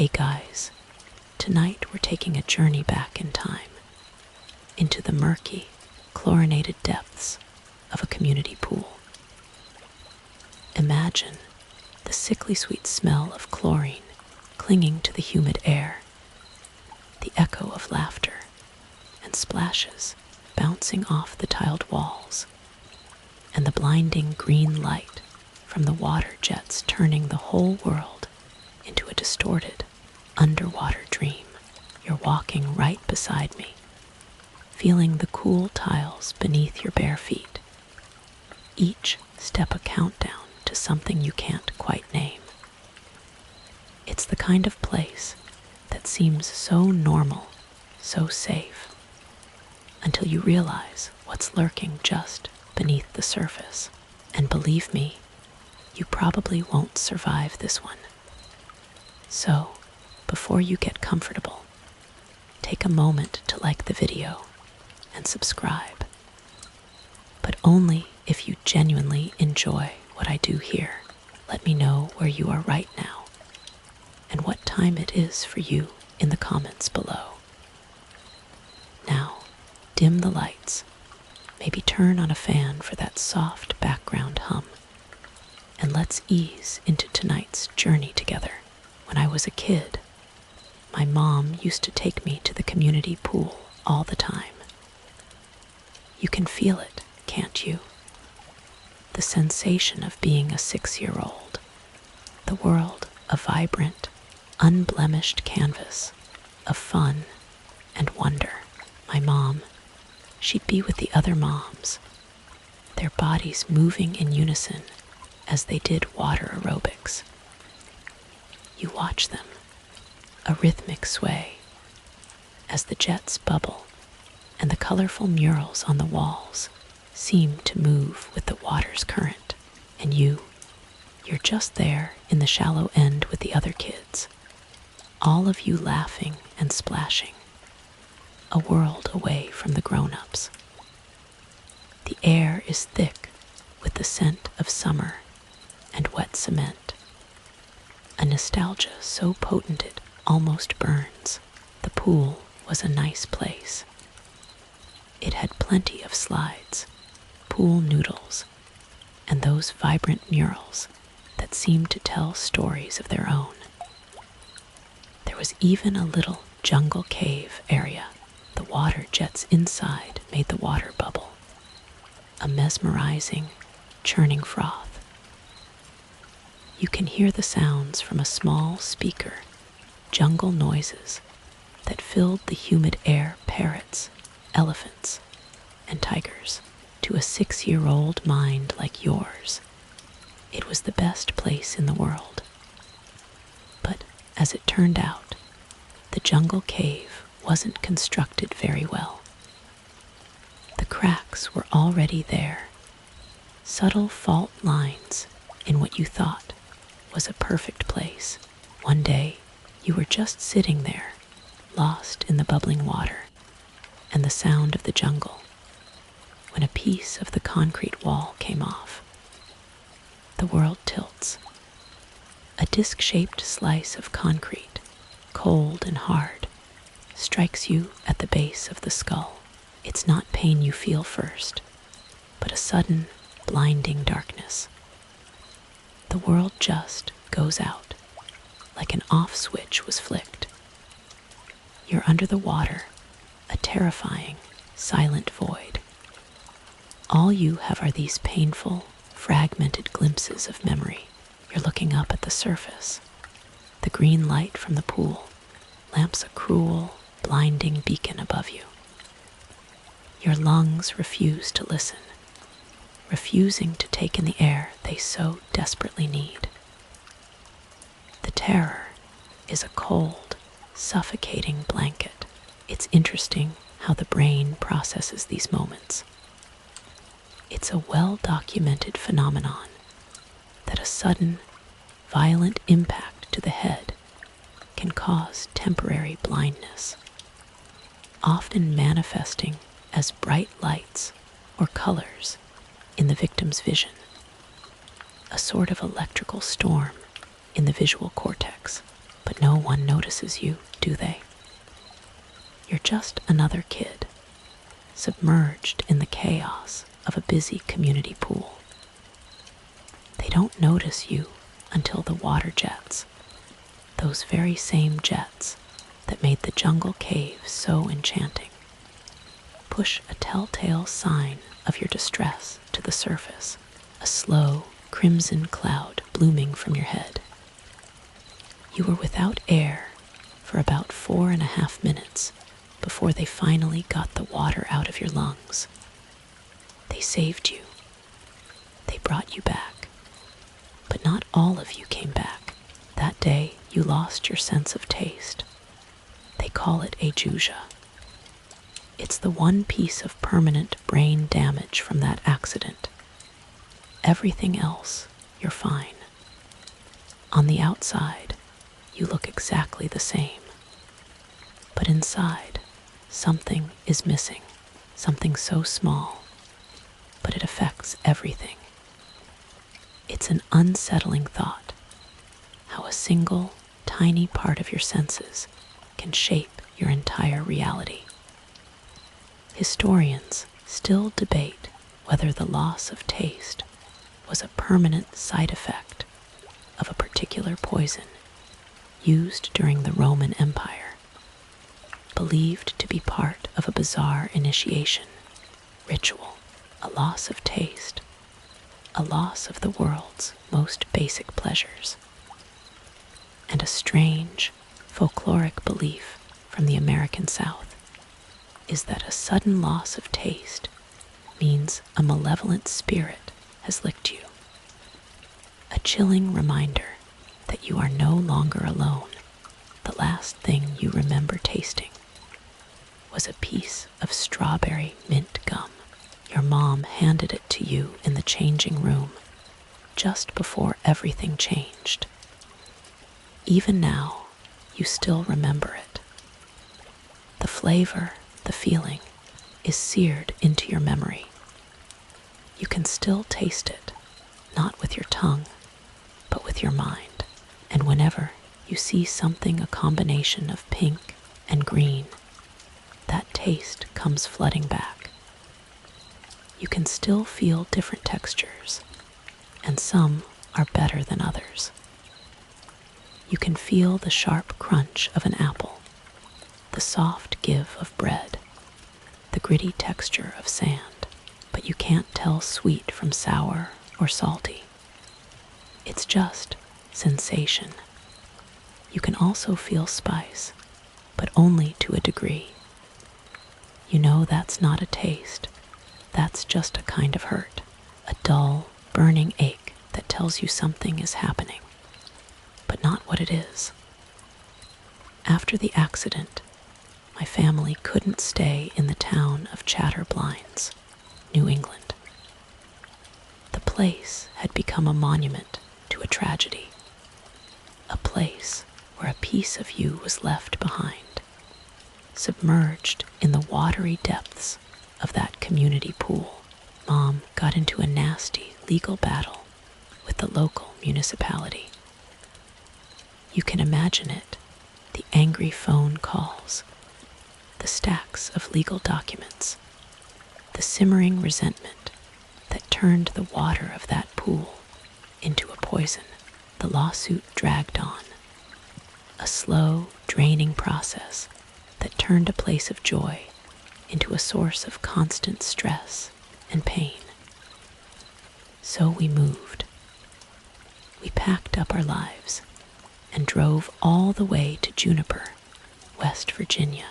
Hey guys, tonight we're taking a journey back in time, into the murky, chlorinated depths of a community pool. Imagine the sickly sweet smell of chlorine clinging to the humid air, the echo of laughter and splashes bouncing off the tiled walls, and the blinding green light from the water jets turning the whole world into a distorted, underwater dream. You're walking right beside me, feeling the cool tiles beneath your bare feet, each step a countdown to something you can't quite name. It's the kind of place that seems so normal, so safe, until you realize what's lurking just beneath the surface. And believe me, you probably won't survive this one. So, before you get comfortable, take a moment to like the video and subscribe. But only if you genuinely enjoy what I do here. Let me know where you are right now and what time it is for you in the comments below. Now, dim the lights, maybe turn on a fan for that soft background hum, and let's ease into tonight's journey together. When I was a kid, my mom used to take me to the community pool all the time. You can feel it, can't you? The sensation of being a 6-year-old, the world a vibrant, unblemished canvas of fun and wonder. My mom, she'd be with the other moms, their bodies moving in unison as they did water aerobics. You watch them, a rhythmic sway, as the jets bubble and the colorful murals on the walls seem to move with the water's current. And you're just there in the shallow end with the other kids, all of you laughing and splashing, a world away from the grown-ups. The air is thick with the scent of summer and wet cement, a nostalgia so potent it almost burns. The pool was a nice place. It had plenty of slides, pool noodles, and those vibrant murals that seemed to tell stories of their own. There was even a little jungle cave area. The water jets inside made the water bubble, a mesmerizing, churning froth. You can hear the sounds from a small speaker, jungle noises that filled the humid air. Parrots, elephants, and tigers. To a 6-year-old mind like yours, it was the best place in the world. But as it turned out, the jungle cave wasn't constructed very well. The cracks were already there, subtle fault lines in what you thought was a perfect place. One day, you were just sitting there, lost in the bubbling water and the sound of the jungle, when a piece of the concrete wall came off. The world tilts. A disc-shaped slice of concrete, cold and hard, strikes you at the base of the skull. It's not pain you feel first, but a sudden, blinding darkness. The world just goes out, like an off switch was flicked. You're under the water, a terrifying, silent void. All you have are these painful, fragmented glimpses of memory. You're looking up at the surface. The green light from the pool lamps a cruel, blinding beacon above you. Your lungs refuse to listen, refusing to take in the air they so desperately need. The terror is a cold, suffocating blanket. It's interesting how the brain processes these moments. It's a well-documented phenomenon that a sudden, violent impact to the head can cause temporary blindness, often manifesting as bright lights or colors in the victim's vision, a sort of electrical storm in the visual cortex. but no one notices you, do they? You're just another kid, submerged in the chaos of a busy community pool. They don't notice you until the water jets, those very same jets that made the jungle cave so enchanting, push a telltale sign of your distress to the surface, a slow, crimson cloud blooming from your head. You were without air for about 4.5 minutes before they finally got the water out of your lungs. They saved you. They brought you back. But not all of you came back. That day, you lost your sense of taste. They call it ajusia. It's the one piece of permanent brain damage from that accident. Everything else, you're fine. On the outside, you look exactly the same. But inside, something is missing, something so small, but it affects everything. It's an unsettling thought, how a single, tiny part of your senses can shape your entire reality. Historians still debate whether the loss of taste was a permanent side effect of a particular poison used during the Roman Empire, believed to be part of a bizarre initiation, ritual, a loss of taste, a loss of the world's most basic pleasures, and a strange, folkloric belief from the American South is that a sudden loss of taste means a malevolent spirit has licked you. A chilling reminder that you are no longer alone. The last thing you remember tasting was a piece of strawberry mint gum. Your mom handed it to you in the changing room just before everything changed. Even now, you still remember it. The flavor, the feeling, is seared into your memory. You can still taste it, not with your tongue, but with your mind. And whenever you see something a combination of pink and green, that taste comes flooding back. You can still feel different textures, and some are better than others. You can feel the sharp crunch of an apple, the soft give of bread, the gritty texture of sand, but you can't tell sweet from sour or salty. It's just sensation. You can also feel spice, but only to a degree. You know that's not a taste. That's just a kind of hurt, a dull, burning ache that tells you something is happening, but not what it is. After the accident, my family couldn't stay in the town of Chatterblines, New England. The place had become a monument to a tragedy, a place where a piece of you was left behind, submerged in the watery depths of that community pool. Mom got into a nasty legal battle with the local municipality. You can imagine it, the angry phone calls, the stacks of legal documents, the simmering resentment that turned the water of that pool into a poison. The lawsuit dragged on, a slow, draining process that turned a place of joy into a source of constant stress and pain. So we moved. We packed up our lives and drove all the way to Juniper, West Virginia.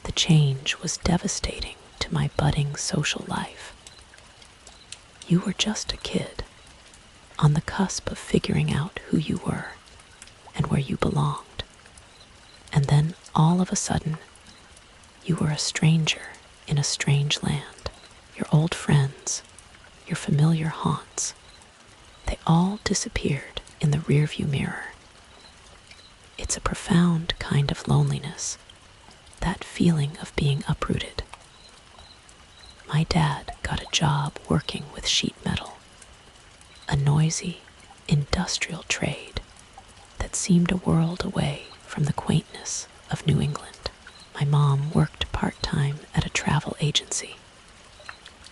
The change was devastating to my budding social life. You were just a kid, on the cusp of figuring out who you were and where you belonged. And then, all of a sudden, you were a stranger in a strange land. Your old friends, your familiar haunts, they all disappeared in the rearview mirror. It's a profound kind of loneliness, that feeling of being uprooted. My dad got a job working with sheet metal, a noisy, industrial trade that seemed a world away from the quaintness of New England. My mom worked part-time at a travel agency,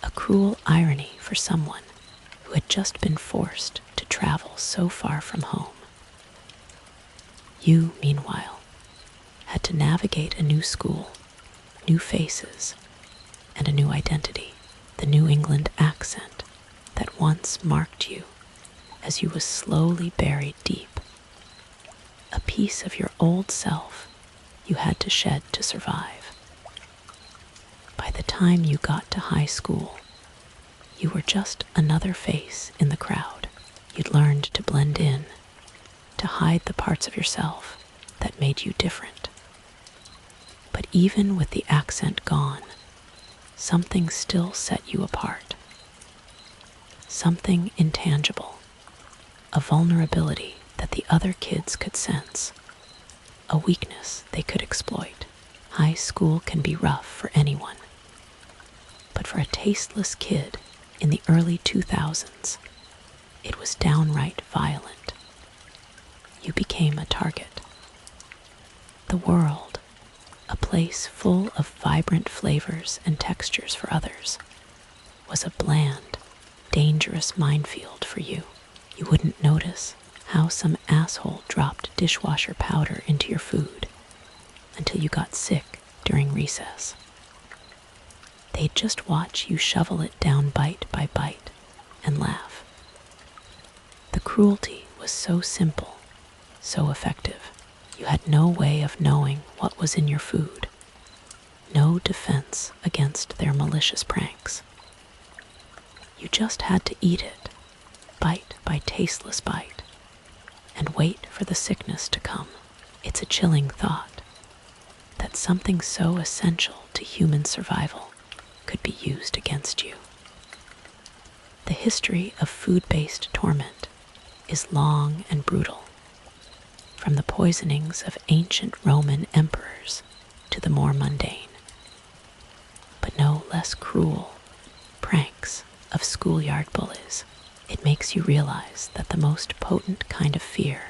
a cruel irony for someone who had just been forced to travel so far from home. You, meanwhile, had to navigate a new school, new faces, and a new identity. The New England accent that once marked you as you was slowly buried deep. A piece of your old self you had to shed to survive. By the time you got to high school, you were just another face in the crowd. You'd learned to blend in, to hide the parts of yourself that made you different. But even with the accent gone, something still set you apart. Something intangible, a vulnerability that the other kids could sense, a weakness they could exploit. High school can be rough for anyone, but for a tasteless kid in the early 2000s, it was downright violent. You became a target. The world, a place full of vibrant flavors and textures for others, was a bland, dangerous minefield for you. You wouldn't notice how some asshole dropped dishwasher powder into your food until you got sick during recess. They'd just watch you shovel it down bite by bite and laugh. The cruelty was so simple, so effective. You had no way of knowing what was in your food, no defense against their malicious pranks. You just had to eat it, bite by tasteless bite, and wait for the sickness to come. It's a chilling thought that something so essential to human survival could be used against you. The history of food-based torment is long and brutal, from the poisonings of ancient Roman emperors to the more mundane, but no less cruel pranks of schoolyard bullies. It makes you realize that the most potent kind of fear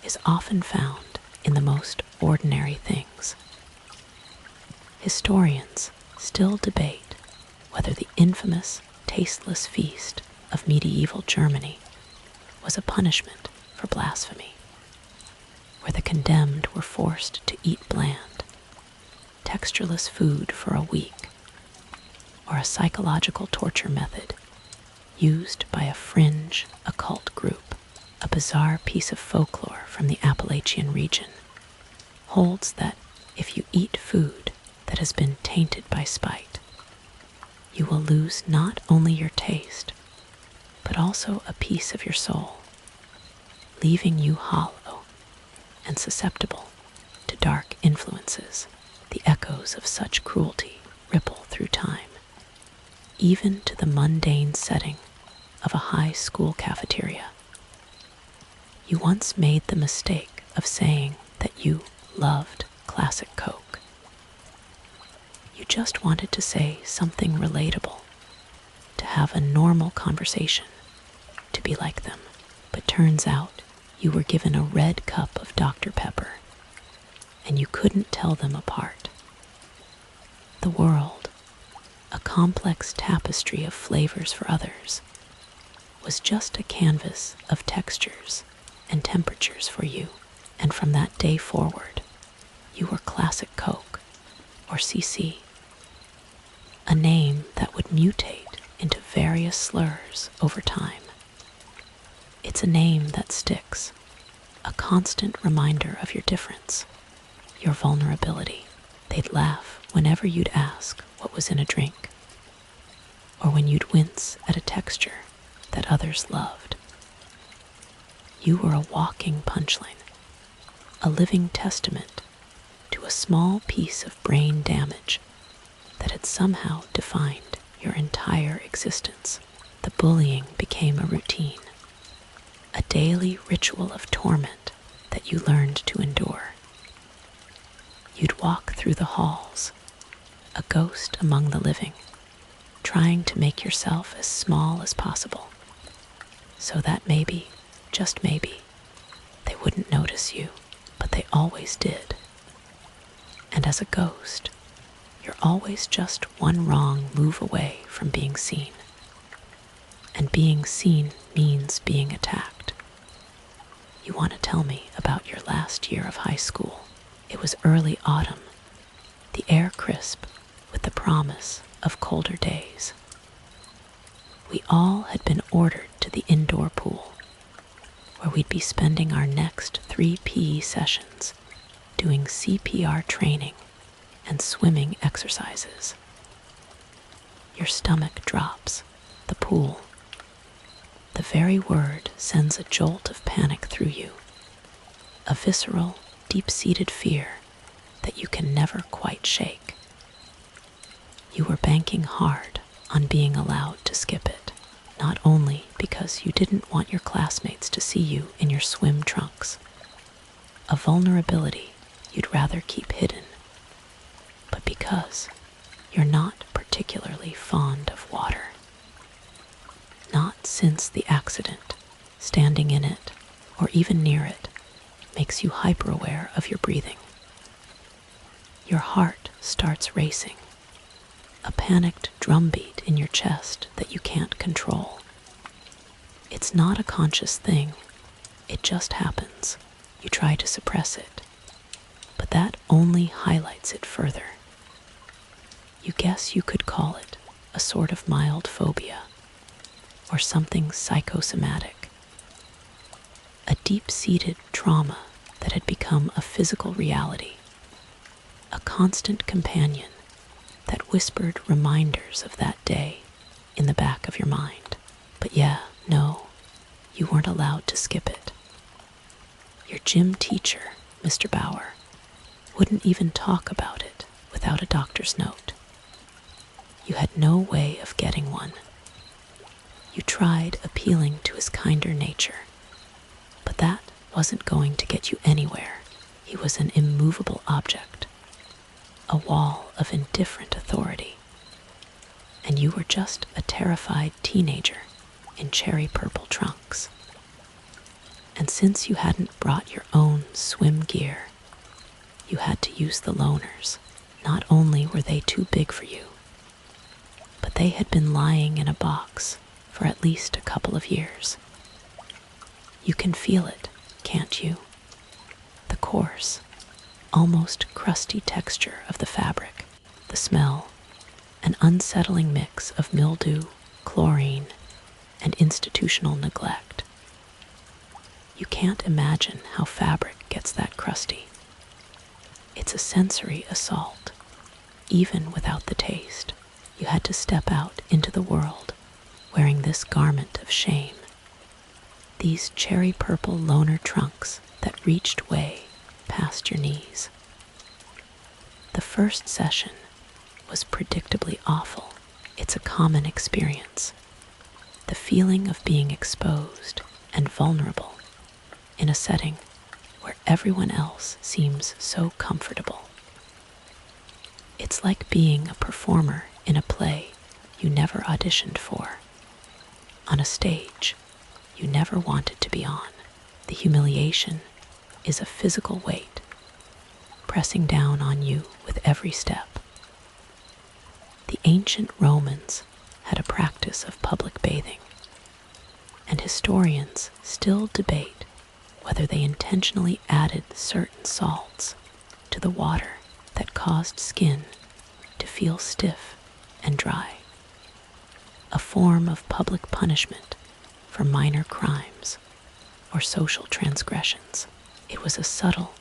is often found in the most ordinary things. Historians still debate whether the infamous, tasteless feast of medieval Germany was a punishment for blasphemy, where the condemned were forced to eat bland, textureless food for a week, or a psychological torture method used by a fringe occult group. A bizarre piece of folklore from the Appalachian region holds that if you eat food that has been tainted by spite, you will lose not only your taste, but also a piece of your soul, leaving you hollow and susceptible to dark influences. The echoes of such cruelty ripple through time, even to the mundane setting of a high school cafeteria. You once made the mistake of saying that you loved classic Coke. You just wanted to say something relatable, to have a normal conversation, to be like them. But turns out you were given a red cup of Dr. Pepper, and you couldn't tell them apart. The world, a complex tapestry of flavors for others, was just a canvas of textures and temperatures for you. And from that day forward, you were Classic Coke, or CC, a name that would mutate into various slurs over time. It's a name that sticks, a constant reminder of your difference, your vulnerability. They'd laugh whenever you'd ask what was in a drink, or when you'd wince at a texture that others loved. You were a walking punchline, a living testament to a small piece of brain damage that had somehow defined your entire existence. The bullying became a routine, a daily ritual of torment that you learned to endure. You'd walk through the halls, a ghost among the living, trying to make yourself as small as possible, so that maybe, just maybe, they wouldn't notice you. but they always did. And as a ghost, you're always just one wrong move away from being seen. And being seen means being attacked. You want to tell me about your last year of high school. It was early autumn, the air crisp with the promise of colder days. We all had been ordered to the indoor pool, where we'd be spending our next 3 PE sessions doing CPR training and swimming exercises. Your stomach drops. The pool. The very word sends a jolt of panic through you, a visceral, deep-seated fear that you can never quite shake. You were banking hard on being allowed to skip it, not only because you didn't want your classmates to see you in your swim trunks, a vulnerability you'd rather keep hidden, but because you're not particularly fond of water. Not since the accident, standing in it, or even near it, makes you hyper-aware of your breathing. Your heart starts racing, a panicked drumbeat in your chest that you can't control. It's not a conscious thing, it just happens. You try to suppress it, but that only highlights it further. You guess you could call it a sort of mild phobia, or something psychosomatic, a deep-seated trauma that had become a physical reality, a constant companion that whispered reminders of that day in the back of your mind. But yeah, no, you weren't allowed to skip it. Your gym teacher, Mr. Bauer, wouldn't even talk about it without a doctor's note. You had no way of getting one. You tried appealing to his kinder nature, but that wasn't going to get you anywhere. He was an immovable object, a wall of indifferent authority, and you were just a terrified teenager in cherry purple trunks. And since you hadn't brought your own swim gear, you had to use the loaners. Not only were they too big for you, but they had been lying in a box for at least a couple of years. You can feel it, can't you? The coarse, almost crusty texture of the fabric, the smell, an unsettling mix of mildew, chlorine, and institutional neglect. You can't imagine how fabric gets that crusty. It's a sensory assault, even without the taste. You had to step out into the world wearing this garment of shame, these cherry purple loaner trunks that reached way past your knees. The first session was predictably awful. It's a common experience. The feeling of being exposed and vulnerable in a setting where everyone else seems so comfortable. It's like being a performer in a play you never auditioned for, on a stage you never wanted to be on. The humiliation is a physical weight, pressing down on you with every step. The ancient Romans had a practice of public bathing, and historians still debate whether they intentionally added certain salts to the water that caused skin to feel stiff and dry, a form of public punishment for minor crimes or social transgressions. It was a subtle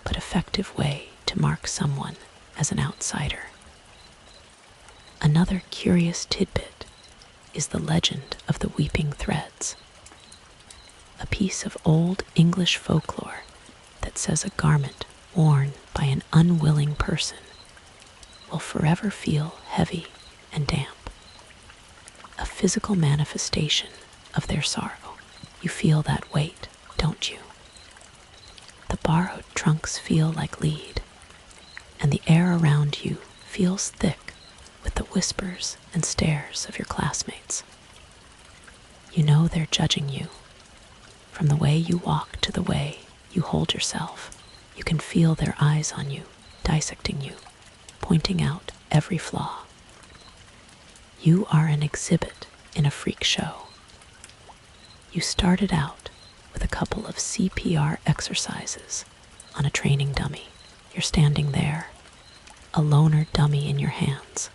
but effective way to mark someone as an outsider. Another curious tidbit is the legend of the weeping threads, a piece of old English folklore that says a garment worn by an unwilling person will forever feel heavy and damp, a physical manifestation of their sorrow. You feel that weight, don't you? The borrowed trunks feel like lead, and the air around you feels thick with the whispers and stares of your classmates. You know they're judging you, from the way you walk to the way you hold yourself. You can feel their eyes on you, dissecting you, pointing out every flaw. You are an exhibit in a freak show. You started out with a couple of CPR exercises on a training dummy. You're standing there, a loner dummy in your hands,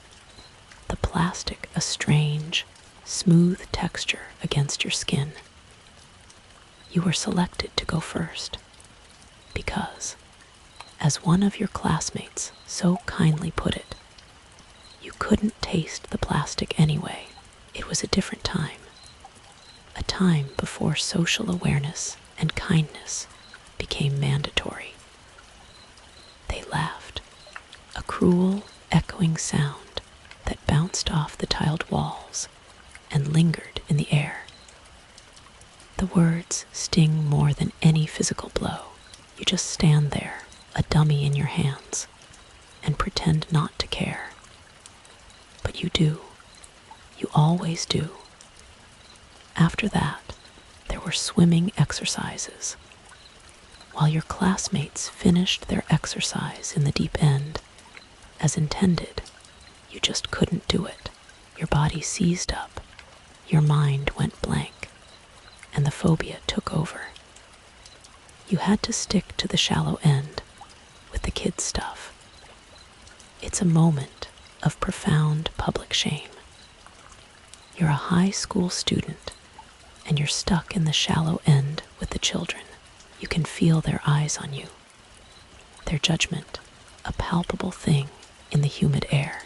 the plastic a strange, smooth texture against your skin. You were selected to go first because, as one of your classmates so kindly put it, you couldn't taste the plastic anyway. It was a different time, a time before social awareness and kindness became mandatory. They laughed, a cruel, echoing sound that bounced off the tiled walls and lingered in the air. The words sting more than any physical blow. You just stand there, a dummy in your hands, and pretend not to care. But you do. You always do. After that, there were swimming exercises. While your classmates finished their exercise in the deep end, as intended, you just couldn't do it. Your body seized up, your mind went blank, and the phobia took over. You had to stick to the shallow end with the kids' stuff. It's a moment of profound public shame. You're a high school student, and you're stuck in the shallow end with the children. You can feel their eyes on you, their judgment, a palpable thing in the humid air.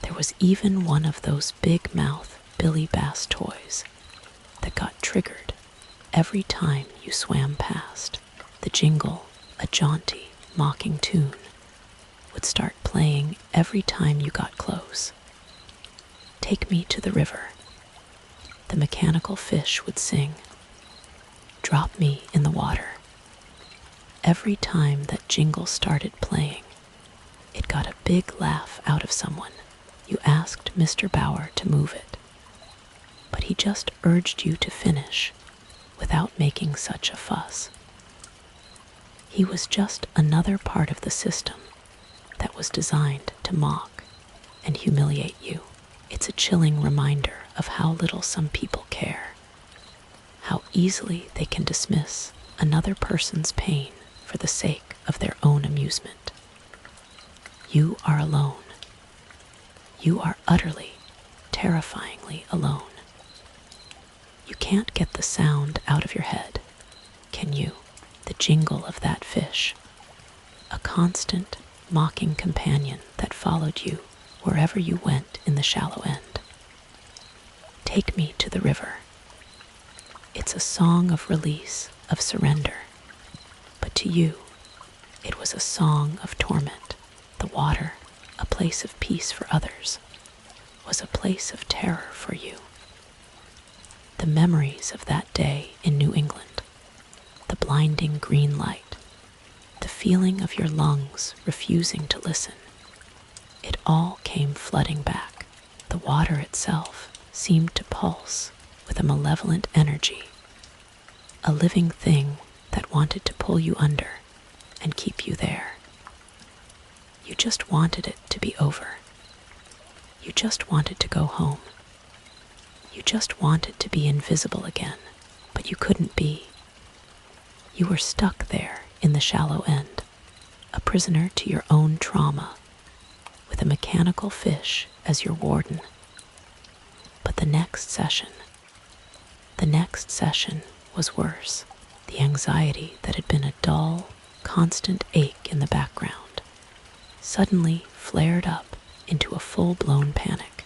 There was even one of those big mouth Billy Bass toys that got triggered every time you swam past. The jingle, a jaunty, mocking tune, would start playing every time you got close. Take me to the river, the mechanical fish would sing. Drop me in the water. Every time that jingle started playing, it got a big laugh out of someone. You asked Mr. Bauer to move it, but he just urged you to finish without making such a fuss. He was just another part of the system that was designed to mock and humiliate you. It's a chilling reminder of how little some people care, how easily they can dismiss another person's pain for the sake of their own amusement. You are alone. You are utterly, terrifyingly alone. You can't get the sound out of your head, can you? The jingle of that fish, a constant, mocking companion that followed you wherever you went in the shallow end. Take me to the river. It's a song of release, of surrender. But to you, it was a song of torment. The water, a place of peace for others, was a place of terror for you. The memories of that day in New England, the blinding green light, the feeling of your lungs refusing to listen, it all came flooding back. The water itself seemed to pulse with a malevolent energy, a living thing that wanted to pull you under and keep you there. You just wanted it to be over. You just wanted to go home. You just wanted to be invisible again, but you couldn't be. You were stuck there in the shallow end, a prisoner to your own trauma, with a mechanical fish as your warden. But the next session was worse. The anxiety that had been a dull, constant ache in the background suddenly flared up into a full-blown panic.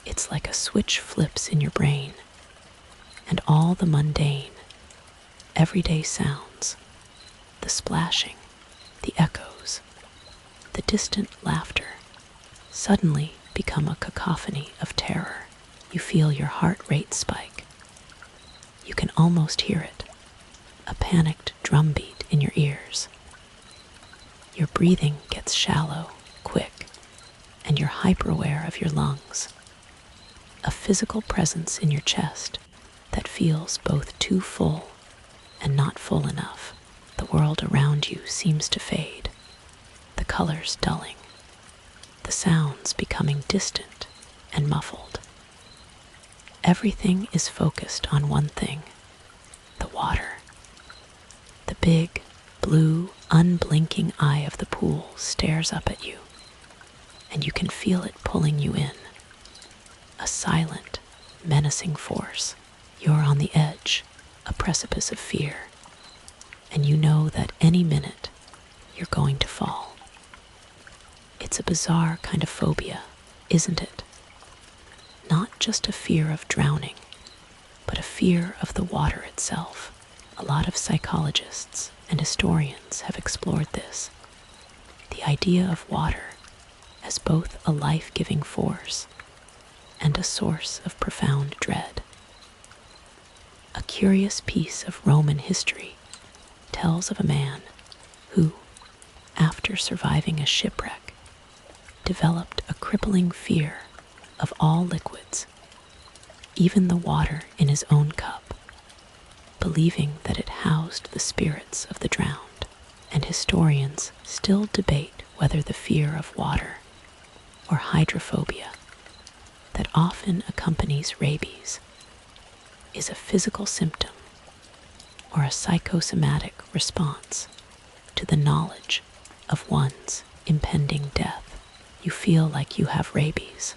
It's like a switch flips in your brain, and all the mundane, everyday sounds, the splashing, the echoes, the distant laughter, suddenly become a cacophony of terror. You feel your heart rate spike. You can almost hear it, a panicked drumbeat in your ears. Your breathing gets shallow, quick, and you're hyper-aware of your lungs, a physical presence in your chest that feels both too full and not full enough, the world around you seems to fade, the colors dulling, the sounds becoming distant and muffled. Everything is focused on one thing: the water. The big, blue, unblinking eye of the pool stares up at you, and you can feel it pulling you in. A silent, menacing force. You're on the edge, a precipice of fear, and you know that any minute you're going to fall. It's a bizarre kind of phobia, isn't it? Not just a fear of drowning, but a fear of the water itself. A lot of psychologists and historians have explored this. The idea of water as both a life-giving force and a source of profound dread. A curious piece of Roman history tells of a man who, after surviving a shipwreck, developed a crippling fear of all liquids, even the water in his own cup, believing that it housed the spirits of the drowned. And historians still debate whether the fear of water, or hydrophobia, that often accompanies rabies, is a physical symptom or a psychosomatic response to the knowledge of one's impending death. You feel like you have rabies,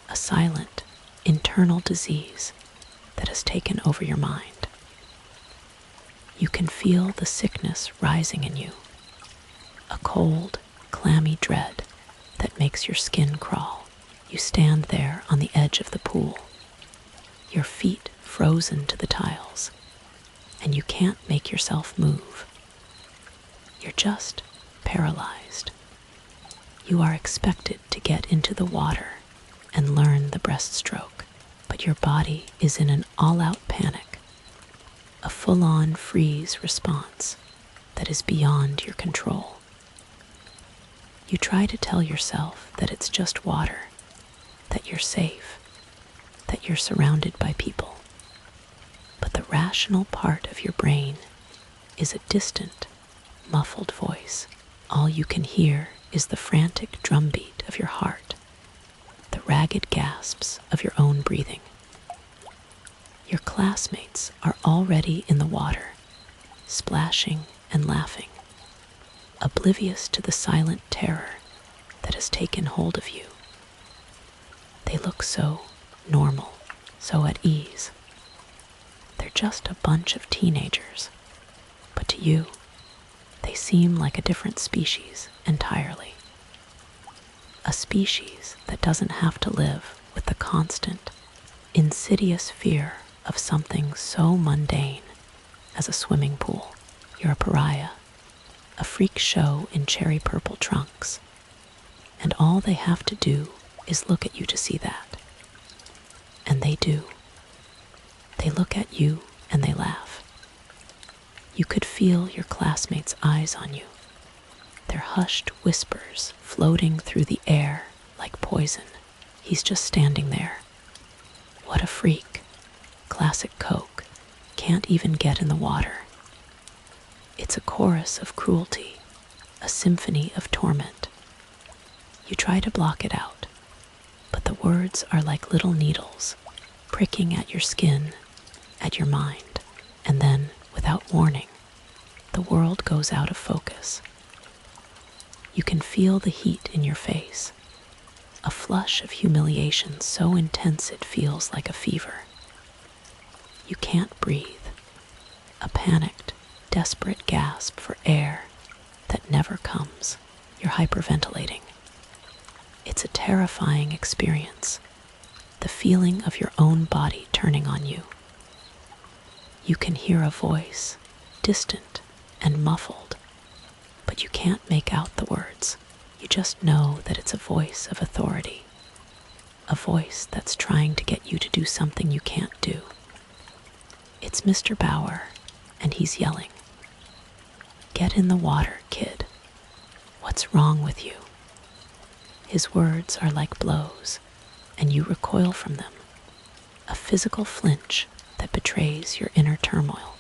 a silent, internal disease that has taken over your mind. You can feel the sickness rising in you, a cold, clammy dread that makes your skin crawl. You stand there on the edge of the pool, your feet frozen to the tiles, and you can't make yourself move. You're just paralyzed. You are expected to get into the water and learn the breaststroke, but your body is in an all-out panic, a full-on freeze response that is beyond your control. You try to tell yourself that it's just water, that you're safe, that you're surrounded by people. But the rational part of your brain is a distant, muffled voice. All you can hear is the frantic drumbeat of your heart, the ragged gasps of your own breathing. Your classmates are already in the water, splashing and laughing, oblivious to the silent terror that has taken hold of you. They look so normal, so at ease. They're just a bunch of teenagers, but to you, they seem like a different species entirely. A species that doesn't have to live with the constant, insidious fear of something so mundane as a swimming pool. You're a pariah, a freak show in cherry purple trunks, and all they have to do is look at you to see that. And they do. They look at you and they laugh. You could feel your classmates' eyes on you, their hushed whispers floating through the air like poison. He's just standing there. What a freak. Classic Coke. Can't even get in the water. It's a chorus of cruelty, a symphony of torment. You try to block it out, but the words are like little needles, pricking at your skin, at your mind, and then, without warning, the world goes out of focus. You can feel the heat in your face, a flush of humiliation so intense it feels like a fever. You can't breathe, a panicked, desperate gasp for air that never comes. You're hyperventilating. It's a terrifying experience, the feeling of your own body turning on you. You can hear a voice, distant and muffled, but you can't make out the words. You just know that it's a voice of authority, a voice that's trying to get you to do something you can't do. It's Mr. Bauer, and he's yelling, "Get in the water, kid. What's wrong with you?" His words are like blows, and you recoil from them, a physical flinch that betrays your inner turmoil.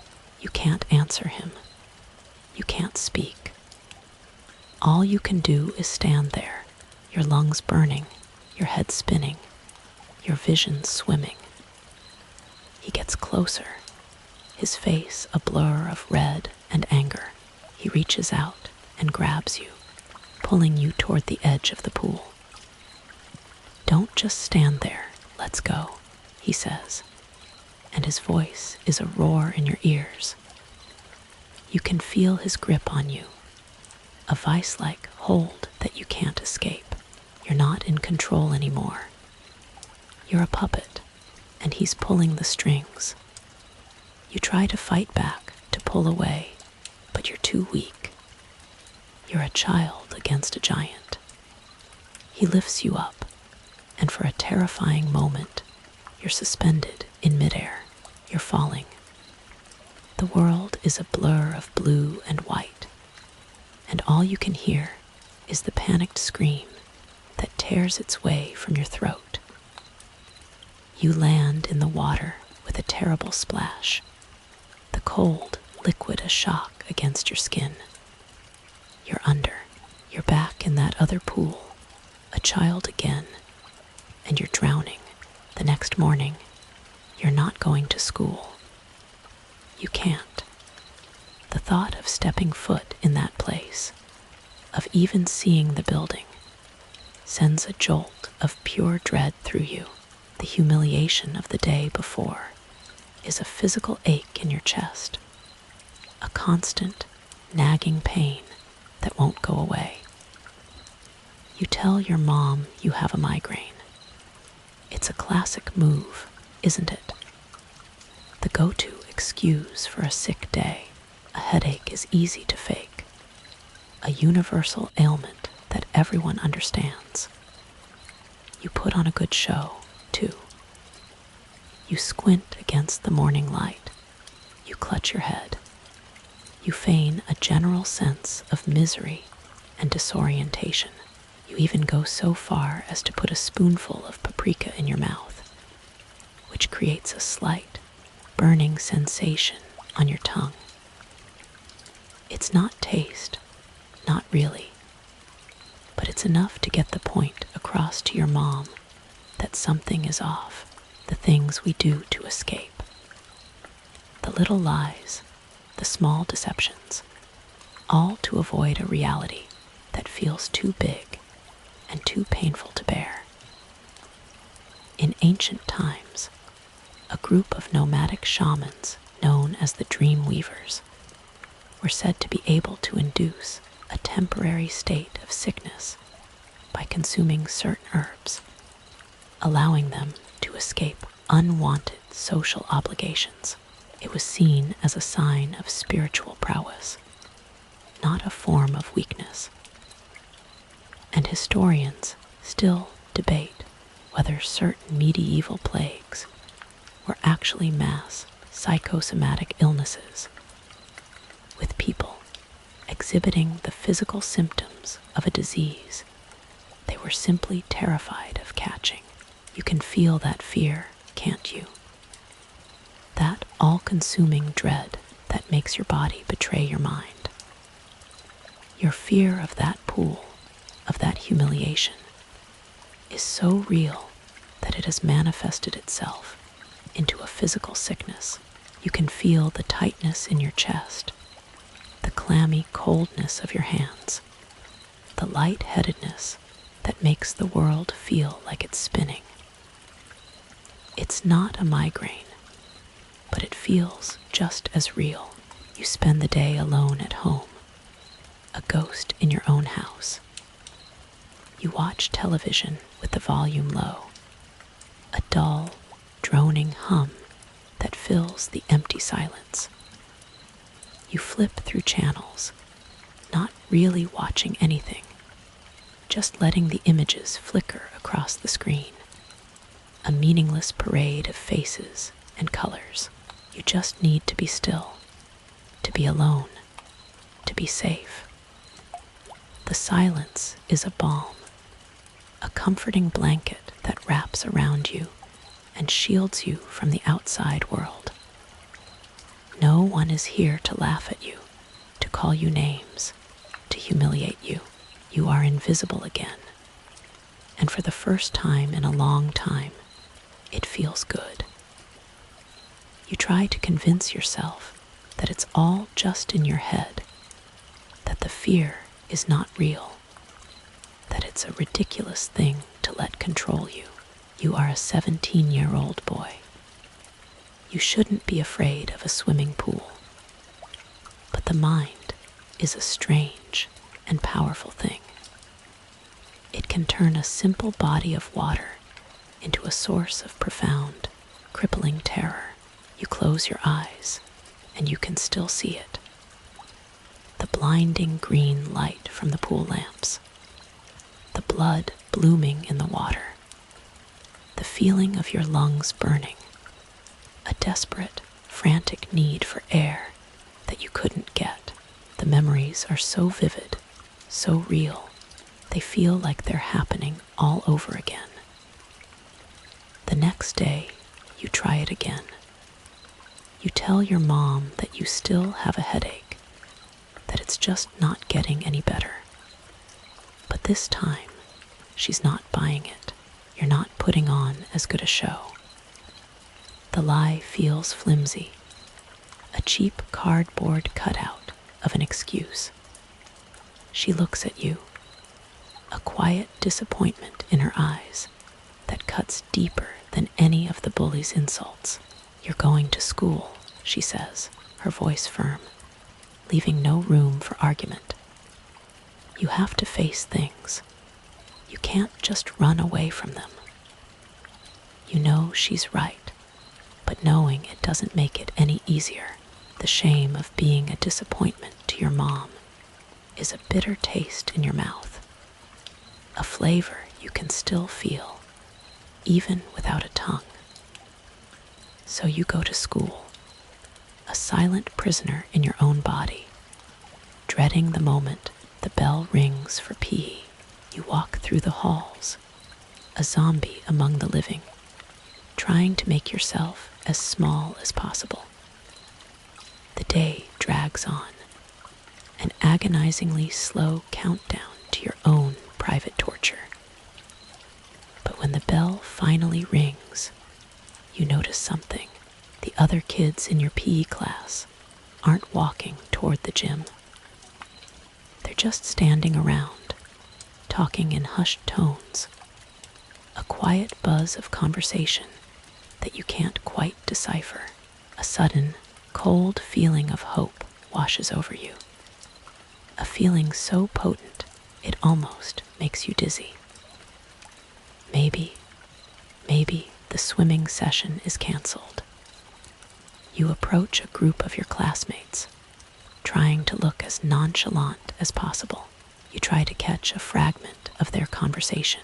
You can't answer him. You can't speak. All you can do is stand there, your lungs burning, your head spinning, your vision swimming. He gets closer, his face a blur of red and anger. He reaches out and grabs you, pulling you toward the edge of the pool. "Don't just stand there, let's go," he says, and his voice is a roar in your ears. You can feel his grip on you, a vice-like hold that you can't escape. You're not in control anymore. You're a puppet, and he's pulling the strings. You try to fight back, to pull away, but you're too weak. You're a child against a giant. He lifts you up, and for a terrifying moment, you're suspended in midair. You're falling. The world is a blur of blue and white, and all you can hear is the panicked scream that tears its way from your throat. You land in the water with a terrible splash, the cold liquid a shock against your skin. You're under. You're back in that other pool, a child again, and you're drowning. The next morning, you're not going to school. You can't. The thought of stepping foot in that place, of even seeing the building, sends a jolt of pure dread through you. The humiliation of the day before is a physical ache in your chest, a constant, nagging pain that won't go away. You tell your mom you have a migraine. It's a classic move, isn't it? The go-to excuse for a sick day. A headache is easy to fake, a universal ailment that everyone understands. You put on a good show, too. You squint against the morning light. You clutch your head. You feign a general sense of misery and disorientation. You even go so far as to put a spoonful of paprika in your mouth, which creates a slight, burning sensation on your tongue. It's not taste, not really, but it's enough to get the point across to your mom that something is off, the things we do to escape. The little lies, the small deceptions, all to avoid a reality that feels too big and too painful to bear. In ancient times, a group of nomadic shamans known as the dream weavers were said to be able to induce a temporary state of sickness by consuming certain herbs, allowing them to escape unwanted social obligations. It was seen as a sign of spiritual prowess, not a form of weakness. And historians still debate whether certain medieval plagues were actually mass psychosomatic illnesses, with people exhibiting the physical symptoms of a disease they were simply terrified of catching. You can feel that fear, can't you? That all-consuming dread that makes your body betray your mind. Your fear of that pool, of that humiliation, is so real that it has manifested itself into a physical sickness. You can feel the tightness in your chest, the clammy coldness of your hands, the lightheadedness that makes the world feel like it's spinning. It's not a migraine, but it feels just as real. You spend the day alone at home, a ghost in your own house. You watch television with the volume low, a dull, droning hum that fills the empty silence. You flip through channels, not really watching anything, just letting the images flicker across the screen, a meaningless parade of faces and colors. You just need to be still, to be alone, to be safe. The silence is a balm, a comforting blanket that wraps around you and shields you from the outside world. No one is here to laugh at you, to call you names, to humiliate you. You are invisible again. And for the first time in a long time, it feels good. You try to convince yourself that it's all just in your head, that the fear is not real, that it's a ridiculous thing to let control you. You are a 17-year-old boy. You shouldn't be afraid of a swimming pool. But the mind is a strange and powerful thing. It can turn a simple body of water into a source of profound, crippling terror. You close your eyes, and you can still see it. The blinding green light from the pool lamps, the blood blooming in the water, the feeling of your lungs burning, a desperate, frantic need for air that you couldn't get. The memories are so vivid, so real, they feel like they're happening all over again. The next day, you try it again. You tell your mom that you still have a headache, that it's just not getting any better. But this time, she's not buying it. You're not putting on as good a show. The lie feels flimsy, a cheap cardboard cutout of an excuse. She looks at you, a quiet disappointment in her eyes that cuts deeper than any of the bully's insults. You're going to school, she says, her voice firm, leaving no room for argument. You have to face things. You can't just run away from them. You know she's right, but knowing it doesn't make it any easier. The shame of being a disappointment to your mom is a bitter taste in your mouth, a flavor you can still feel, even without a tongue. So you go to school, a silent prisoner in your own body, dreading the moment the bell rings for PE. You walk through the halls, a zombie among the living, trying to make yourself as small as possible. The day drags on, an agonizingly slow countdown to your own private torture. But when the bell finally rings, you notice something. The other kids in your PE class aren't walking toward the gym. They're just standing around, talking in hushed tones, a quiet buzz of conversation that you can't quite decipher. A sudden, cold feeling of hope washes over you, a feeling so potent it almost makes you dizzy. Maybe the swimming session is canceled. You approach a group of your classmates, trying to look as nonchalant as possible. You try to catch a fragment of their conversation.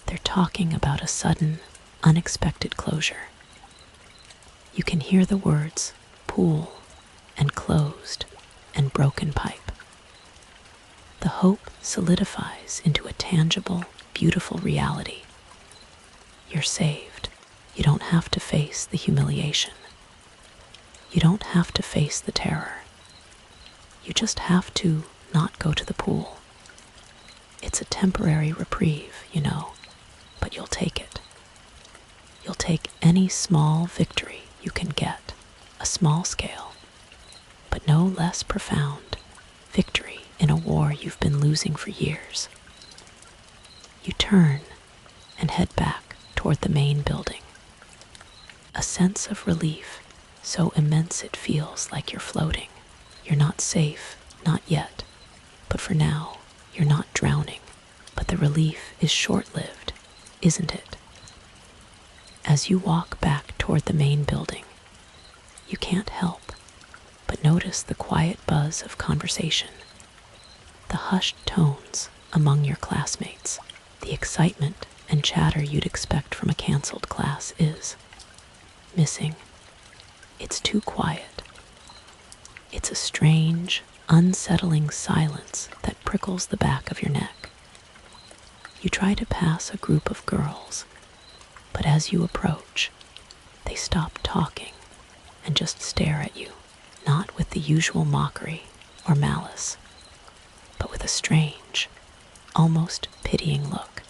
They're talking about a sudden, unexpected closure. You can hear the words pool and closed and broken pipe. The hope solidifies into a tangible, beautiful reality. You're saved. You don't have to face the humiliation. You don't have to face the terror. You just have to not go to the pool. It's a temporary reprieve, you know, but you'll take it. You'll take any small victory you can get, a small scale, but no less profound victory in a war you've been losing for years. You turn and head back toward the main building. A sense of relief, so immense it feels like you're floating. You're not safe, not yet, but for now, you're not drowning. But the relief is short-lived, isn't it? As you walk back toward the main building, you can't help but notice the quiet buzz of conversation, the hushed tones among your classmates. The excitement and chatter you'd expect from a canceled class is missing. It's too quiet. It's a strange, unsettling silence that prickles the back of your neck. You try to pass a group of girls, but as you approach, they stop talking, and just stare at you, not with the usual mockery or malice, but with a strange, almost pitying look.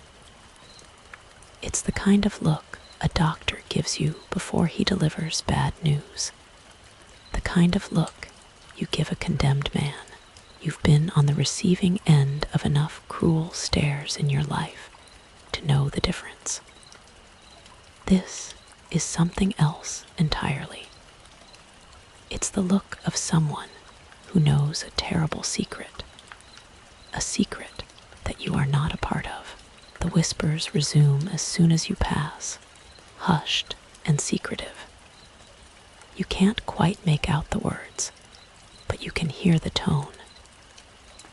It's the kind of look a doctor gives you before he delivers bad news. The kind of look you give a condemned man. You've been on the receiving end of enough cruel stares in your life to know the difference. This is something else entirely. It's the look of someone who knows a terrible secret, a secret that you are not a part of. The whispers resume as soon as you pass, hushed and secretive. You can't quite make out the words, but you can hear the tone.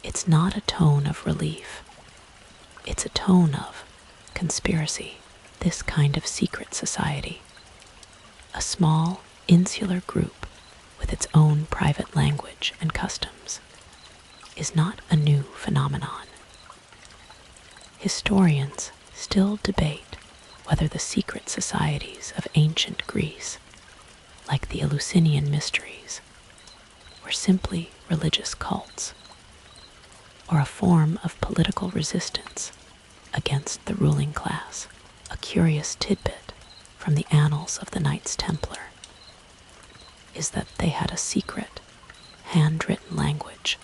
It's not a tone of relief. It's a tone of conspiracy, this kind of secret society. A small, insular group with its own private language and customs is not a new phenomenon. Historians still debate whether the secret societies of ancient Greece, like the Eleusinian mysteries, were simply religious cults, or a form of political resistance against the ruling class. A curious tidbit from the annals of the Knights Templar is that they had a secret, handwritten language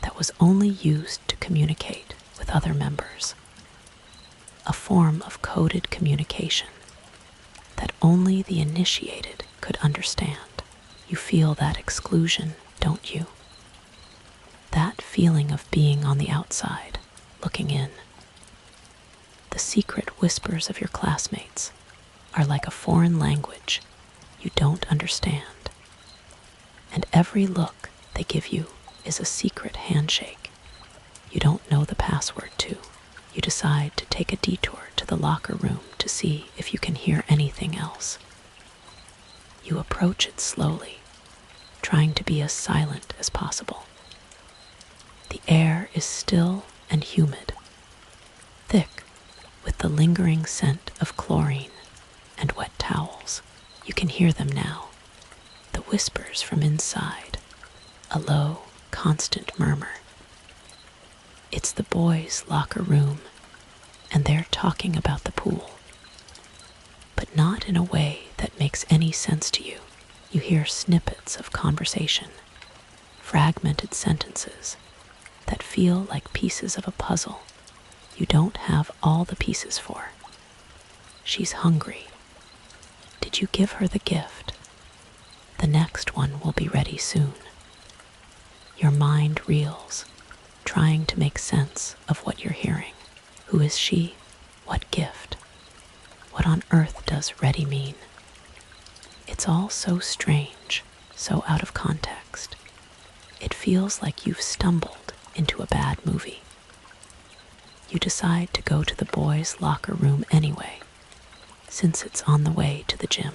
that was only used to communicate with other members, a form of coded communication that only the initiated could understand. You feel that exclusion, don't you? That feeling of being on the outside, looking in. The secret whispers of your classmates are like a foreign language you don't understand, and every look they give you is a secret handshake you don't know the password to. You decide to take a detour to the locker room to see if you can hear anything else. You approach it slowly, trying to be as silent as possible. The air is still and humid, thick with the lingering scent of chlorine and wet towels. You can hear them now, the whispers from inside, a low, constant murmur. It's the boys' locker room, and they're talking about the pool, but not in a way that makes any sense to you. You hear snippets of conversation, fragmented sentences that feel like pieces of a puzzle you don't have all the pieces for. She's hungry. Did you give her the gift? The next one will be ready soon. Your mind reels, trying to make sense of what you're hearing. Who is she? What gift? What on earth does ready mean? It's all so strange, so out of context. It feels like you've stumbled into a bad movie. You decide to go to the boys' locker room anyway, since it's on the way to the gym.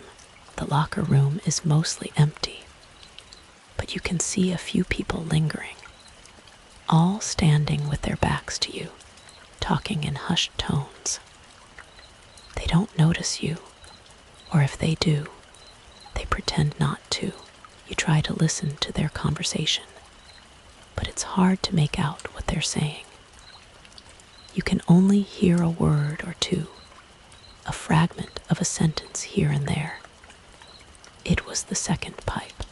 The locker room is mostly empty, but you can see a few people lingering, all standing with their backs to you, talking in hushed tones. They don't notice you, or if they do, they pretend not to. You try to listen to their conversation, but it's hard to make out what they're saying. You can only hear a word or two, a fragment of a sentence here and there. It was the second pipe.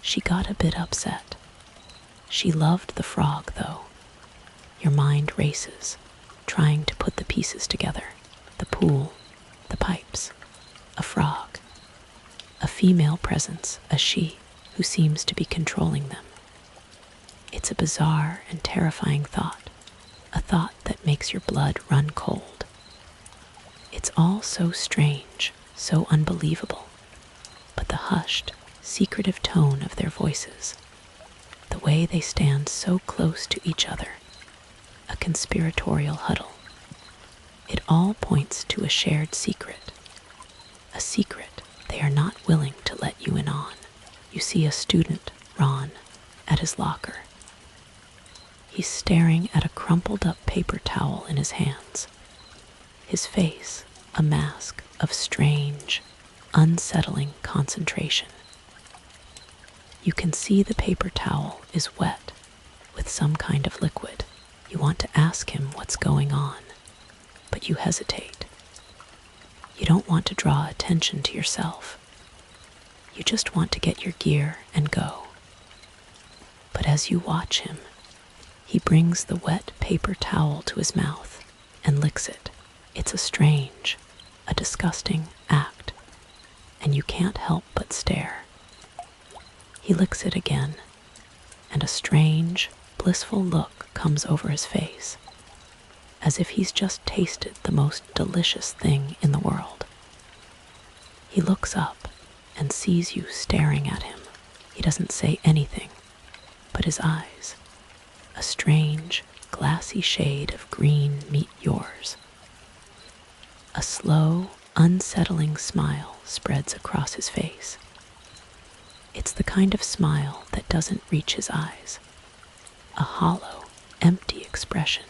She got a bit upset. She loved the frog, though. Your mind races, trying to put the pieces together. The pool, the pipes, a frog, a female presence, a she who seems to be controlling them. It's a bizarre and terrifying thought, a thought that makes your blood run cold. It's all so strange, so unbelievable, but the hushed, secretive tone of their voices, the way they stand so close to each other, a conspiratorial huddle, it all points to a shared secret, a secret they are not willing to let you in on. You see a student, Ron, at his locker. He's staring at a crumpled up paper towel in his hands, his face a mask of strange, unsettling concentration. You can see the paper towel is wet with some kind of liquid. You want to ask him what's going on, but you hesitate. You don't want to draw attention to yourself. You just want to get your gear and go. But as you watch him, he brings the wet paper towel to his mouth and licks it. It's a strange, a disgusting act, and you can't help but stare. He licks it again, and a strange, blissful look comes over his face, as if he's just tasted the most delicious thing in the world. He looks up and sees you staring at him. He doesn't say anything, but his eyes, a strange, glassy shade of green, meet yours. A slow, unsettling smile spreads across his face. It's the kind of smile that doesn't reach his eyes, a hollow, empty expression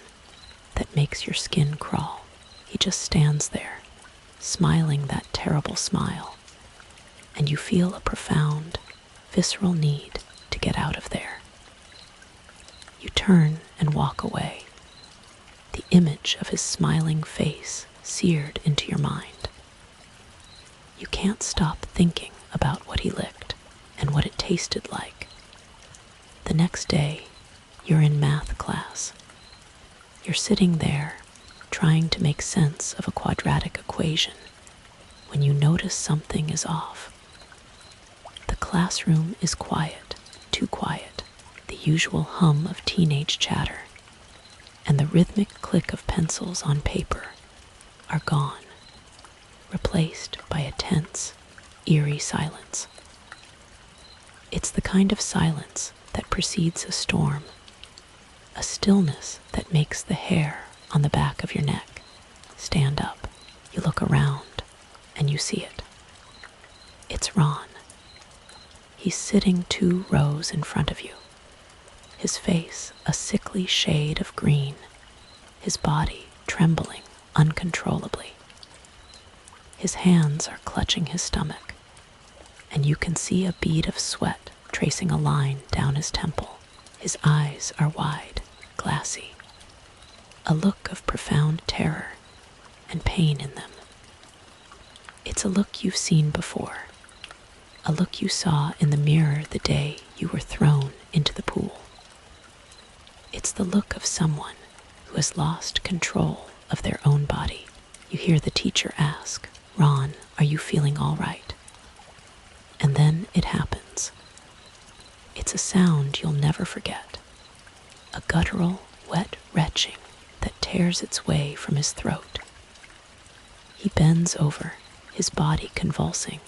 that makes your skin crawl. He just stands there, smiling that terrible smile, and you feel a profound, visceral need to get out of there. You turn and walk away, the image of his smiling face seared into your mind. You can't stop thinking about what he licked and what it tasted like. The next day, you're in math class. You're sitting there trying to make sense of a quadratic equation when you notice something is off. The classroom is quiet, too quiet, the usual hum of teenage chatter, and the rhythmic click of pencils on paper are gone, replaced by a tense, eerie silence. It's the kind of silence that precedes a storm, a stillness that makes the hair on the back of your neck stand up. You look around and you see it. It's Ron. He's sitting 2 rows in front of you, his face a sickly shade of green, his body trembling uncontrollably. His hands are clutching his stomach, and you can see a bead of sweat tracing a line down his temple. His eyes are wide, glassy, a look of profound terror and pain in them. It's a look you've seen before, a look you saw in the mirror the day you were thrown into the pool. It's the look of someone who has lost control of their own body. You hear the teacher ask, "Ron, are you feeling all right?" And then it happens. It's a sound you'll never forget, a guttural, wet retching that tears its way from his throat. He bends over, his body convulsing,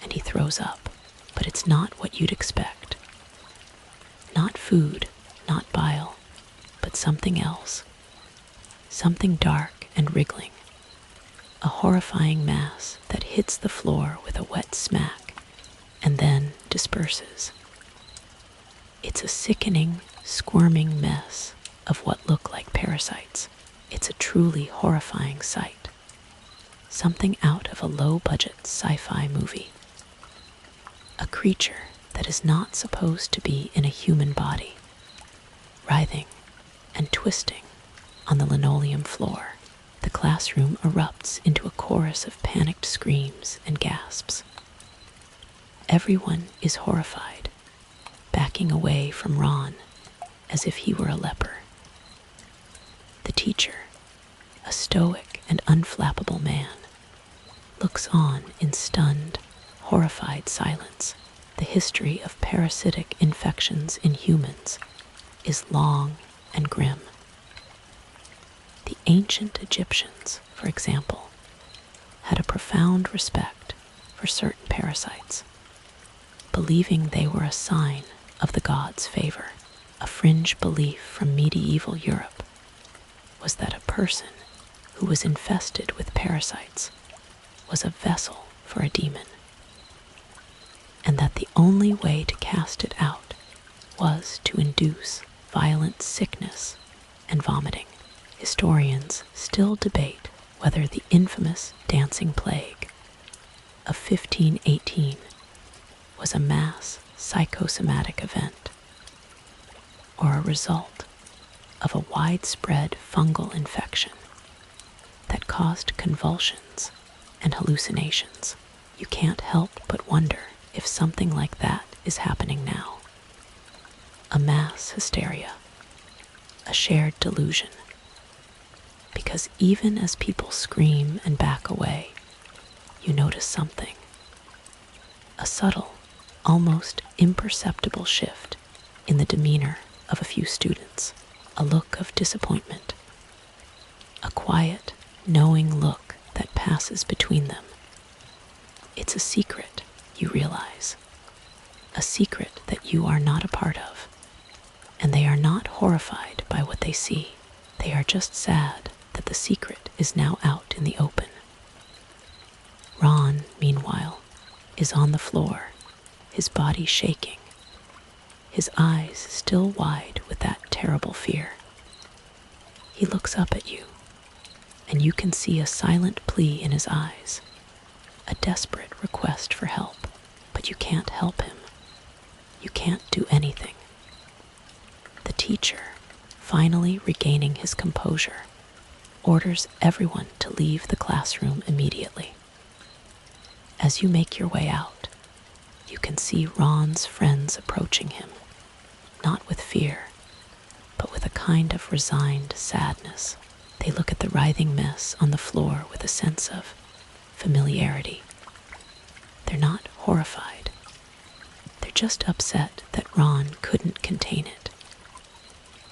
and he throws up, but it's not what you'd expect. Not food, not bile, but something else, something dark and wriggling, a horrifying mass that hits the floor with a wet smack and then disperses. It's a sickening, squirming mess of what look like parasites. It's a truly horrifying sight, something out of a low-budget sci-fi movie. A creature that is not supposed to be in a human body, writhing and twisting on the linoleum floor. The classroom erupts into a chorus of panicked screams and gasps. Everyone is horrified, backing away from Ron as if he were a leper. The teacher, a stoic and unflappable man, looks on in stunned, horrified silence. The history of parasitic infections in humans is long and grim. The ancient Egyptians, for example, had a profound respect for certain parasites, believing they were a sign of the gods' favor. A fringe belief from medieval Europe was that a person who was infested with parasites was a vessel for a demon, and that the only way to cast it out was to induce violent sickness and vomiting. Historians still debate whether the infamous dancing plague, of 1518 was a mass psychosomatic event, or a result of a widespread fungal infection that caused convulsions and hallucinations. You can't help but wonder if something like that is happening now. A mass hysteria, a shared delusion. Because even as people scream and back away, you notice something. A subtle, almost imperceptible shift in the demeanor of a few students, a look of disappointment, a quiet, knowing look that passes between them. It's a secret, you realize, a secret that you are not a part of, and they are not horrified by what they see. They are just sad that the secret is now out in the open. Ron, meanwhile, is on the floor, his body shaking, his eyes still wide with that terrible fear. He looks up at you, and you can see a silent plea in his eyes, a desperate request for help, but you can't help him. You can't do anything. The teacher, finally regaining his composure, orders everyone to leave the classroom immediately. As you make your way out, you can see Ron's friends approaching him, not with fear, but with a kind of resigned sadness. They look at the writhing mess on the floor with a sense of familiarity. They're not horrified. They're just upset that Ron couldn't contain it.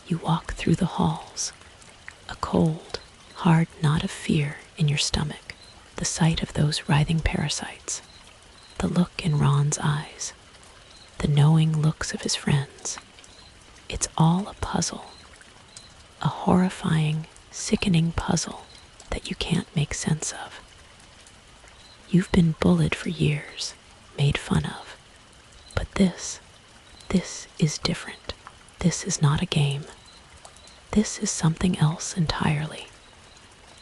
You walk through the halls, a cold, hard knot of fear in your stomach, the sight of those writhing parasites, the look in Ron's eyes, the knowing looks of his friends. It's all a puzzle, a horrifying, sickening puzzle that you can't make sense of. You've been bullied for years, made fun of, but this is different. This is not a game. This is something else entirely,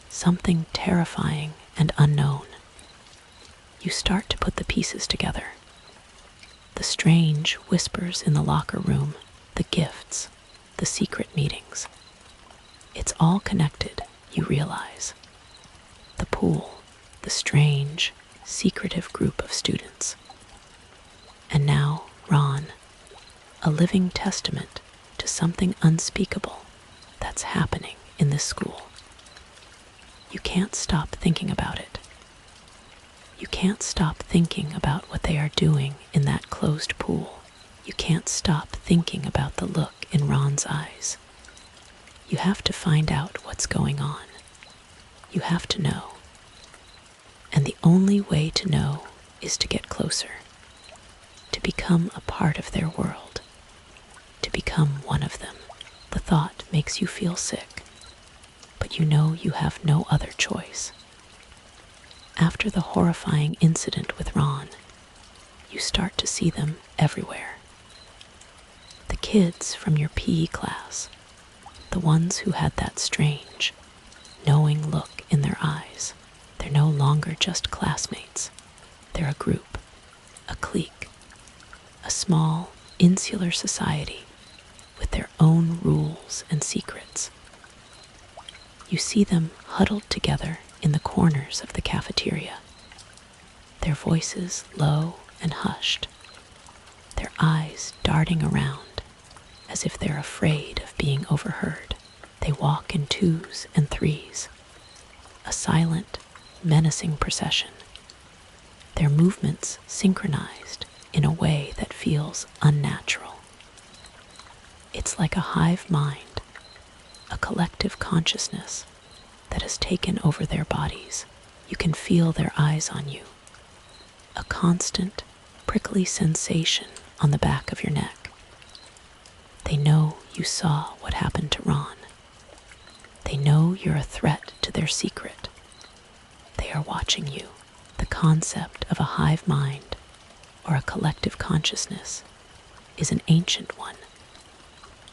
something terrifying and unknown. You start to put the pieces together. The strange whispers in the locker room, the gifts, the secret meetings. It's all connected, you realize. The pool, the strange, secretive group of students. And now, Ron, a living testament to something unspeakable that's happening in this school. You can't stop thinking about it. You can't stop thinking about what they are doing in that closed pool. You can't stop thinking about the look in Ron's eyes. You have to find out what's going on. You have to know. And the only way to know is to get closer, to become a part of their world, to become one of them. The thought makes you feel sick, but you know you have no other choice. After the horrifying incident with Ron, you start to see them everywhere. The kids from your PE class, the ones who had that strange, knowing look in their eyes. They're no longer just classmates. They're a group, a clique, a small, insular society with their own rules and secrets. You see them huddled together in the corners of the cafeteria, their voices low and hushed, their eyes darting around as if they're afraid of being overheard. They walk in twos and threes, a silent, menacing procession, their movements synchronized in a way that feels unnatural. It's like a hive mind, a collective consciousness that has taken over their bodies. You can feel their eyes on you, a constant, prickly sensation on the back of your neck. They know you saw what happened to Ron. They know you're a threat to their secret. They are watching you. The concept of a hive mind or a collective consciousness is an ancient one,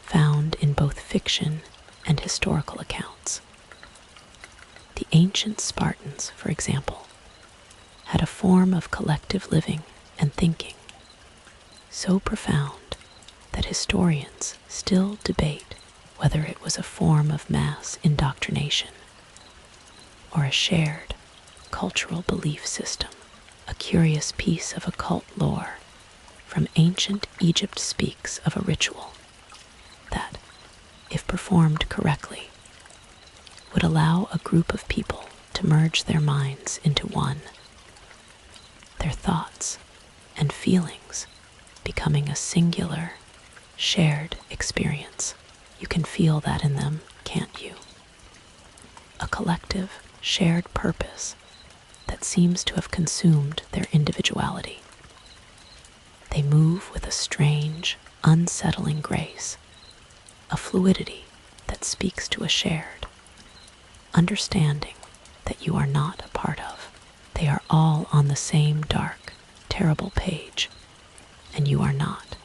found in both fiction and historical accounts. The ancient Spartans, for example, had a form of collective living and thinking, so profound that historians still debate whether it was a form of mass indoctrination or a shared cultural belief system. A curious piece of occult lore from ancient Egypt speaks of a ritual that, if performed correctly, would allow a group of people to merge their minds into one, their thoughts and feelings becoming a singular, shared experience. You can feel that in them, can't you? A collective, shared purpose that seems to have consumed their individuality. They move with a strange, unsettling grace, a fluidity that speaks to a shared understanding that you are not a part of. They are all on the same dark, terrible page, and you are not.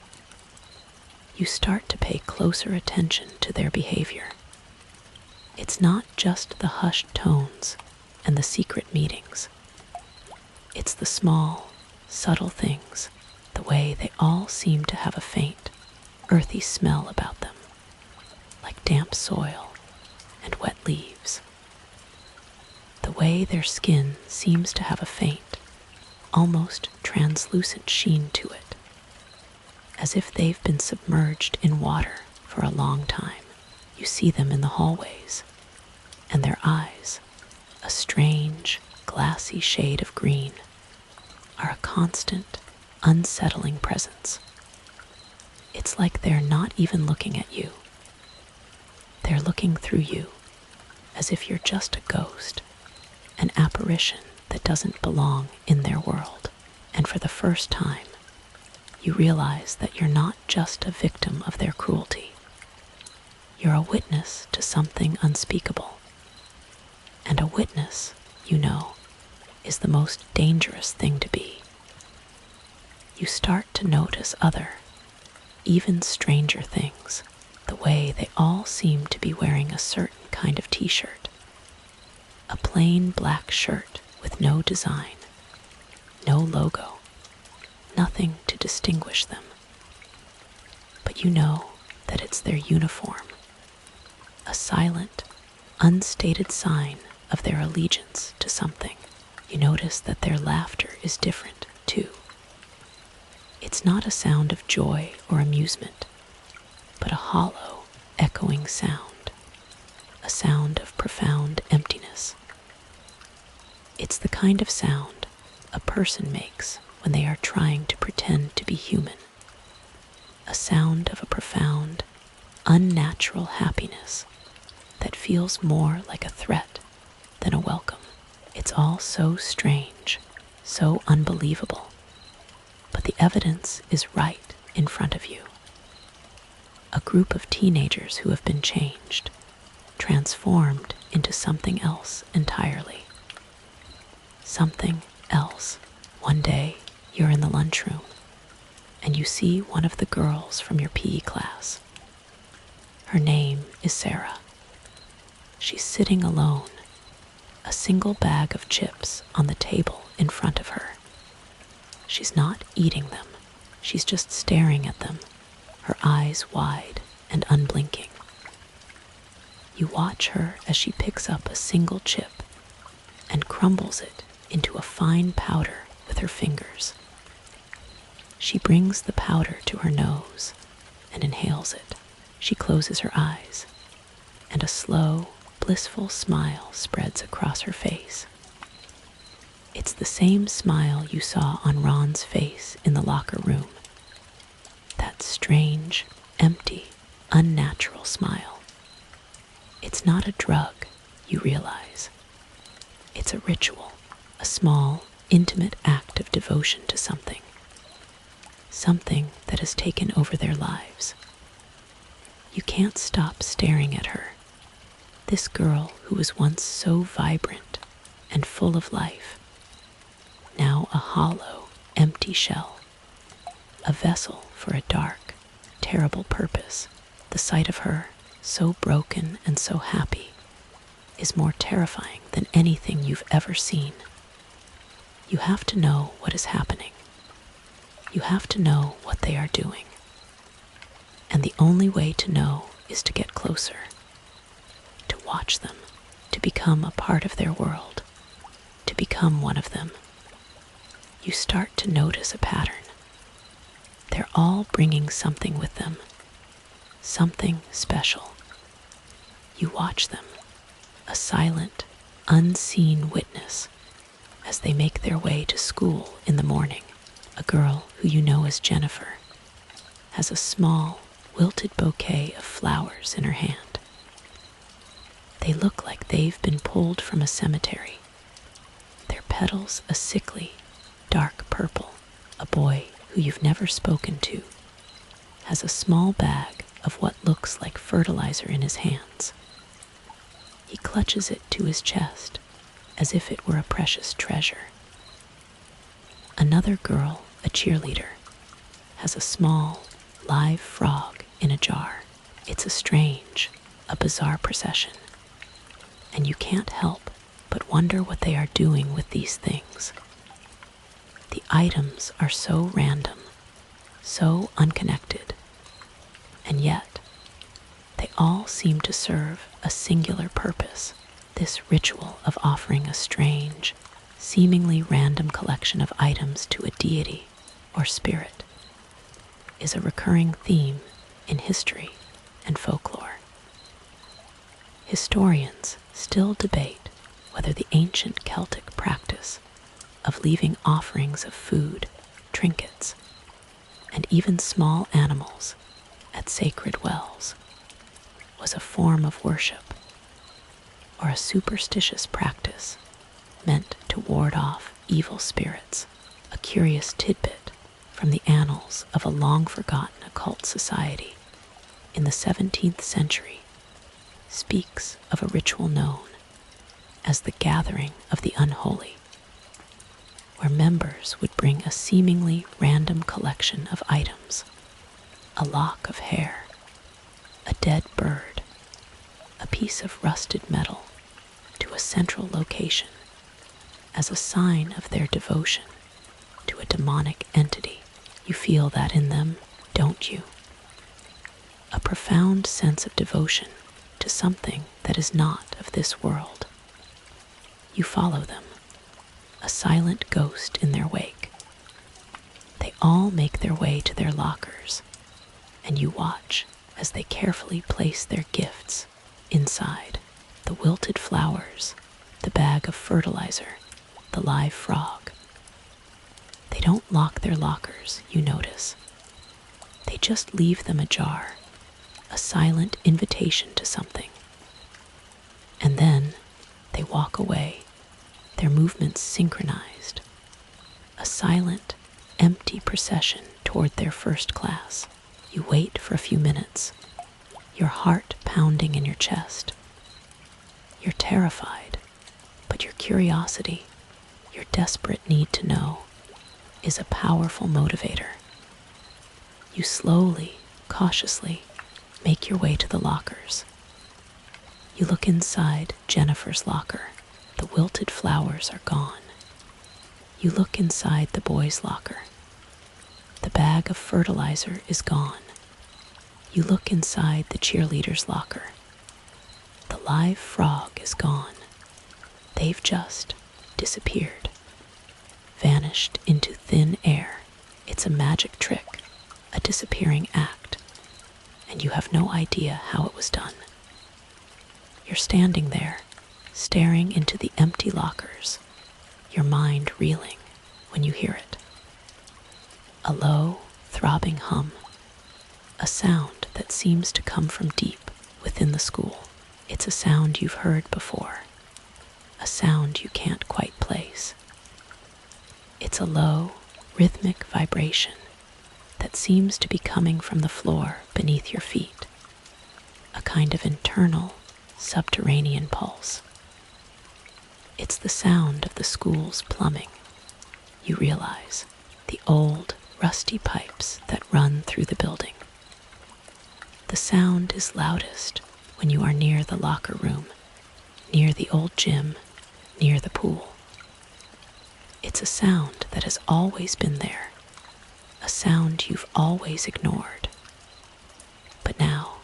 You start to pay closer attention to their behavior. It's not just the hushed tones and the secret meetings. It's the small, subtle things, the way they all seem to have a faint, earthy smell about them, like damp soil and wet leaves. The way their skin seems to have a faint, almost translucent sheen to it, as if they've been submerged in water for a long time. You see them in the hallways, and their eyes, a strange, glassy shade of green, are a constant, unsettling presence. It's like they're not even looking at you. They're looking through you, as if you're just a ghost, an apparition that doesn't belong in their world. And for the first time, you realize that you're not just a victim of their cruelty. You're a witness to something unspeakable. And a witness, you know, is the most dangerous thing to be. You start to notice other, even stranger things, the way they all seem to be wearing a certain kind of t-shirt. A plain black shirt with no design, no logo, nothing to distinguish them. But you know that it's their uniform, a silent, unstated sign of their allegiance to something. You notice that their laughter is different, too. It's not a sound of joy or amusement, but a hollow, echoing sound, a sound of profound emptiness. It's the kind of sound a person makes when they are trying to pretend to be human, a sound of a profound, unnatural happiness that feels more like a threat than a welcome. It's all so strange, so unbelievable, but the evidence is right in front of you. A group of teenagers who have been changed, transformed into something else entirely. Something else. One day, you're in the lunchroom, and you see one of the girls from your PE class. Her name is Sarah. She's sitting alone, a single bag of chips on the table in front of her. She's not eating them. She's just staring at them, her eyes wide and unblinking. You watch her as she picks up a single chip and crumbles it into a fine powder with her fingers. She brings the powder to her nose and inhales it. She closes her eyes, and a slow, blissful smile spreads across her face. It's the same smile you saw on Ron's face in the locker room. That strange, empty, unnatural smile. It's not a drug, you realize. It's a ritual, a small, intimate act of devotion to something. Something that has taken over their lives. You can't stop staring at her. This girl who was once so vibrant and full of life, now a hollow, empty shell, a vessel for a dark, terrible purpose. The sight of her, so broken and so happy, is more terrifying than anything you've ever seen. You have to know what is happening. You have to know what they are doing. And the only way to know is to get closer, to watch them, to become a part of their world, to become one of them. You start to notice a pattern. They're all bringing something with them, something special. You watch them, a silent, unseen witness, as they make their way to school in the morning. A girl who you know as Jennifer has a small, wilted bouquet of flowers in her hand. They look like they've been pulled from a cemetery, their petals a sickly, dark purple. A boy who you've never spoken to has a small bag of what looks like fertilizer in his hands. He clutches it to his chest as if it were a precious treasure. Another girl, a cheerleader, has a small, live frog in a jar. It's a bizarre procession, and you can't help but wonder what they are doing with these things. The items are so random, so unconnected, and yet they all seem to serve a singular purpose. This ritual of offering a strange, seemingly random collection of items to a deity or spirit is a recurring theme in history and folklore. Historians still debate whether the ancient Celtic practice of leaving offerings of food, trinkets, and even small animals at sacred wells was a form of worship or a superstitious practice meant to ward off evil spirits. A curious tidbit from the annals of a long-forgotten occult society in the 17th century speaks of a ritual known as the Gathering of the Unholy, where members would bring a seemingly random collection of items, a lock of hair, a dead bird, a piece of rusted metal, to a central location as a sign of their devotion to a demonic entity. You feel that in them, don't you? A profound sense of devotion to something that is not of this world. You follow them, a silent ghost in their wake. They all make their way to their lockers, and you watch as they carefully place their gifts inside: the wilted flowers, the bag of fertilizer, the live frog. They don't lock their lockers, you notice. They just leave them ajar, a silent invitation to something. And then they walk away, their movements synchronized, a silent, empty procession toward their first class. You wait for a few minutes, your heart pounding in your chest. You're terrified, but your curiosity, your desperate need to know, is a powerful motivator. You slowly, cautiously, make your way to the lockers. You look inside Jennifer's locker. The wilted flowers are gone. You look inside the boy's locker. The bag of fertilizer is gone. You look inside the cheerleader's locker. The live frog is gone. They've just disappeared, vanished into thin air. It's a magic trick, a disappearing act, and you have no idea how it was done. You're standing there, staring into the empty lockers, your mind reeling when you hear it. A low, throbbing hum, a sound that seems to come from deep within the school. It's a sound you've heard before, a sound you can't quite place. It's a low, rhythmic vibration that seems to be coming from the floor beneath your feet, a kind of internal, subterranean pulse. It's the sound of the school's plumbing. You realize the old, rusty pipes that run through the building. The sound is loudest when you are near the locker room, near the old gym, near the pool. It's a sound that has always been there, a sound you've always ignored. But now,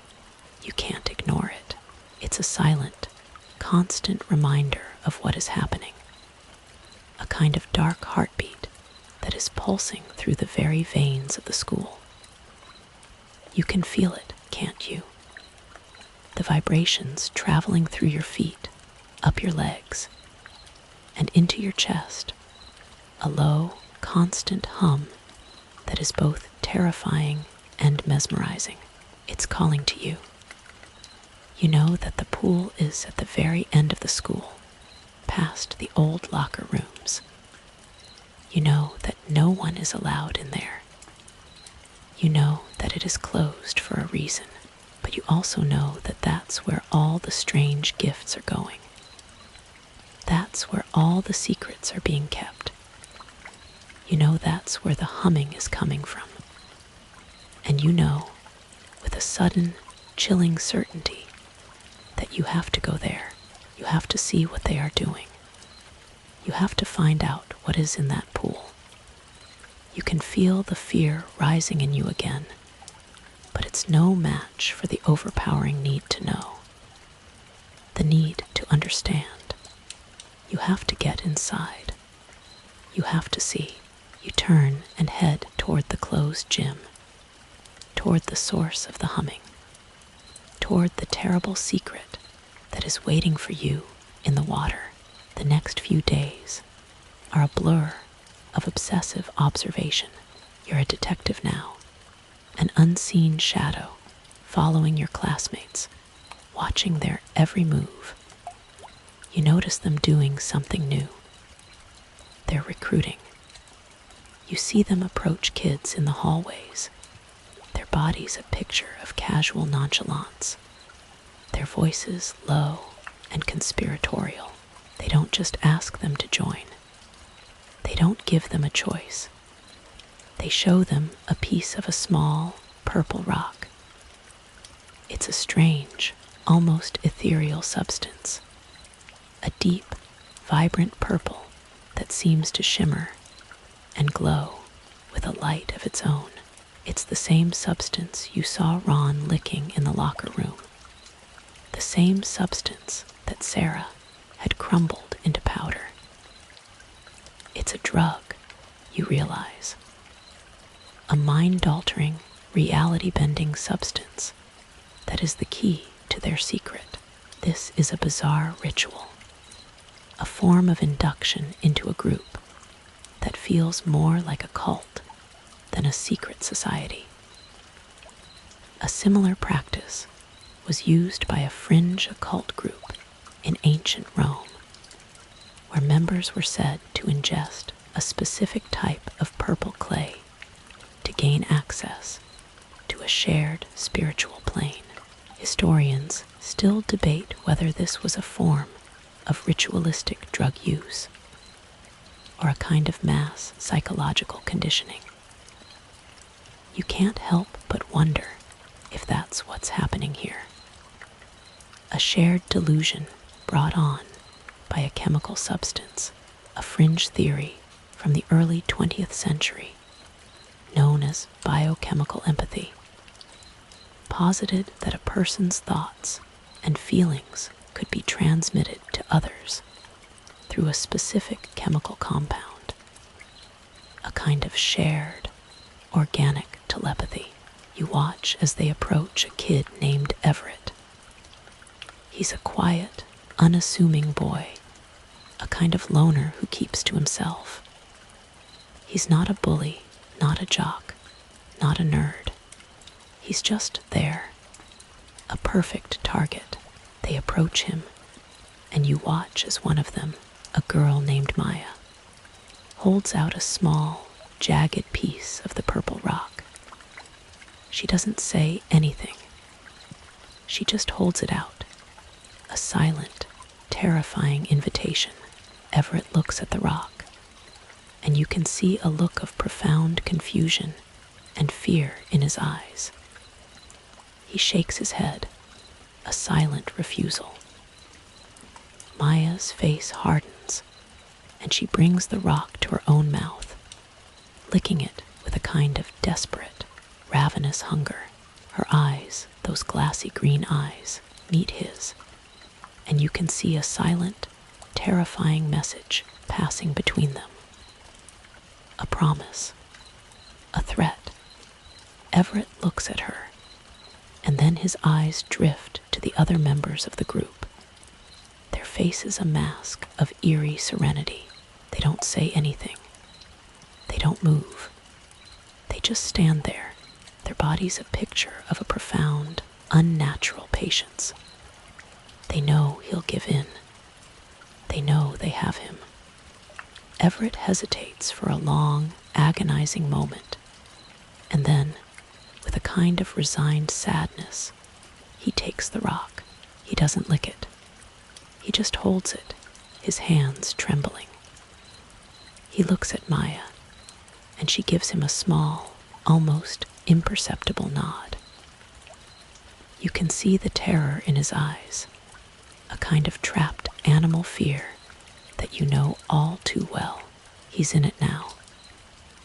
you can't ignore it. It's a silent, constant reminder of what is happening, a kind of dark heartbeat that is pulsing through the very veins of the school. You can feel it, can't you? The vibrations traveling through your feet, up your legs, and into your chest, a low, constant hum that is both terrifying and mesmerizing. It's calling to you. You know that the pool is at the very end of the school, past the old locker rooms. You know that no one is allowed in there. You know that it is closed for a reason, but you also know that that's where all the strange gifts are going. That's where all the secrets are being kept. You know that's where the humming is coming from. And you know, with a sudden, chilling certainty, that you have to go there. You have to see what they are doing. You have to find out what is in that pool. You can feel the fear rising in you again, but it's no match for the overpowering need to know, the need to understand. You have to get inside. You have to see. You turn and head toward the closed gym, toward the source of the humming, toward the terrible secret that is waiting for you in the water. The next few days are a blur of obsessive observation. You're a detective now, an unseen shadow following your classmates, watching their every move. You notice them doing something new. They're recruiting. You see them approach kids in the hallways, their bodies a picture of casual nonchalance, their voices low and conspiratorial. They don't just ask them to join. They don't give them a choice. They show them a piece of a small, purple rock. It's a strange, almost ethereal substance, a deep, vibrant purple that seems to shimmer and glow with a light of its own. It's the same substance you saw Ron licking in the locker room, the same substance that Sarah had crumbled into powder. It's a drug, you realize, a mind-altering, reality-bending substance that is the key to their secret. This is a bizarre ritual, a form of induction into a group that feels more like a cult than a secret society. A similar practice was used by a fringe occult group in ancient Rome, where members were said to ingest a specific type of purple clay to gain access to a shared spiritual plane. Historians still debate whether this was a form of ritualistic drug use or a kind of mass psychological conditioning. You can't help but wonder if that's what's happening here. A shared delusion brought on by a chemical substance, a fringe theory from the early 20th century known as biochemical empathy, posited that a person's thoughts and feelings could be transmitted to others through a specific chemical compound, a kind of shared, organic telepathy. You watch as they approach a kid named Everett. He's a quiet, unassuming boy, a kind of loner who keeps to himself. He's not a bully, not a jock, not a nerd. He's just there, a perfect target. They approach him, and you watch as one of them, a girl named Maya, holds out a small, jagged piece of the purple rock. She doesn't say anything. She just holds it out, a silent, terrifying invitation. Everett looks at the rock, and you can see a look of profound confusion and fear in his eyes. He shakes his head, a silent refusal. Maya's face hardens, and she brings the rock to her own mouth, licking it with a kind of desperate, ravenous hunger. Her eyes, those glassy green eyes, meet his, and you can see a silent, terrifying message passing between them. A promise, a threat. Everett looks at her, and then his eyes drift to the other members of the group. Their faces a mask of eerie serenity. They don't say anything. They don't move. They just stand there, their bodies a picture of a profound, unnatural patience. They know he'll give in. They know they have him. Everett hesitates for a long, agonizing moment, and then, with a kind of resigned sadness, he takes the rock. He doesn't lick it. He just holds it, his hands trembling. He looks at Maya, and she gives him a small, almost imperceptible nod. You can see the terror in his eyes, a kind of trapped animal fear that you know all too well. He's in it now.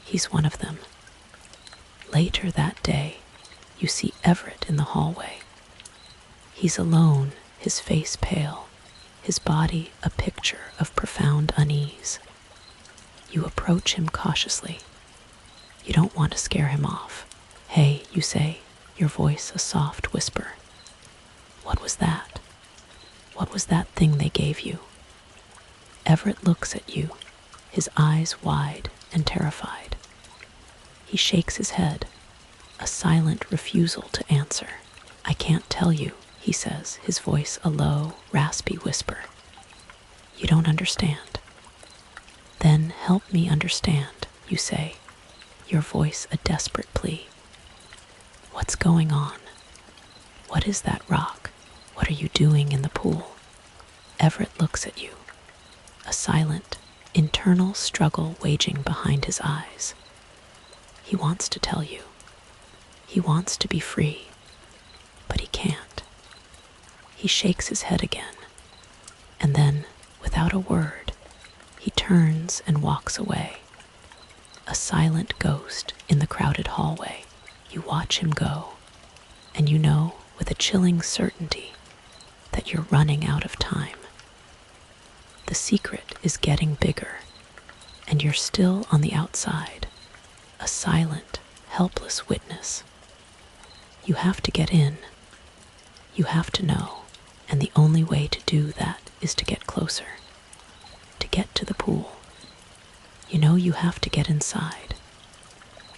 He's one of them. Later that day, you see Everett in the hallway. He's alone, his face pale, his body a picture of profound unease. You approach him cautiously. You don't want to scare him off. "Hey," you say, your voice a soft whisper. "What was that? What was that thing they gave you?" Everett looks at you, his eyes wide and terrified. He shakes his head, a silent refusal to answer. "I can't tell you," he says, his voice a low, raspy whisper. "You don't understand." "Then help me understand," you say, your voice a desperate plea. "What's going on? What is that rock? What are you doing in the pool?" Everett looks at you, a silent, internal struggle waging behind his eyes. He wants to tell you. He wants to be free, but he can't. He shakes his head again, and then, without a word, he turns and walks away. A silent ghost in the crowded hallway. You watch him go, and you know with a chilling certainty that you're running out of time. The secret is getting bigger, and you're still on the outside, a silent, helpless witness. You have to get in. You have to know, and the only way to do that is to get closer, to get to the pool. You know you have to get inside.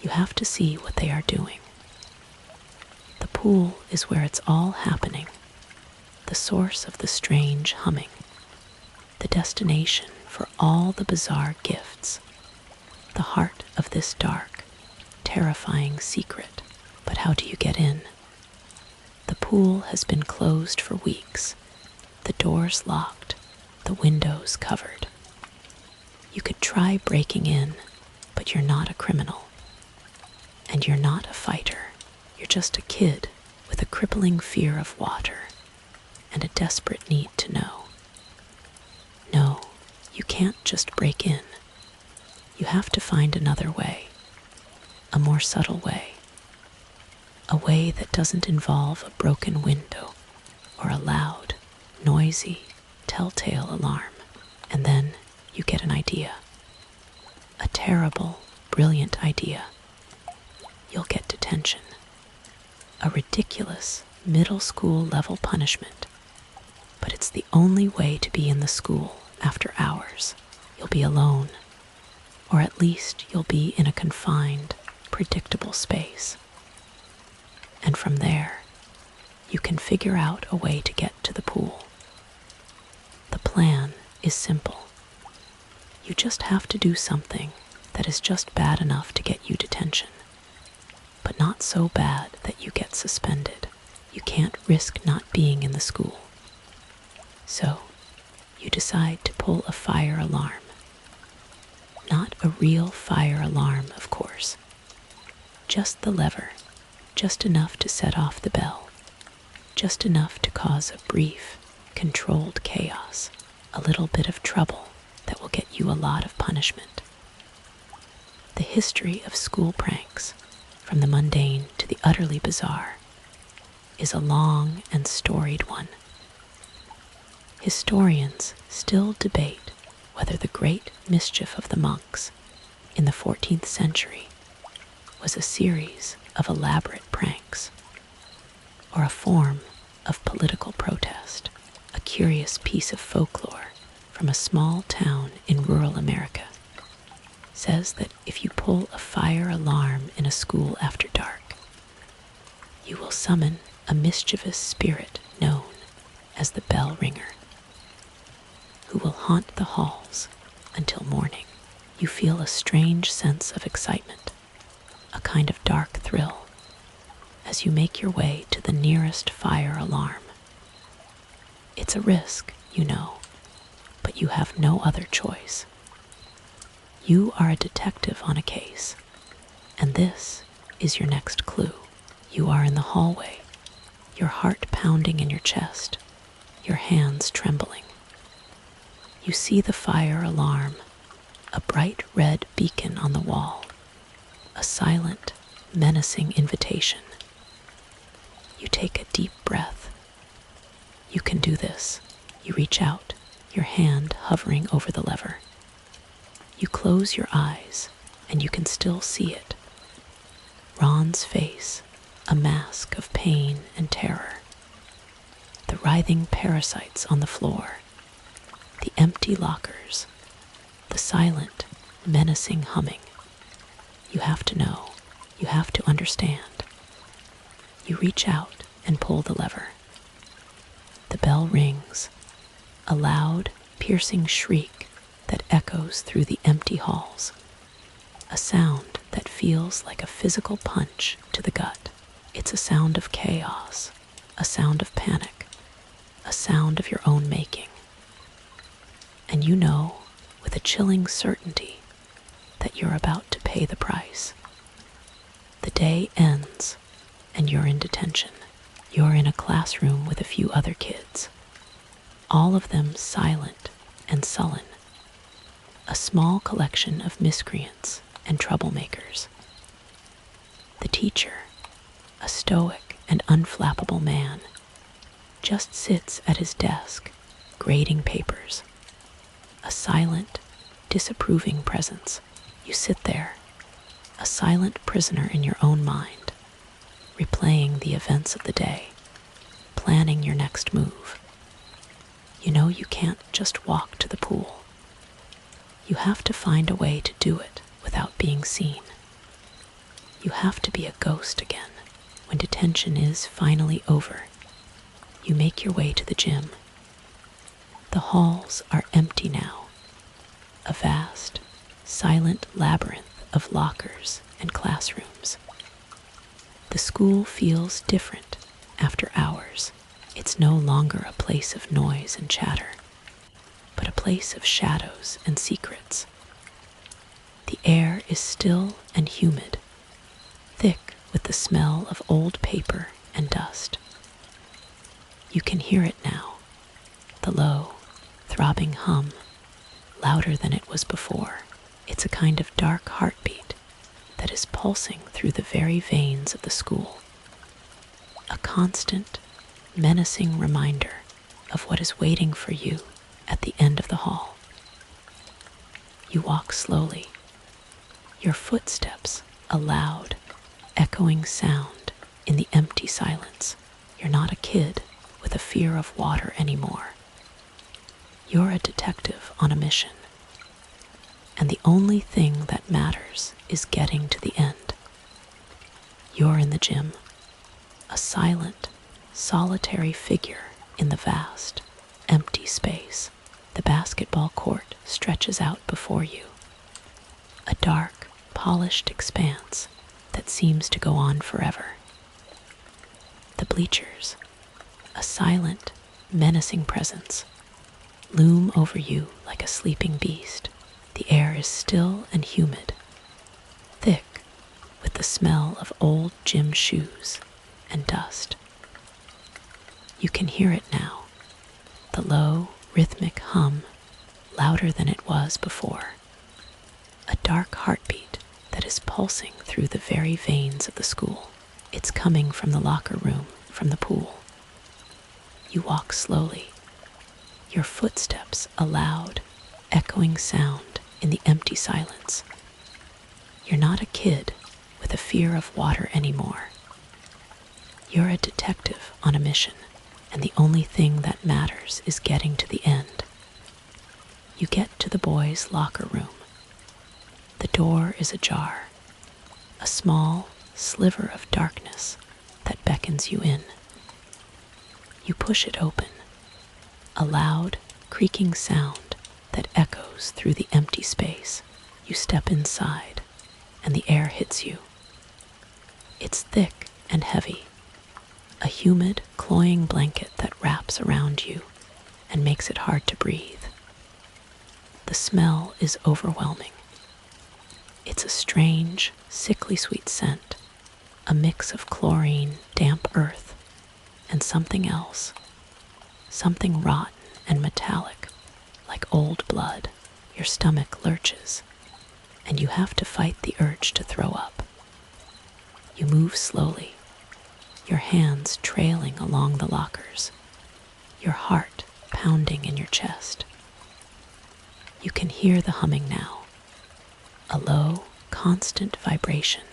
You have to see what they are doing. The pool is where it's all happening, the source of the strange humming, the destination for all the bizarre gifts, the heart of this dark, terrifying secret. But how do you get in? The pool has been closed for weeks, the doors locked, the windows covered. You could try breaking in, but you're not a criminal. And you're not a fighter. You're just a kid with a crippling fear of water and a desperate need to know. No, you can't just break in. You have to find another way, a more subtle way, a way that doesn't involve a broken window or a loud, noisy, telltale alarm. And then you get an idea, a terrible, brilliant idea. You'll get detention, a ridiculous middle school level punishment, but it's the only way to be in the school after hours. You'll be alone, or at least you'll be in a confined, predictable space. And from there, you can figure out a way to get to the pool. The plan is simple. You just have to do something that is just bad enough to get you detention, but not so bad that you get suspended. You can't risk not being in the school. So, you decide to pull a fire alarm. Not a real fire alarm, of course. Just the lever, just enough to set off the bell, just enough to cause a brief, controlled chaos, a little bit of trouble, that will get you a lot of punishment. The history of school pranks, from the mundane to the utterly bizarre, is a long and storied one. Historians still debate whether the great mischief of the monks in the 14th century was a series of elaborate pranks or a form of political protest, a curious piece of folklore from a small town in rural America says that if you pull a fire alarm in a school after dark, you will summon a mischievous spirit known as the bell ringer, who will haunt the halls until morning. You feel a strange sense of excitement, a kind of dark thrill, as you make your way to the nearest fire alarm. It's a risk, you know, but you have no other choice. You are a detective on a case, and this is your next clue. You are in the hallway, your heart pounding in your chest, your hands trembling. You see the fire alarm, a bright red beacon on the wall, a silent, menacing invitation. You take a deep breath. You can do this. You reach out, your hand hovering over the lever. You close your eyes, and you can still see it. Ron's face, a mask of pain and terror. The writhing parasites on the floor. The empty lockers. The silent, menacing humming. You have to know. You have to understand. You reach out and pull the lever. The bell rings, a loud, piercing shriek that echoes through the empty halls. A sound that feels like a physical punch to the gut. It's a sound of chaos, a sound of panic, a sound of your own making. And you know, with a chilling certainty, that you're about to pay the price. The day ends, and you're in detention. You're in a classroom with a few other kids, all of them silent and sullen, a small collection of miscreants and troublemakers. The teacher, a stoic and unflappable man, just sits at his desk, grading papers. A silent, disapproving presence. You sit there, a silent prisoner in your own mind, replaying the events of the day, planning your next move. You know you can't just walk to the pool. You have to find a way to do it without being seen. You have to be a ghost again. When detention is finally over, you make your way to the gym. The halls are empty now, a vast, silent labyrinth of lockers and classrooms. The school feels different after hours. It's no longer a place of noise and chatter, but a place of shadows and secrets. The air is still and humid, thick with the smell of old paper and dust. You can hear it now, the low, throbbing hum, louder than it was before. It's a kind of dark heartbeat that is pulsing through the very veins of the school. A constant, menacing reminder of what is waiting for you at the end of the hall. You walk slowly, your footsteps a loud, echoing sound in the empty silence. You're not a kid with a fear of water anymore. You're a detective on a mission, and the only thing that matters is getting to the end. You're in the gym, a silent, solitary figure in the vast, empty space. The basketball court stretches out before you, a dark, polished expanse that seems to go on forever. The bleachers, a silent, menacing presence, loom over you like a sleeping beast. The air is still and humid, thick with the smell of old gym shoes and dust. You can hear it now, the low, rhythmic hum louder than it was before. A dark heartbeat that is pulsing through the very veins of the school. It's coming from the locker room, from the pool. You walk slowly, your footsteps a loud, echoing sound in the empty silence. You're not a kid with a fear of water anymore. You're a detective on a mission, and the only thing that matters is getting to the end. You get to the boys' locker room. The door is ajar, a small sliver of darkness that beckons you in. You push it open, a loud, creaking sound that echoes through the empty space. You step inside, and the air hits you. It's thick and heavy, a humid, cloying blanket that wraps around you and makes it hard to breathe. The smell is overwhelming. It's a strange, sickly sweet scent, a mix of chlorine, damp earth, and something else, something rotten and metallic, like old blood. Your stomach lurches, and you have to fight the urge to throw up. You move slowly, your hands trailing along the lockers, your heart pounding in your chest. You can hear the humming now, a low, constant vibration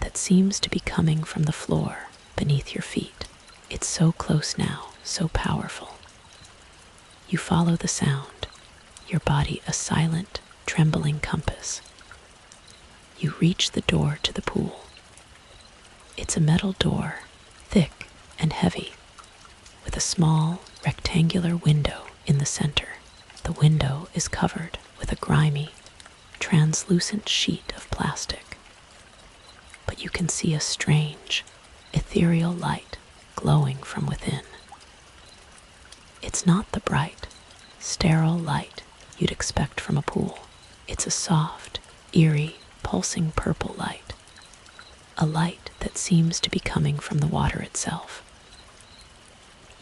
that seems to be coming from the floor beneath your feet. It's so close now, so powerful. You follow the sound, your body a silent, trembling compass. You reach the door to the pool. It's a metal door, thick and heavy, with a small, rectangular window in the center. The window is covered with a grimy, translucent sheet of plastic. But you can see a strange, ethereal light glowing from within. It's not the bright, sterile light you'd expect from a pool. It's a soft, eerie, pulsing purple light, a light that seems to be coming from the water itself.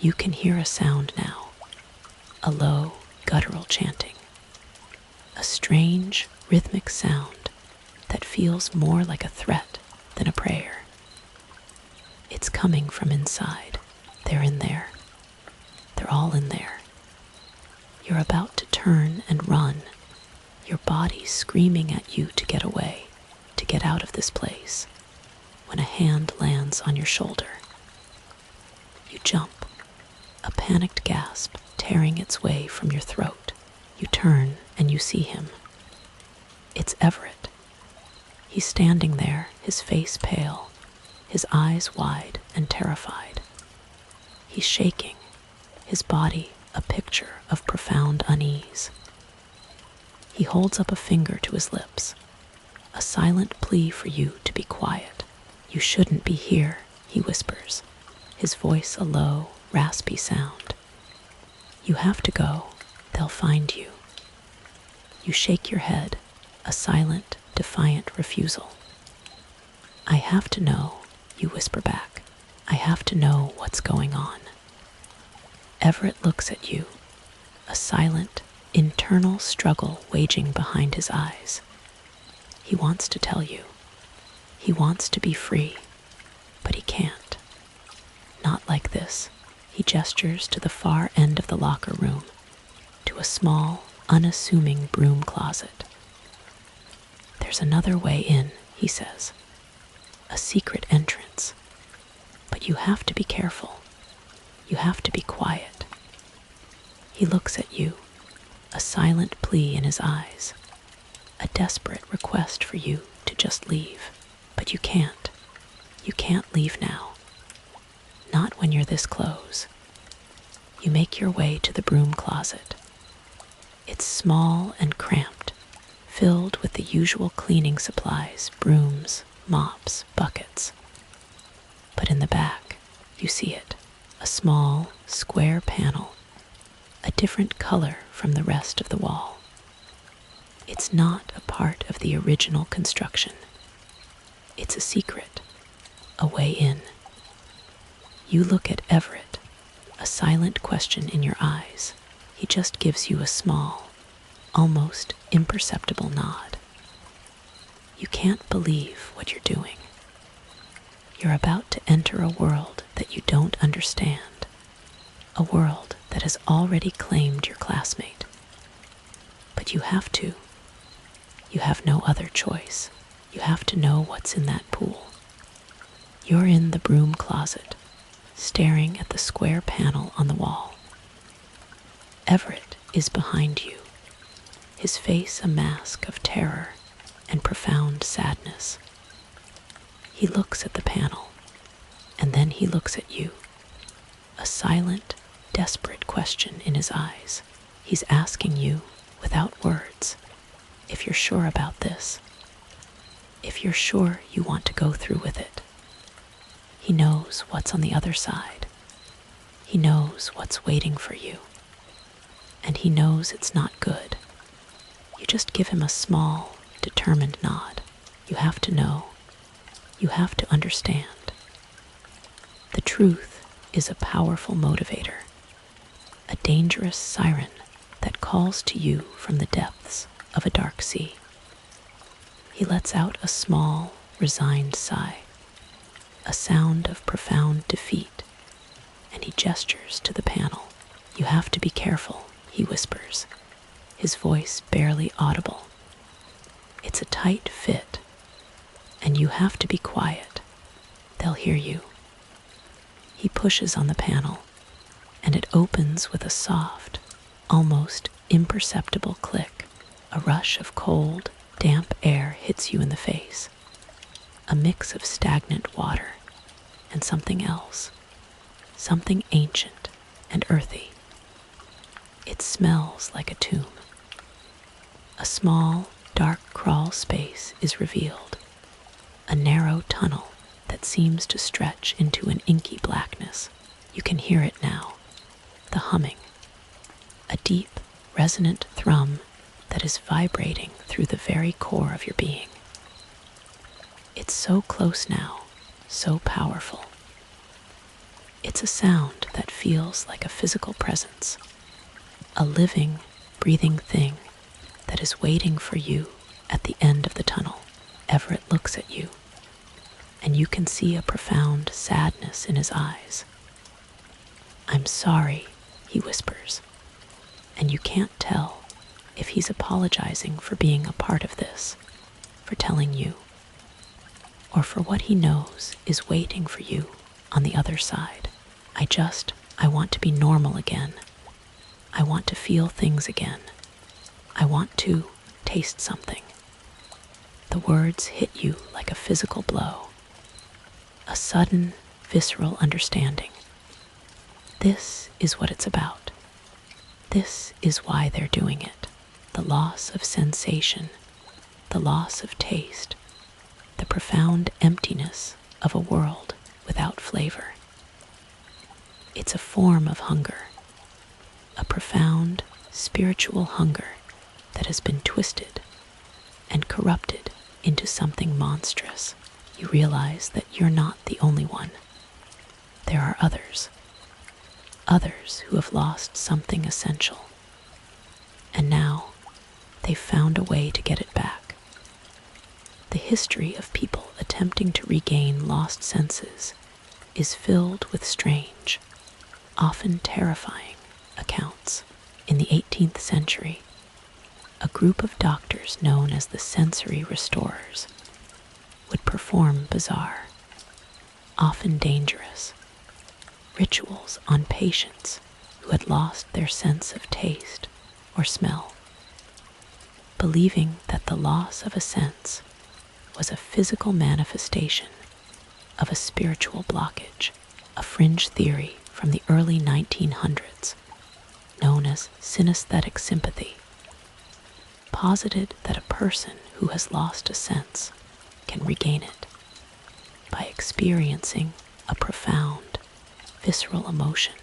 You can hear a sound now, a low, guttural chanting, a strange, rhythmic sound that feels more like a threat than a prayer. It's coming from inside. They're in there. They're all in there. You're about to turn and run, your body screaming at you to get away, to get out of this place, when a hand lands on your shoulder. You jump, a panicked gasp tearing its way from your throat. You turn and you see him. It's Everett. He's standing there, his face pale, his eyes wide and terrified. He's shaking, his body a picture of profound unease. He holds up a finger to his lips, a silent plea for you to be quiet. You shouldn't be here, he whispers, his voice a low, raspy sound. You have to go, they'll find you. You shake your head, a silent, defiant refusal. I have to know, you whisper back. I have to know what's going on. Everett looks at you, a silent, internal struggle waging behind his eyes. He wants to tell you. He wants to be free, but he can't. Not like this. He gestures to the far end of the locker room, to a small, unassuming broom closet. There's another way in, he says. A secret entrance. But you have to be careful. You have to be quiet. He looks at you, a silent plea in his eyes, a desperate request for you to just leave. But you can't. You can't leave now. Not when you're this close. You make your way to the broom closet. It's small and cramped, filled with the usual cleaning supplies, brooms, mops, buckets. But in the back, you see it, a small, square panel, a different color from the rest of the wall. It's not a part of the original construction. It's a secret, a way in. You look at Everett, a silent question in your eyes. He just gives you a small, almost imperceptible nod. You can't believe what you're doing. You're about to enter a world that you don't understand, a world that has already claimed your classmate. But you have to. You have no other choice. You have to know what's in that pool. You're in the broom closet, staring at the square panel on the wall. Everett is behind you, his face a mask of terror and profound sadness. He looks at the panel, and then he looks at you, a silent, desperate question in his eyes. He's asking you, without words, if you're sure about this, if you're sure you want to go through with it. He knows what's on the other side. He knows what's waiting for you. And he knows it's not good. You just give him a small, determined nod. You have to know. You have to understand. The truth is a powerful motivator, a dangerous siren that calls to you from the depths of a dark sea. He lets out a small, resigned sigh, a sound of profound defeat, and he gestures to the panel. You have to be careful, he whispers, his voice barely audible. It's a tight fit, and you have to be quiet. They'll hear you. He pushes on the panel, and it opens with a soft, almost imperceptible click. A rush of cold, damp air hits you in the face, a mix of stagnant water and something else, something ancient and earthy. It smells like a tomb. A small, dark crawl space is revealed, a narrow tunnel that seems to stretch into an inky blackness. You can hear it now, the humming, a deep, resonant thrum that is vibrating through the very core of your being. It's so close now, so powerful. It's a sound that feels like a physical presence, a living, breathing thing that is waiting for you at the end of the tunnel. Everett looks at you, and you can see a profound sadness in his eyes. I'm sorry, he whispers, and you can't tell if he's apologizing for being a part of this, for telling you, or for what he knows is waiting for you on the other side. I want to be normal again. I want to feel things again. I want to taste something. The words hit you like a physical blow, a sudden, visceral understanding. This is what it's about. This is why they're doing it. The loss of sensation, the loss of taste, the profound emptiness of a world without flavor. It's a form of hunger, a profound spiritual hunger that has been twisted and corrupted into something monstrous. You realize that you're not the only one. There are others who have lost something essential, and now they've found a way to get it back. The history of people attempting to regain lost senses is filled with strange, often terrifying accounts. In the 18th century, a group of doctors known as the sensory restorers would perform bizarre, often dangerous, rituals on patients who had lost their sense of taste or smell, believing that the loss of a sense was a physical manifestation of a spiritual blockage. A fringe theory from the early 1900s, known as synesthetic sympathy, posited that a person who has lost a sense can regain it by experiencing a profound, visceral emotion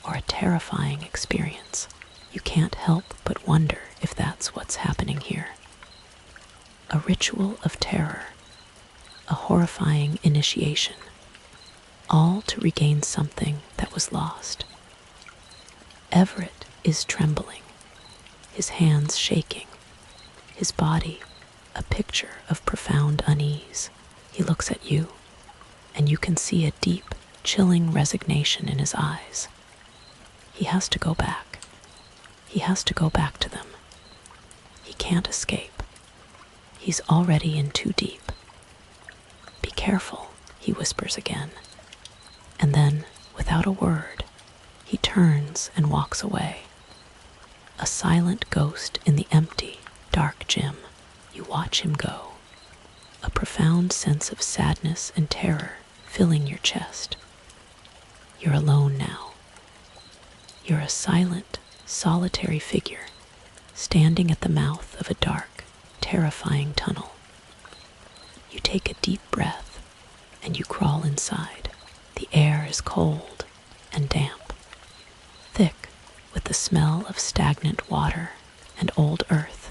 or a terrifying experience. You can't help but wonder if that's what's happening here. A ritual of terror, a horrifying initiation, all to regain something that was lost. Everett is trembling, his hands shaking, his body a picture of profound unease. He looks at you, and you can see a deep, chilling resignation in his eyes. He has to go back. He has to go back to them. He can't escape. He's already in too deep. Be careful, he whispers again. And then, without a word, he turns and walks away. A silent ghost in the empty, dark gym. You watch him go, a profound sense of sadness and terror filling your chest. You're alone now. You're a silent, solitary figure, standing at the mouth of a dark, terrifying tunnel. You take a deep breath, and you crawl inside. The air is cold and damp, thick with the smell of stagnant water and old earth.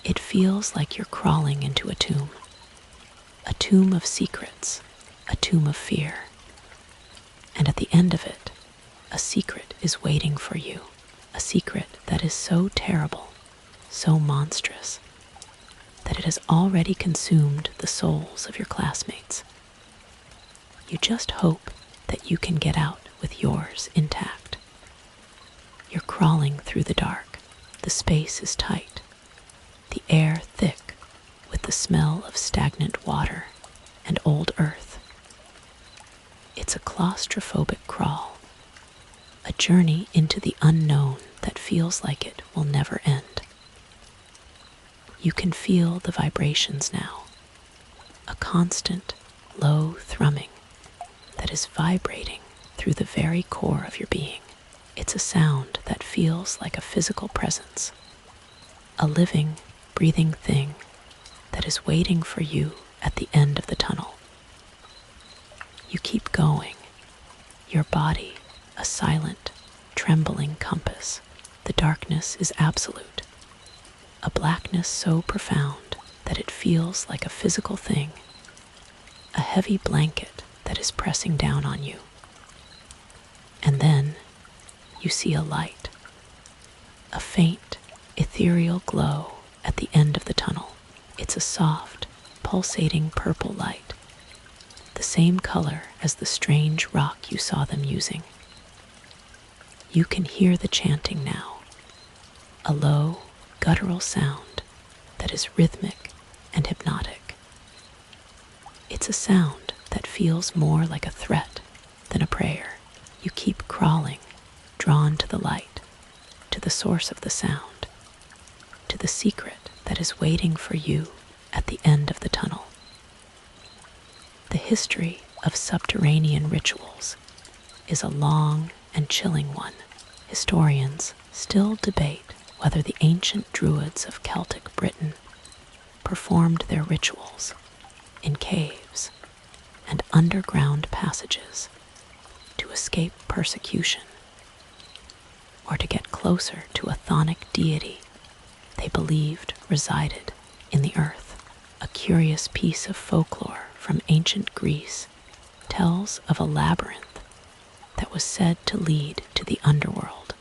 It feels like you're crawling into a tomb of secrets, a tomb of fear. And at the end of it, a secret is waiting for you, a secret that is so terrible, so monstrous, that it has already consumed the souls of your classmates. You just hope that you can get out with yours intact. You're crawling through the dark. The space is tight, the air thick with the smell of stagnant water and old earth. It's a claustrophobic crawl, a journey into the unknown that feels like it will never end. You can feel the vibrations now, a constant, low thrumming that is vibrating through the very core of your being. It's a sound that feels like a physical presence, a living, breathing thing that is waiting for you at the end of the tunnel. You keep going, your body a silent, trembling compass. The darkness is absolute, a blackness so profound that it feels like a physical thing, a heavy blanket that is pressing down on you. And then you see a light, a faint, ethereal glow at the end of the tunnel. It's a soft, pulsating purple light, the same color as the strange rock you saw them using. You can hear the chanting now, a low, guttural sound that is rhythmic and hypnotic. It's a sound that feels more like a threat than a prayer. You keep crawling, drawn to the light, to the source of the sound, to the secret that is waiting for you at the end of the tunnel. The history of subterranean rituals is a long and chilling one. Historians still debate whether the ancient druids of Celtic Britain performed their rituals in caves and underground passages to escape persecution or to get closer to a chthonic deity they believed resided in the earth. A curious piece of folklore from ancient Greece tells of a labyrinth that was said to lead to the underworld,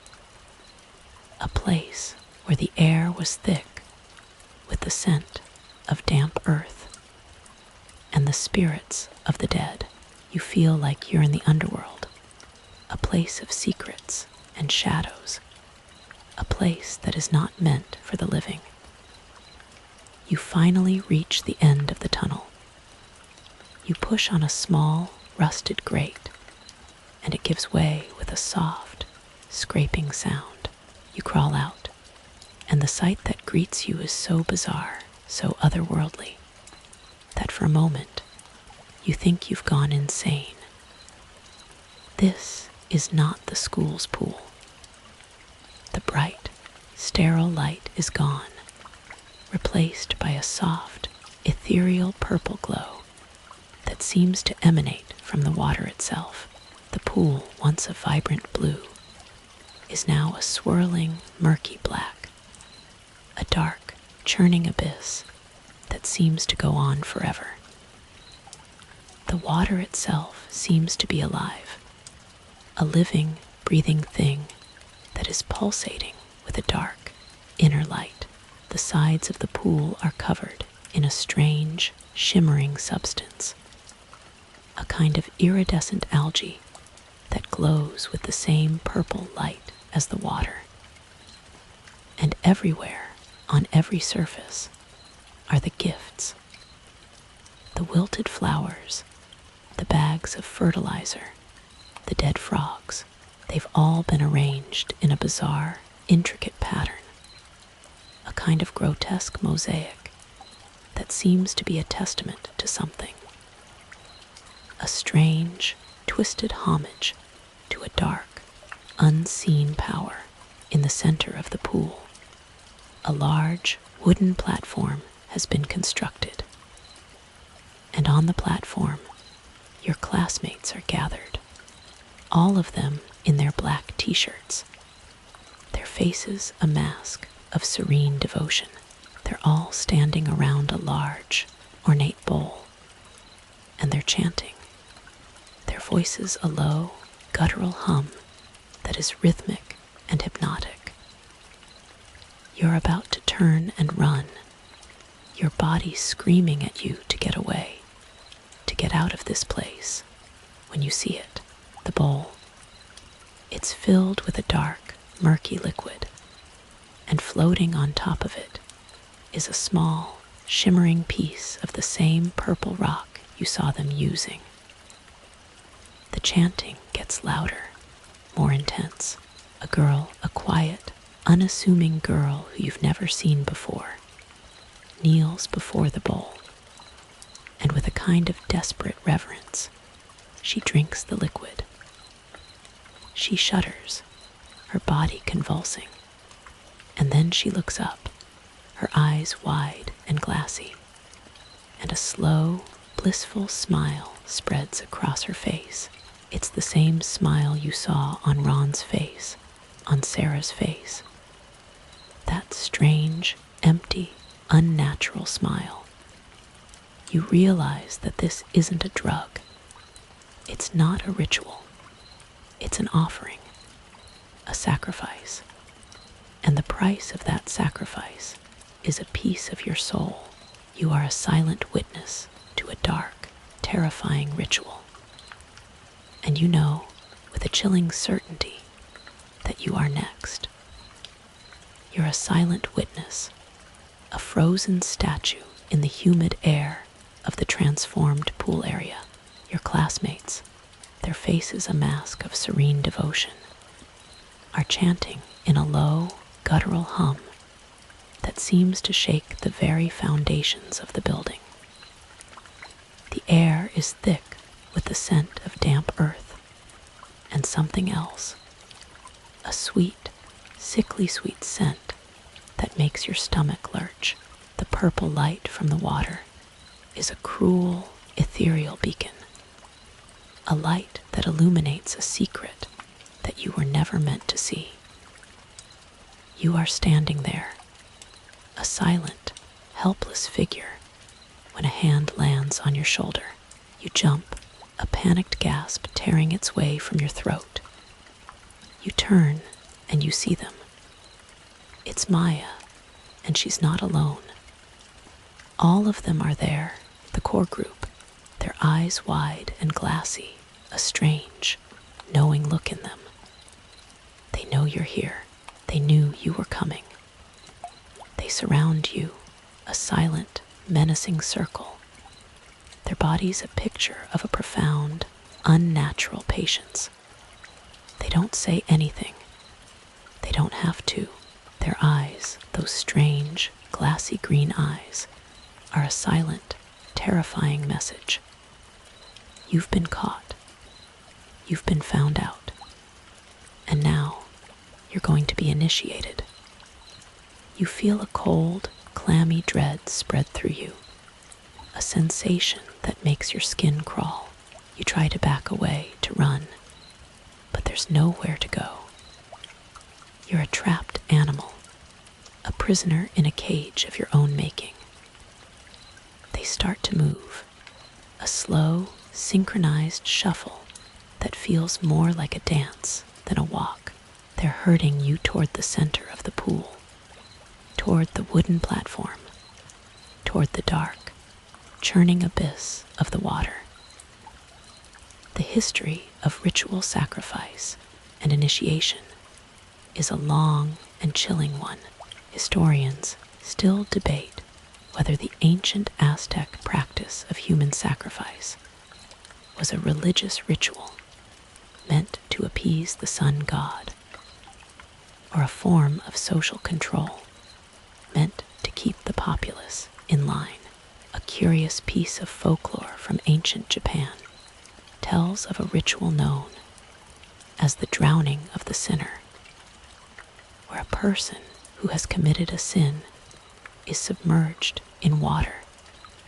a place where the air was thick with the scent of damp earth and the spirits of the dead. You feel like you're in the underworld, a place of secrets and shadows, a place that is not meant for the living. You finally reach the end of the tunnel. You push on a small, rusted grate, and it gives way with a soft, scraping sound. You crawl out, and the sight that greets you is so bizarre, so otherworldly, that for a moment you think you've gone insane. This is not the school's pool. The bright, sterile light is gone, replaced by a soft, ethereal purple glow that seems to emanate from the water itself. The pool, once a vibrant blue, is now a swirling, murky black, a dark, churning abyss that seems to go on forever. The water itself seems to be alive, a living, breathing thing that is pulsating with with a dark, inner light. The sides of the pool are covered in a strange, shimmering substance, a kind of iridescent algae that glows with the same purple light as the water. And everywhere, on every surface, are the gifts. The wilted flowers, the bags of fertilizer, the dead frogs. They've all been arranged in a bizarre, intricate pattern, a kind of grotesque mosaic that seems to be a testament to something. A strange, twisted homage to a dark, unseen power. In the center of the pool, a large wooden platform has been constructed, and on the platform, your classmates are gathered, all of them in their black t-shirts, their faces a mask of serene devotion. They're all standing around a large, ornate bowl, and they're chanting, their voices a low, guttural hum that is rhythmic and hypnotic. You're about to turn and run, your body screaming at you to get away, to get out of this place. When you see it, the bowl, it's filled with a dark, murky liquid, and floating on top of it is a small, shimmering piece of the same purple rock you saw them using. The chanting gets louder, more intense. A girl, a quiet, unassuming girl who you've never seen before, kneels before the bowl, and with a kind of desperate reverence, she drinks the liquid. She shudders, her body convulsing, and then she looks up, her eyes wide and glassy, and a slow, blissful smile spreads across her face. It's the same smile you saw on Ron's face, on Sarah's face. That strange, empty, unnatural smile. You realize that this isn't a drug. It's not a ritual. It's an offering, a sacrifice. And the price of that sacrifice is a piece of your soul. You are a silent witness to a dark, terrifying ritual. And you know, with a chilling certainty, that you are next. You're a silent witness, a frozen statue in the humid air of the transformed pool area. Your classmates, their faces a mask of serene devotion, are chanting in a low, guttural hum that seems to shake the very foundations of the building. The air is thick with the scent of damp earth and something else, a sweet, sickly sweet scent that makes your stomach lurch. The purple light from the water is a cruel, ethereal beacon, a light that illuminates a secret that you were never meant to see. You are standing there, a silent, helpless figure, when a hand lands on your shoulder. You jump, a panicked gasp tearing its way from your throat. You turn and you see them. It's Maya, and she's not alone. All of them are there, the core group, their eyes wide and glassy, a strange, knowing look in them. They know you're here. They knew you were coming. They surround you, a silent, menacing circle, their bodies a picture of a profound, unnatural patience. They don't say anything. They don't have to. Their eyes, those strange, glassy green eyes, are a silent, terrifying message. You've been caught. You've been found out. And now, you're going to be initiated. You feel a cold, clammy dread spread through you, a sensation that makes your skin crawl. You try to back away, to run, but there's nowhere to go. You're a trapped animal, a prisoner in a cage of your own making. They start to move, a slow, synchronized shuffle that feels more like a dance than a walk. They're herding you toward the center of of the pool, toward the wooden platform, toward the dark, churning abyss of the water. The history of ritual sacrifice and initiation is a long and chilling one. Historians still debate whether the ancient Aztec practice of human sacrifice was a religious ritual meant to appease the sun god, or a form of social control meant to keep the populace in line. A curious piece of folklore from ancient Japan tells of a ritual known as the drowning of the sinner, where a person who has committed a sin is submerged in water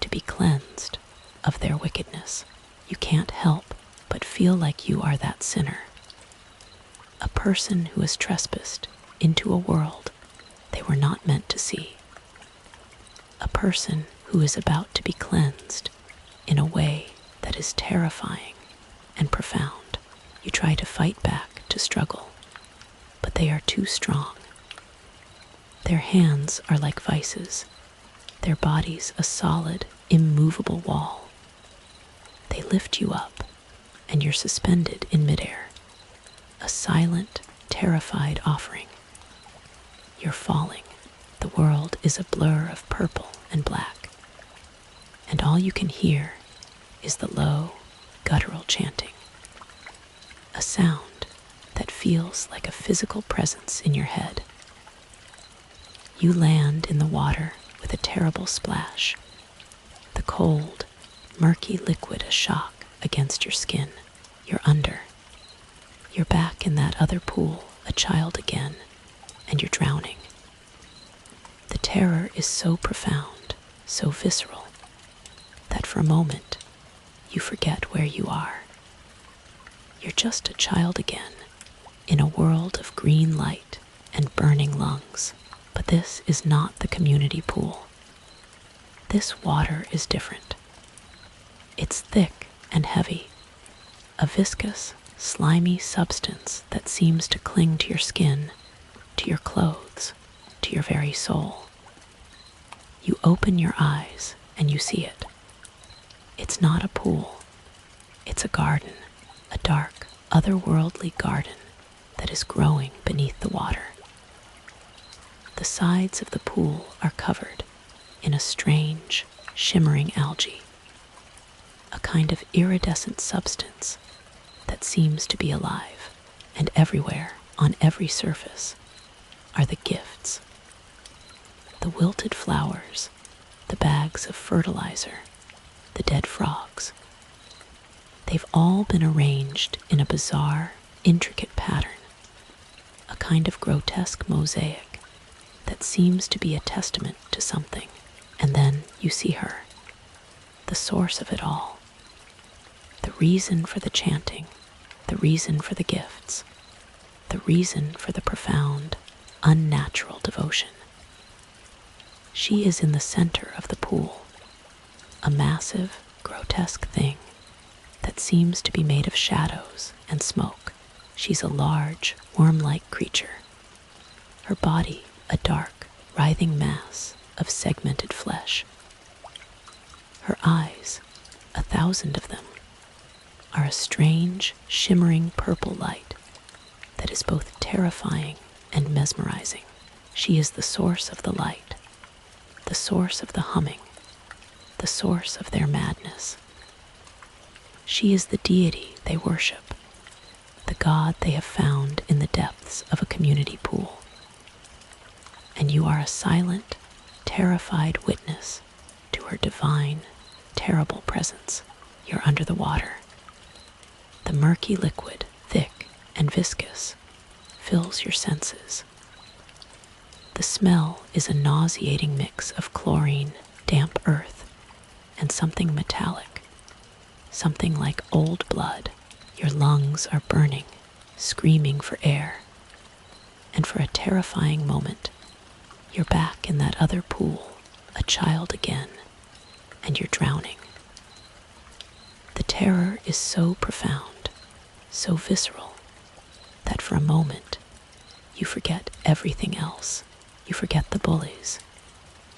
to be cleansed of their wickedness. You can't help but feel like you are that sinner, a person who has trespassed into a world they were not meant to see, a person who is about to be cleansed in a way that is terrifying and profound. You try to fight back to struggle, but they are too strong. Their hands are like vices, their bodies a solid, immovable wall. They lift you up, and you're suspended in midair, a silent, terrified offering. You're falling. The world is a blur of purple and black, and all you can hear is the low, guttural chanting, a sound that feels like a physical presence in your head. You land in the water with a terrible splash, the cold, murky liquid a shock against your skin. You're under. You're back in that other pool, a child again, and you're drowning. The terror is so profound, so visceral, that for a moment you forget where you are. You're just a child again, in a world of green light and burning lungs. But this is not the community pool. This water is different. It's thick and heavy, a viscous, slimy substance that seems to cling to your skin, to your clothes, to your very soul. You open your eyes and you see it. It's not a pool. It's a garden, a dark, otherworldly garden that is growing beneath the water. The sides of the pool are covered in a strange, shimmering algae, a kind of iridescent substance that seems to be alive, and everywhere, on every surface, are the gifts. The wilted flowers, the bags of fertilizer, the dead frogs. They've all been arranged in a bizarre, intricate pattern, a kind of grotesque mosaic that seems to be a testament to something. And then you see her, the source of it all, the reason for the chanting, the reason for the gifts, the reason for the profound, unnatural devotion. She is in the center of the pool, a massive, grotesque thing that seems to be made of shadows and smoke. She's a large, worm-like creature, her body a dark, writhing mass of segmented flesh. Her eyes, 1,000 of them, are a strange, shimmering purple light that is both terrifying and mesmerizing. She is the source of the light, the source of the humming, the source of their madness. She is the deity they worship, the god they have found in the depths of a community pool. And you are a silent, terrified witness to her divine, terrible presence. You're under the water. The murky liquid, thick and viscous, fills your senses. The smell is a nauseating mix of chlorine, damp earth, and something metallic, something like old blood. Your lungs are burning, screaming for air. And for a terrifying moment, you're back in that other pool, a child again, and you're drowning. The terror is so profound, so visceral, that for a moment you forget everything everything else. You forget the bullies.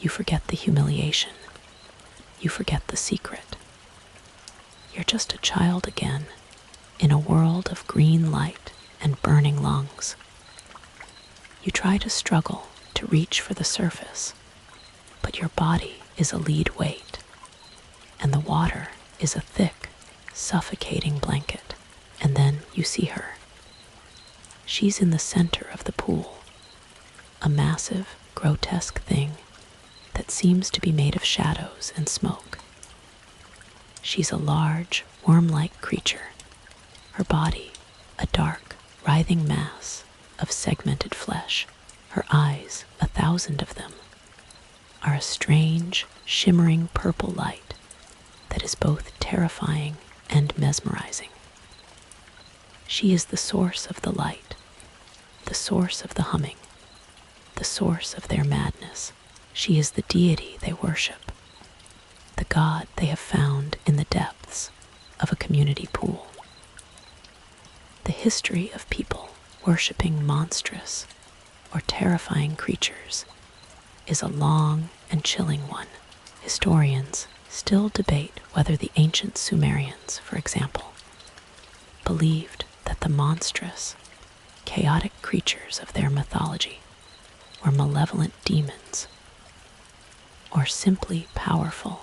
You forget the humiliation. You forget the secret. You're just a child again, in a world of green light and burning lungs. You try to struggle to reach for the surface, but your body is a lead weight, and the water is a thick, suffocating blanket. And then you see her. She's in the center of the pool, a massive, grotesque thing that seems to be made of shadows and smoke. She's a large, worm-like creature, her body a dark, writhing mass of segmented flesh. Her eyes, 1,000 of them, are a strange, shimmering purple light that is both terrifying and mesmerizing. She is the source of the light, the source of the humming, the source of their madness. She is the deity they worship, the god they have found in the depths of a community pool. The history of people worshipping monstrous or terrifying creatures is a long and chilling one. Historians still debate whether the ancient Sumerians, for example, believed that the monstrous, chaotic creatures of their mythology were malevolent demons, or simply powerful,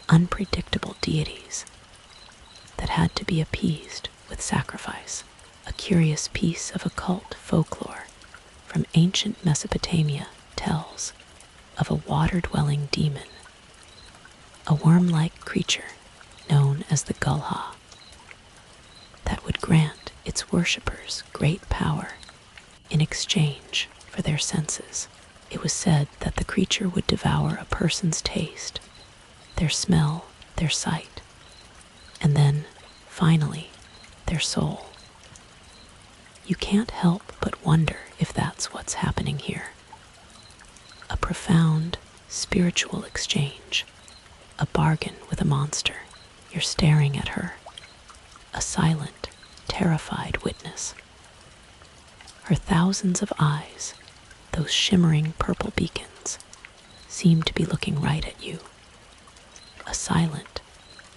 unpredictable deities that had to be appeased with sacrifice. A curious piece of occult folklore from ancient Mesopotamia tells of a water-dwelling demon, a worm-like creature known as the Gulha, that would grant its worshippers great power in exchange for their senses. It was said that the creature would devour a person's taste, their smell, their sight, and then, finally, their soul. You can't help but wonder if that's what's happening here. A profound, spiritual exchange, a bargain with a monster. You're staring at her, a silent, terrified witness. Her thousands of eyes, those shimmering purple beacons, seem to be looking right at you. A silent,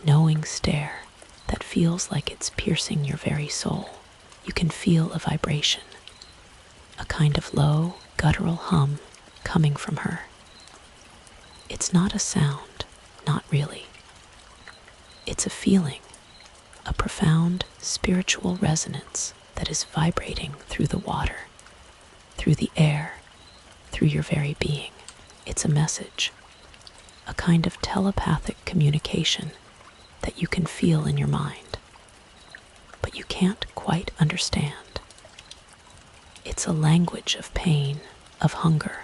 knowing stare that feels like it's piercing your very soul. You can feel a vibration, a kind of low, guttural hum coming from her. It's not a sound, not really. It's a feeling, a profound spiritual resonance that is vibrating through the water, through the air, through your very being. It's a message, a kind of telepathic communication that you can feel in your mind, but you can't quite understand. It's a language of pain, of hunger,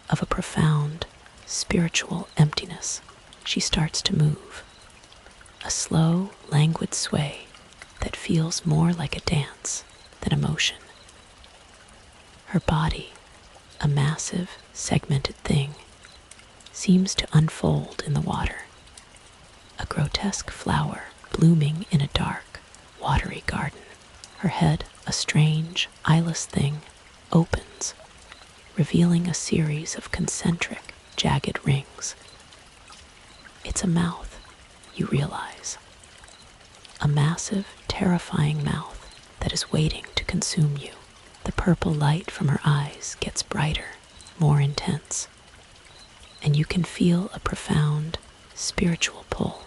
of a profound spiritual emptiness. She starts to move, a slow, languid sway that feels more like a dance than a motion. Her body, a massive, segmented thing, seems to unfold in the water, a grotesque flower blooming in a dark, watery garden. Her head, a strange, eyeless thing, opens, revealing a series of concentric, jagged rings. It's a mouth, you realize. A massive, terrifying mouth that is waiting to consume you. The purple light from her eyes gets brighter, more intense, and you can feel a profound, spiritual pull,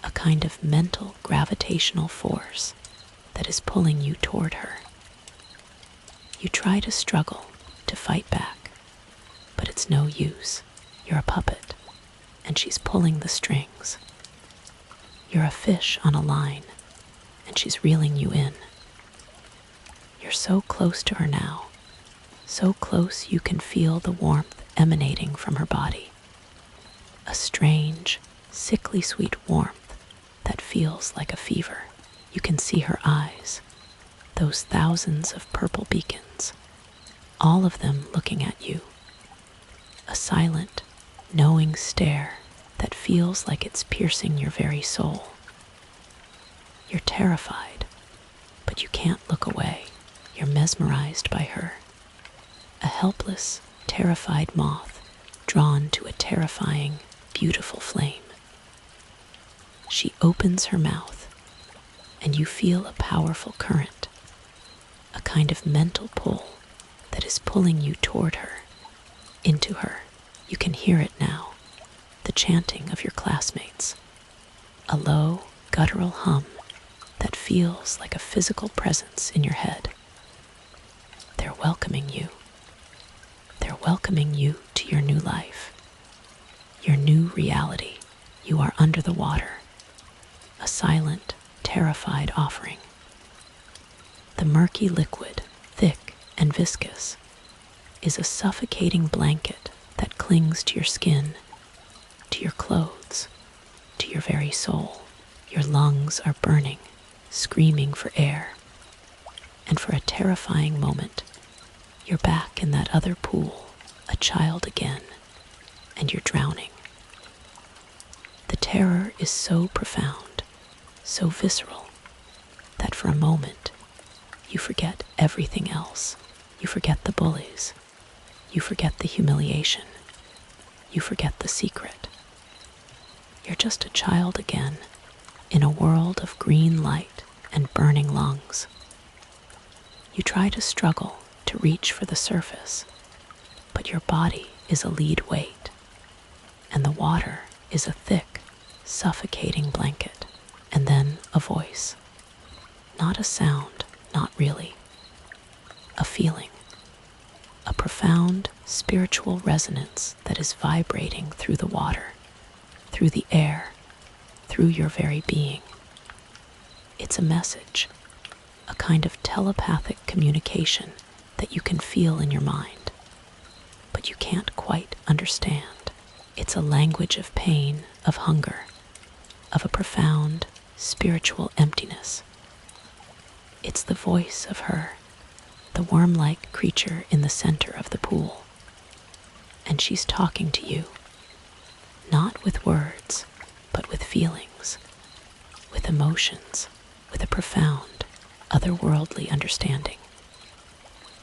a kind of mental gravitational force that is pulling you toward her. You try to struggle, to fight back, but it's no use. You're a puppet, and she's pulling the strings. You're a fish on a line, and she's reeling you in. You're so close to her now, so close you can feel the warmth emanating from her body. A strange, sickly sweet warmth that feels like a fever. You can see her eyes, those thousands of purple beacons, all of them looking at you. A silent, knowing stare that feels like it's piercing your very soul. You're terrified, but you can't look away. You're mesmerized by her, helpless, terrified moth drawn to a terrifying, beautiful flame. She opens her mouth, and you feel a powerful current, a kind of mental pull that is pulling you toward her, into her. You can hear it now, the chanting of your classmates, a low, guttural hum that feels like a physical presence in your head. They're welcoming you. They're welcoming you to your new life, your new reality. You are under the water, a silent, terrified offering. The murky liquid, thick and viscous, is a suffocating blanket that clings to your skin, to your clothes, to your very soul. Your lungs are burning, screaming for air. And for a terrifying moment, you're back in that other pool, a child again, and you're drowning. The terror is so profound, so visceral, that for a moment, you forget everything else. You forget the bullies. You forget the humiliation. You forget the secret. You're just a child again, in a world of green light and burning lungs. You try to struggle to reach for the surface, but your body is a lead weight, and the water is a thick, suffocating blanket, and then a voice. Not a sound, not really. A feeling. A profound spiritual resonance that is vibrating through the water, through the air, through your very being. It's a message, a kind of telepathic communication that you can feel in your mind, but you can't quite understand. It's a language of pain, of hunger, of a profound spiritual emptiness. It's the voice of her, the worm-like creature in the center of the pool. And she's talking to you, not with words, but with feelings, with emotions, with a profound, otherworldly understanding.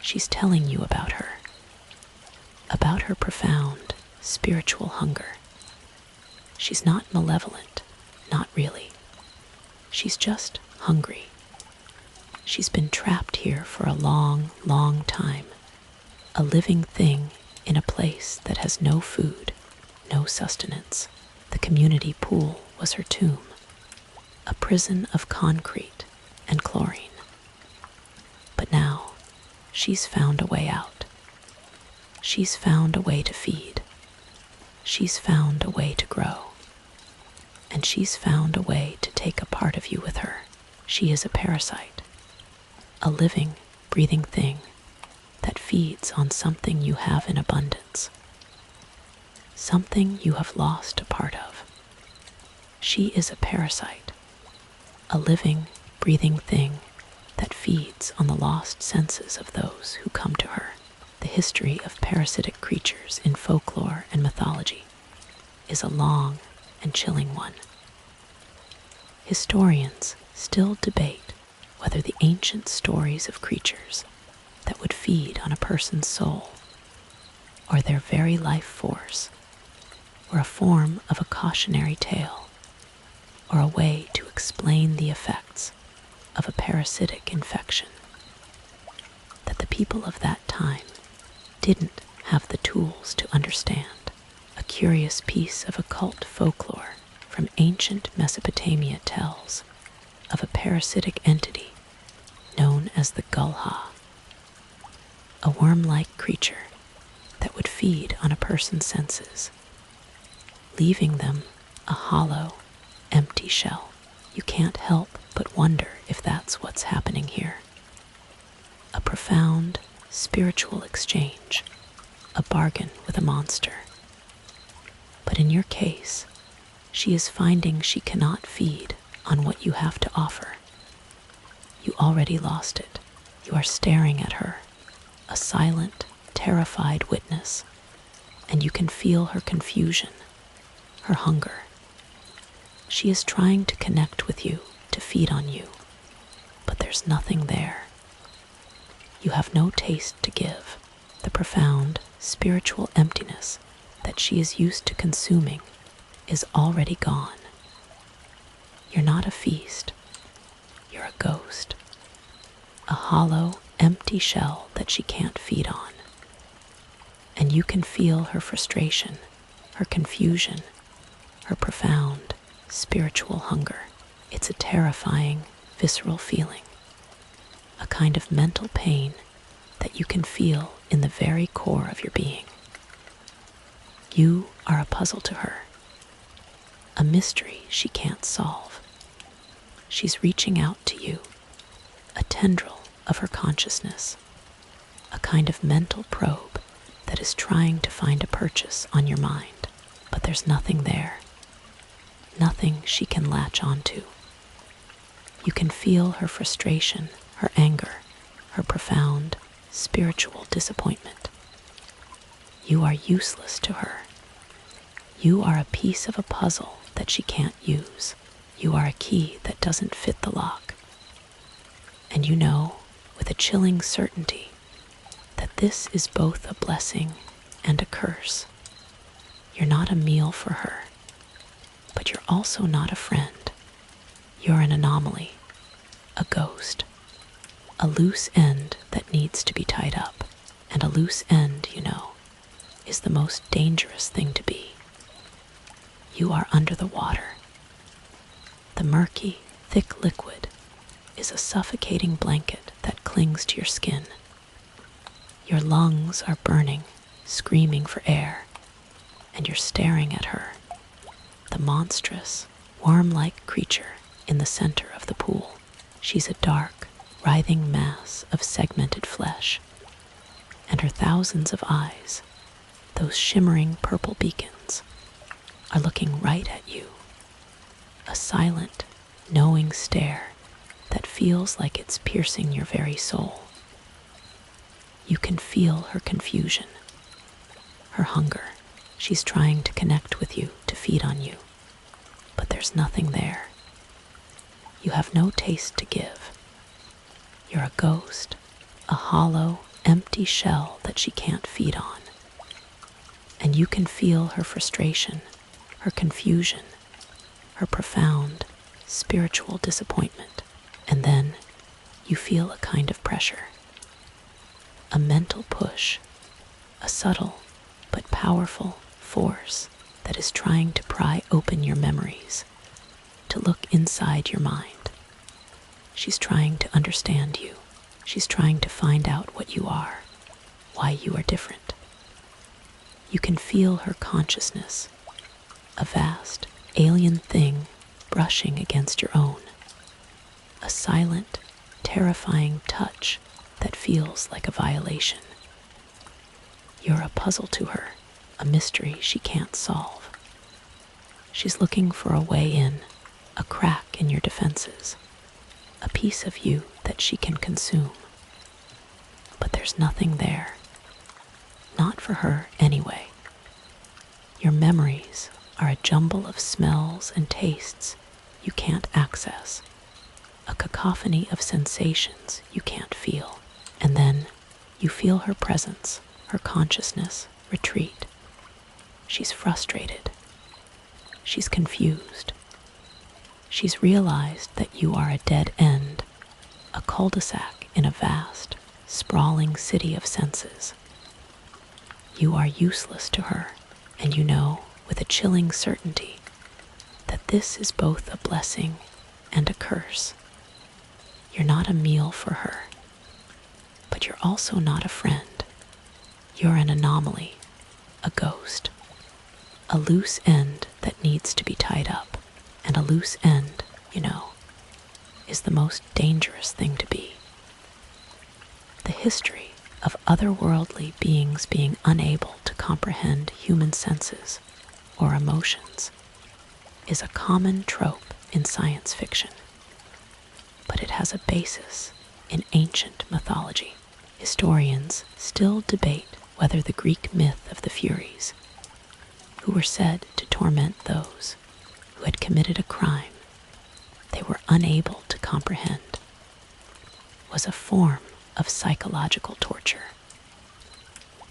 She's telling you about her profound spiritual hunger. She's not malevolent, not really. She's just hungry. She's been trapped here for a long, long time, a living thing in a place that has no food, no sustenance. The community pool was her tomb, a prison of concrete and chlorine. But now, she's found a way out. She's found a way to feed. She's found a way to grow. And she's found a way to take a part of you with her. She is a parasite, a living, breathing thing that feeds on something you have in abundance, something you have lost a part of. She is a parasite, a living, breathing thing that feeds on the lost senses of those who come to her. The history of parasitic creatures in folklore and mythology is a long and chilling one. Historians still debate whether the ancient stories of creatures that would feed on a person's soul, or their very life force, were a form of a cautionary tale, or a way to explain the effects of a parasitic infection. That the people of that time didn't have the tools to understand. A curious piece of occult folklore from ancient Mesopotamia tells of a parasitic entity known as the gulha, a worm-like creature that would feed on a person's senses, leaving them a hollow, empty shell. You can't help but wonder if that's what's happening here. A profound spiritual exchange, a bargain with a monster. But in your case, she is finding she cannot feed on what you have to offer. You already lost it. You are staring at her, a silent, terrified witness, and you can feel her confusion, her hunger. She is trying to connect with you, to feed on you, but there's nothing there. You have no taste to give. The profound spiritual emptiness that she is used to consuming is already gone. You're not a feast, you're a ghost, a hollow, empty shell that she can't feed on. And you can feel her frustration, her confusion, her profound spiritual hunger. It's a terrifying, visceral feeling, a kind of mental pain that you can feel in the very core of your being. You are a puzzle to her, a mystery she can't solve. She's reaching out to you, a tendril of her consciousness, a kind of mental probe that is trying to find a purchase on your mind, but there's nothing there, nothing she can latch onto. You can feel her frustration, her anger, her profound spiritual disappointment. You are useless to her. You are a piece of a puzzle that she can't use. You are a key that doesn't fit the lock. And you know, with a chilling certainty, that this is both a blessing and a curse. You're not a meal for her, but you're also not a friend. You're an anomaly, a ghost, a loose end that needs to be tied up. And a loose end, you know, is the most dangerous thing to be. You are under the water. The murky, thick liquid is a suffocating blanket that clings to your skin. Your lungs are burning, screaming for air, and you're staring at her, the monstrous, worm-like creature in the center of the pool. She's a dark, writhing mass of segmented flesh, and her thousands of eyes, those shimmering purple beacons, are looking right at you, a silent, knowing stare that feels like it's piercing your very soul. You can feel her confusion, her hunger. She's trying to connect with you, to feed on you, but there's nothing there. You have no taste to give. You're a ghost, a hollow, empty shell that she can't feed on. And you can feel her frustration, her confusion, her profound spiritual disappointment. And then you feel a kind of pressure, a mental push, a subtle but powerful force that is trying to pry open your memories, to look inside your mind. She's trying to understand you. She's trying to find out what you are, why you are different. You can feel her consciousness, a vast, alien thing brushing against your own, a silent, terrifying touch that feels like a violation. You're a puzzle to her, a mystery she can't solve. She's looking for a way in, a crack in your defenses, a piece of you that she can consume. But there's nothing there. Not for her anyway. Your memories are a jumble of smells and tastes you can't access, a cacophony of sensations you can't feel. And then you feel her presence, her consciousness retreat. She's frustrated. She's confused. She's realized that you are a dead end, a cul-de-sac in a vast, sprawling city of senses. You are useless to her, and you know with a chilling certainty that this is both a blessing and a curse. You're not a meal for her, but you're also not a friend. You're an anomaly, a ghost, a loose end that needs to be tied up. And a loose end, you know, is the most dangerous thing to be. The history of otherworldly beings being unable to comprehend human senses or emotions is a common trope in science fiction, but it has a basis in ancient mythology. Historians still debate whether the Greek myth of the Furies, who were said to torment those who had committed a crime they were unable to comprehend, was a form of psychological torture.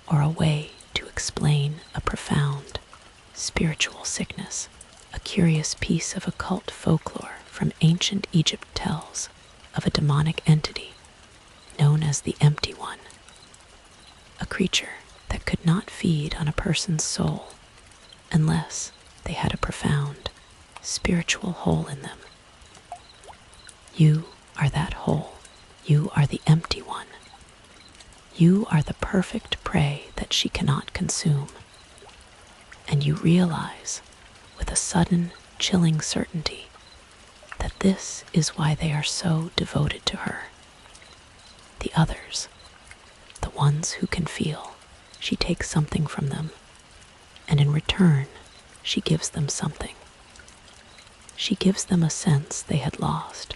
or a way to explain a profound spiritual sickness. A curious piece of occult folklore from ancient Egypt tells of a demonic entity known as the Empty One, a creature that could not feed on a person's soul unless they had a profound spiritual hole in them. You are that hole. You are the Empty One. You are the perfect prey that she cannot consume. And you realize, with a sudden, chilling certainty, that this is why they are so devoted to her. The others, the ones who can feel, she takes something from them, and in return, she gives them something. She gives them a sense they had lost,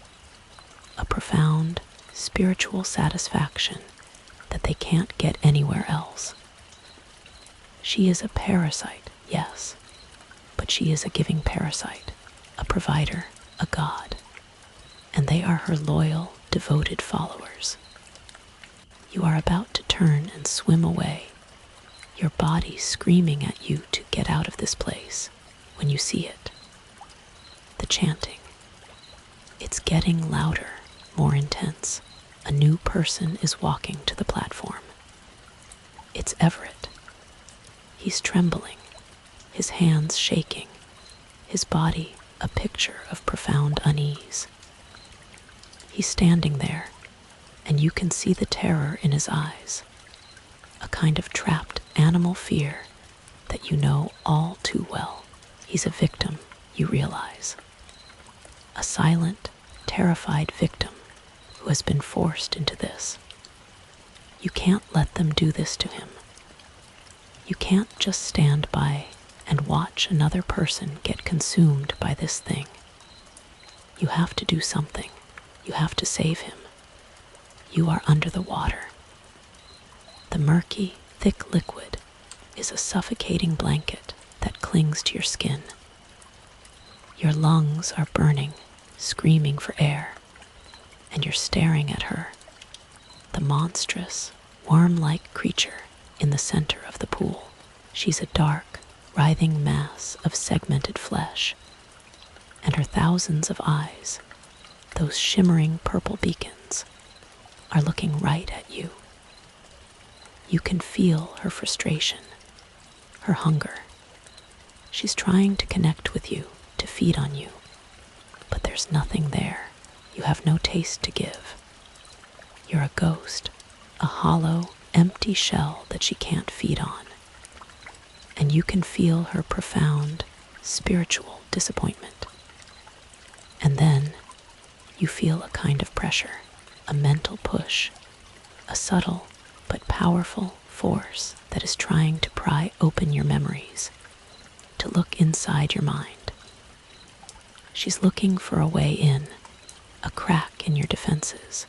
a profound spiritual satisfaction that they can't get anywhere else. She is a parasite, yes, but she is a giving parasite, a provider, a god, and they are her loyal, devoted followers. You are about to turn and swim away, your body screaming at you to get out of this place when you see it. The chanting. It's getting louder, more intense. A new person is walking to the platform. It's Everett. He's trembling, his hands shaking, his body a picture of profound unease. He's standing there, and you can see the terror in his eyes, a kind of trapped animal fear that you know all too well. He's a victim, you realize. A silent, terrified victim who has been forced into this. You can't let them do this to him. You can't just stand by and watch another person get consumed by this thing. You have to do something. You have to save him. You are under the water. The murky, thick liquid is a suffocating blanket that clings to your skin. Your lungs are burning, screaming for air, and you're staring at her, the monstrous, worm-like creature in the center of the pool. She's a dark, writhing mass of segmented flesh, and her thousands of eyes, those shimmering purple beacons, are looking right at you. You can feel her frustration, her hunger. She's trying to connect with you, to feed on you, but there's nothing there. You have no taste to give. You're a ghost, a hollow, empty shell that she can't feed on. And you can feel her profound, spiritual disappointment. And then you feel a kind of pressure, a mental push, a subtle but powerful force that is trying to pry open your memories, to look inside your mind. She's looking for a way in, a crack in your defenses,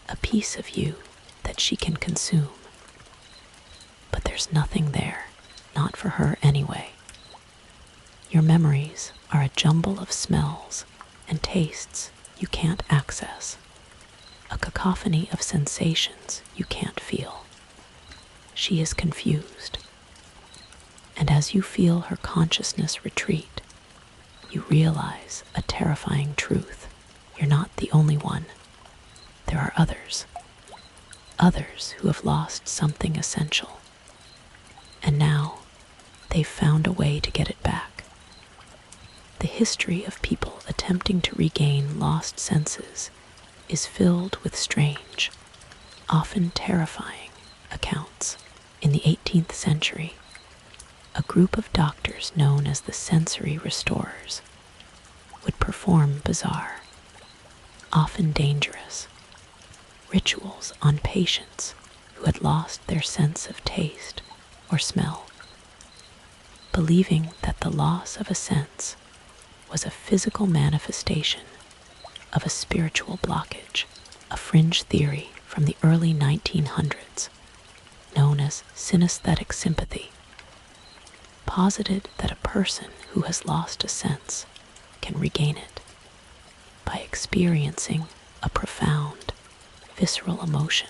a piece of you that she can consume. But there's nothing there, not for her anyway. Your memories are a jumble of smells and tastes you can't access, a cacophony of sensations you can't feel. She is confused, and as you feel her consciousness retreat, you realize a terrifying truth. You're not the only one. There are others who have lost something essential, and now they've found a way to get it back. The history of people attempting to regain lost senses is filled with strange, often terrifying accounts. In the 18th century, a group of doctors known as the sensory restorers would perform bizarre, often dangerous, rituals on patients who had lost their sense of taste or smell, believing that the loss of a sense was a physical manifestation of a spiritual blockage. A fringe theory from the early 1900s, known as synesthetic sympathy, posited that a person who has lost a sense can regain it by experiencing a profound, visceral emotion.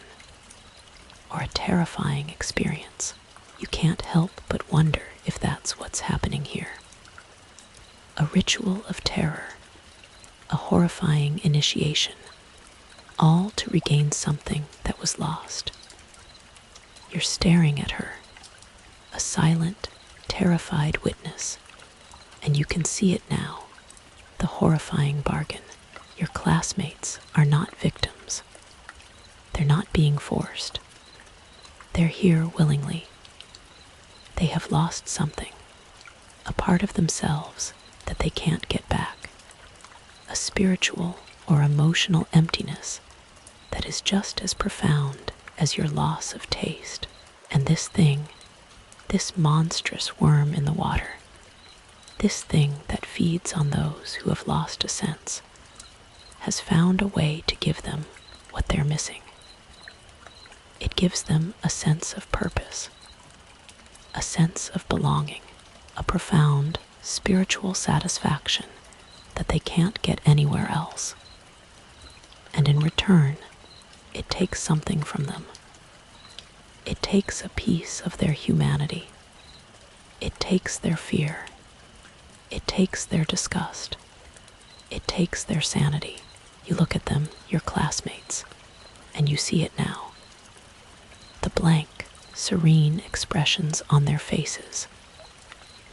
or a terrifying experience, you can't help but wonder if that's what's happening here. A ritual of terror, a horrifying initiation, all to regain something that was lost. You're staring at her, a silent, terrified witness, and you can see it now, the horrifying bargain. Your classmates are not victims. They're not being forced. They're here willingly. They have lost something, a part of themselves that they can't get back, a spiritual or emotional emptiness that is just as profound as your loss of taste. And this thing, this monstrous worm in the water, this thing that feeds on those who have lost a sense, has found a way to give them what they're missing. It gives them a sense of purpose, a sense of belonging, a profound spiritual satisfaction that they can't get anywhere else. And in return, it takes something from them. It takes a piece of their humanity. It takes their fear. It takes their disgust. It takes their sanity. You look at them, your classmates, and you see it now. The blank, serene expressions on their faces.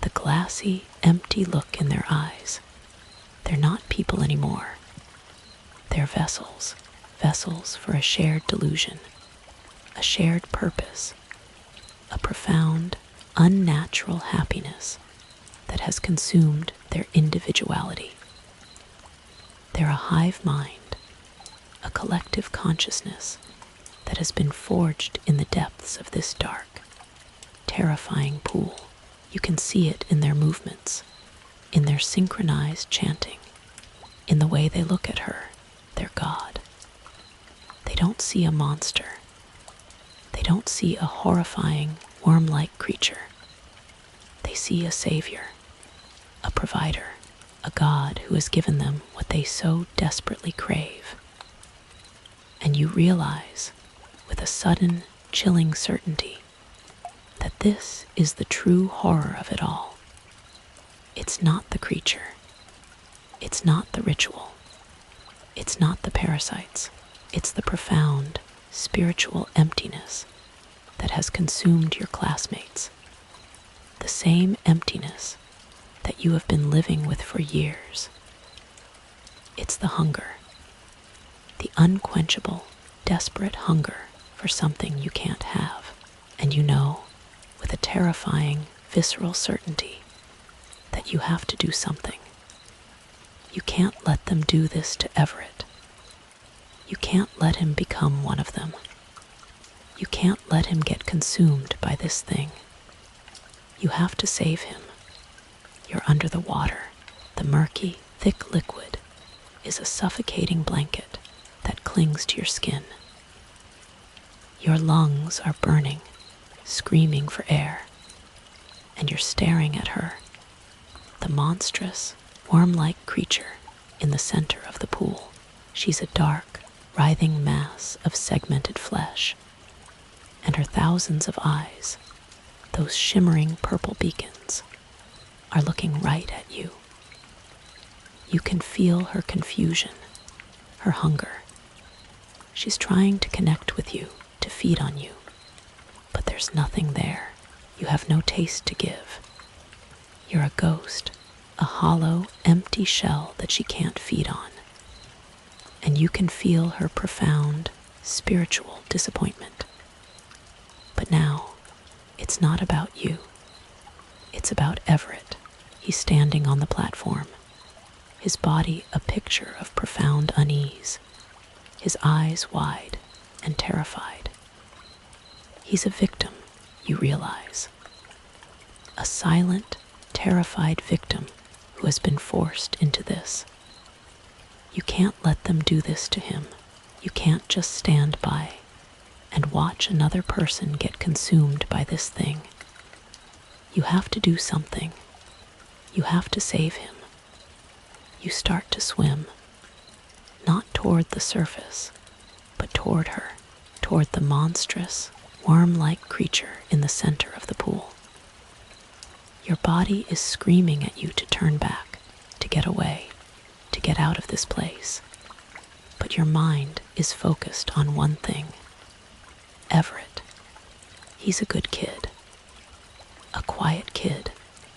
The glassy, empty look in their eyes. They're not people anymore. They're vessels, vessels for a shared delusion, a shared purpose, a profound, unnatural happiness that has consumed their individuality. They're a hive mind, a collective consciousness that has been forged in the depths of this dark, terrifying pool. You can see it in their movements, in their synchronized chanting, in the way they look at her, their god. They don't see a monster. They don't see a horrifying, worm-like creature. They see a savior, a provider, a God who has given them what they so desperately crave. And you realize, with a sudden, chilling certainty, that this is the true horror of it all. It's not the creature. It's not the ritual. It's not the parasites. It's the profound, spiritual emptiness that has consumed your classmates. The same emptiness that you have been living with for years. It's the hunger, the unquenchable, desperate hunger for something you can't have. And you know, with a terrifying, visceral certainty, that you have to do something. You can't let them do this to Everett. You can't let him become one of them. You can't let him get consumed by this thing. You have to save him. You're under the water. The murky, thick liquid is a suffocating blanket that clings to your skin. Your lungs are burning, screaming for air, and you're staring at her, the monstrous, worm-like creature in the center of the pool. She's a dark, writhing mass of segmented flesh, and her thousands of eyes, those shimmering purple beacons, are looking right at you. You can feel her confusion, her hunger. She's trying to connect with you, to feed on you, but there's nothing there. You have no taste to give. You're a ghost, a hollow, empty shell that she can't feed on. And you can feel her profound, spiritual disappointment. But now, it's not about you. It's about Everett. He's standing on the platform, his body a picture of profound unease, his eyes wide and terrified. He's a victim, you realize. A silent, terrified victim who has been forced into this. You can't let them do this to him. You can't just stand by and watch another person get consumed by this thing. You have to do something. You have to save him. You start to swim, not toward the surface, but toward her, toward the monstrous, worm-like creature in the center of the pool. Your body is screaming at you to turn back, to get away, to get out of this place. But your mind is focused on one thing. Everett. He's a good kid. A quiet kid.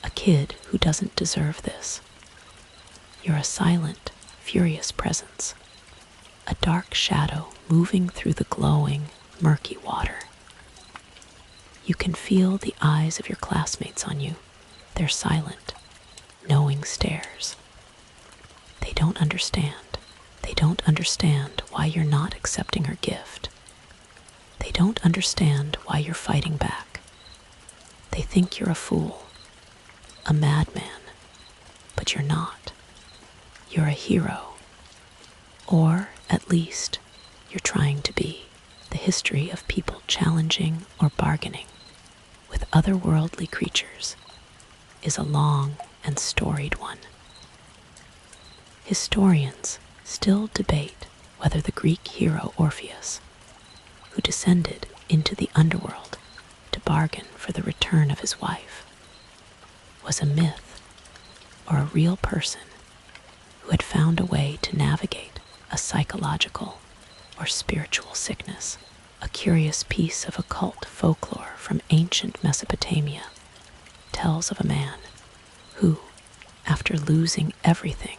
A kid who doesn't deserve this. You're a silent, furious presence. A dark shadow moving through the glowing, murky water. You can feel the eyes of your classmates on you. They're silent, knowing stares. They don't understand. They don't understand why you're not accepting her gift. They don't understand why you're fighting back. They think you're a fool, a madman, but you're not. You're a hero. Or, at least, you're trying to be. The history of people challenging or bargaining with otherworldly creatures is a long and storied one. Historians still debate whether the Greek hero Orpheus, who descended into the underworld to bargain for the return of his wife, was a myth or a real person who had found a way to navigate a psychological or spiritual sickness. A curious piece of occult folklore from ancient Mesopotamia tells of a man who, after losing everything,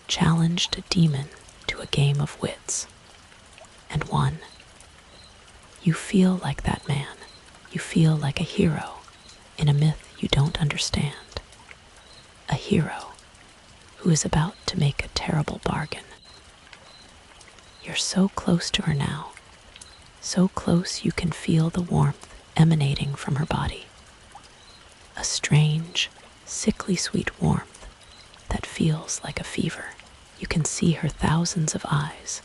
challenged a demon to a game of wits and won. You feel like that man. You feel like a hero in a myth you don't understand. A hero who is about to make a terrible bargain. You're so close to her now, so close you can feel the warmth emanating from her body. A strange, sickly sweet warmth that feels like a fever. You can see her thousands of eyes,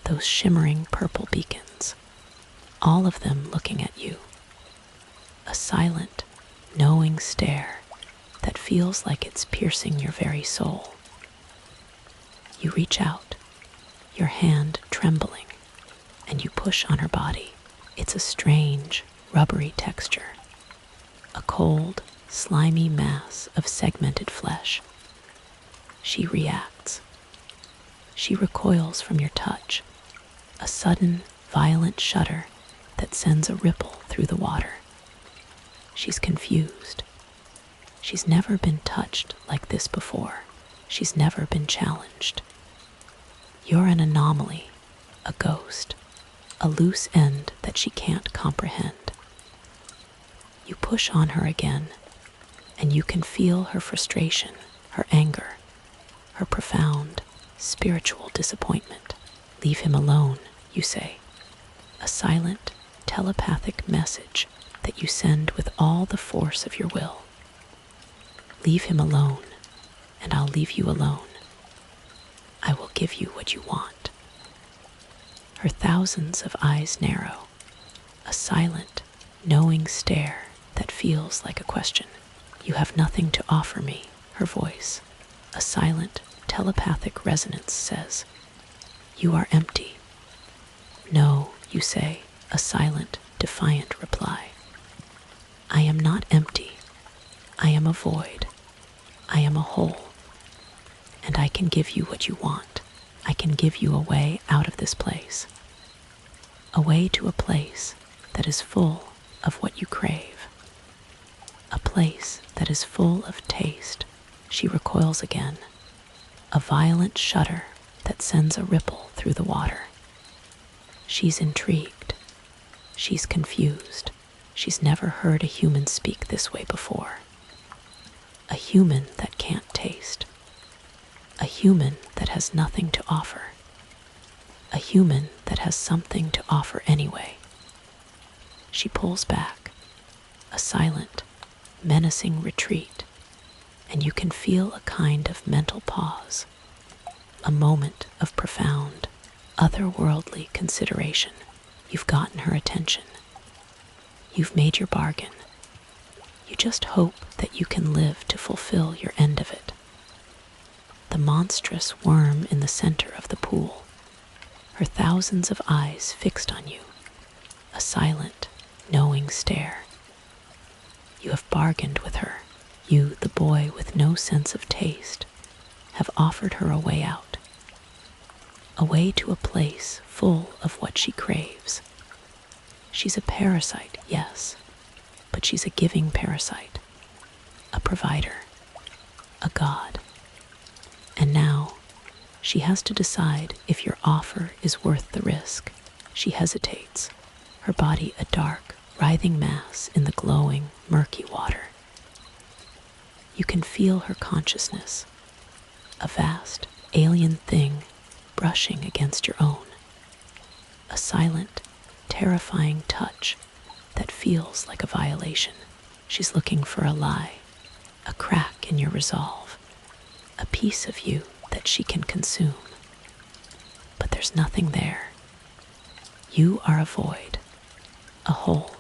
those shimmering purple beacons, all of them looking at you. A silent, knowing stare that feels like it's piercing your very soul. You reach out, your hand trembling, and you push on her body. It's a strange, rubbery texture, a cold, slimy mass of segmented flesh. She reacts. She recoils from your touch, a sudden, violent shudder that sends a ripple through the water. She's confused. She's never been touched like this before. She's never been challenged. You're an anomaly, a ghost, a loose end that she can't comprehend. You push on her again, and you can feel her frustration, her anger, her profound, spiritual disappointment. Leave him alone, you say, a silent, telepathic message that you send with all the force of your will. Leave him alone, and I'll leave you alone. I will give you what you want. Her thousands of eyes narrow, a silent, knowing stare that feels like a question. You have nothing to offer me, her voice, a silent, telepathic resonance says. You are empty. No, you say, a silent, defiant reply. I am not empty. I am a void. I am a hole. And I can give you what you want. I can give you a way out of this place. A way to a place that is full of what you crave. A place that is full of taste. She recoils again. A violent shudder that sends a ripple through the water. She's intrigued. She's confused. She's never heard a human speak this way before. A human that can't taste. A human that has nothing to offer. A human that has something to offer anyway. She pulls back, a silent, menacing retreat, and you can feel a kind of mental pause, a moment of profound, otherworldly consideration. You've gotten her attention. You've made your bargain. You just hope that you can live to fulfill your end of it. The monstrous worm in the center of the pool, her thousands of eyes fixed on you, a silent, knowing stare. You have bargained with her. You, the boy with no sense of taste, have offered her a way out. A way to a place full of what she craves. She's a parasite, yes, but she's a giving parasite, a provider, a god. And now, she has to decide if your offer is worth the risk. She hesitates, her body a dark, writhing mass in the glowing, murky water. You can feel her consciousness, a vast, alien thing brushing against your own. A silent, terrifying touch that feels like a violation. She's looking for a lie, a crack in your resolve, a piece of you that she can consume. But there's nothing there. You are a void, a hole,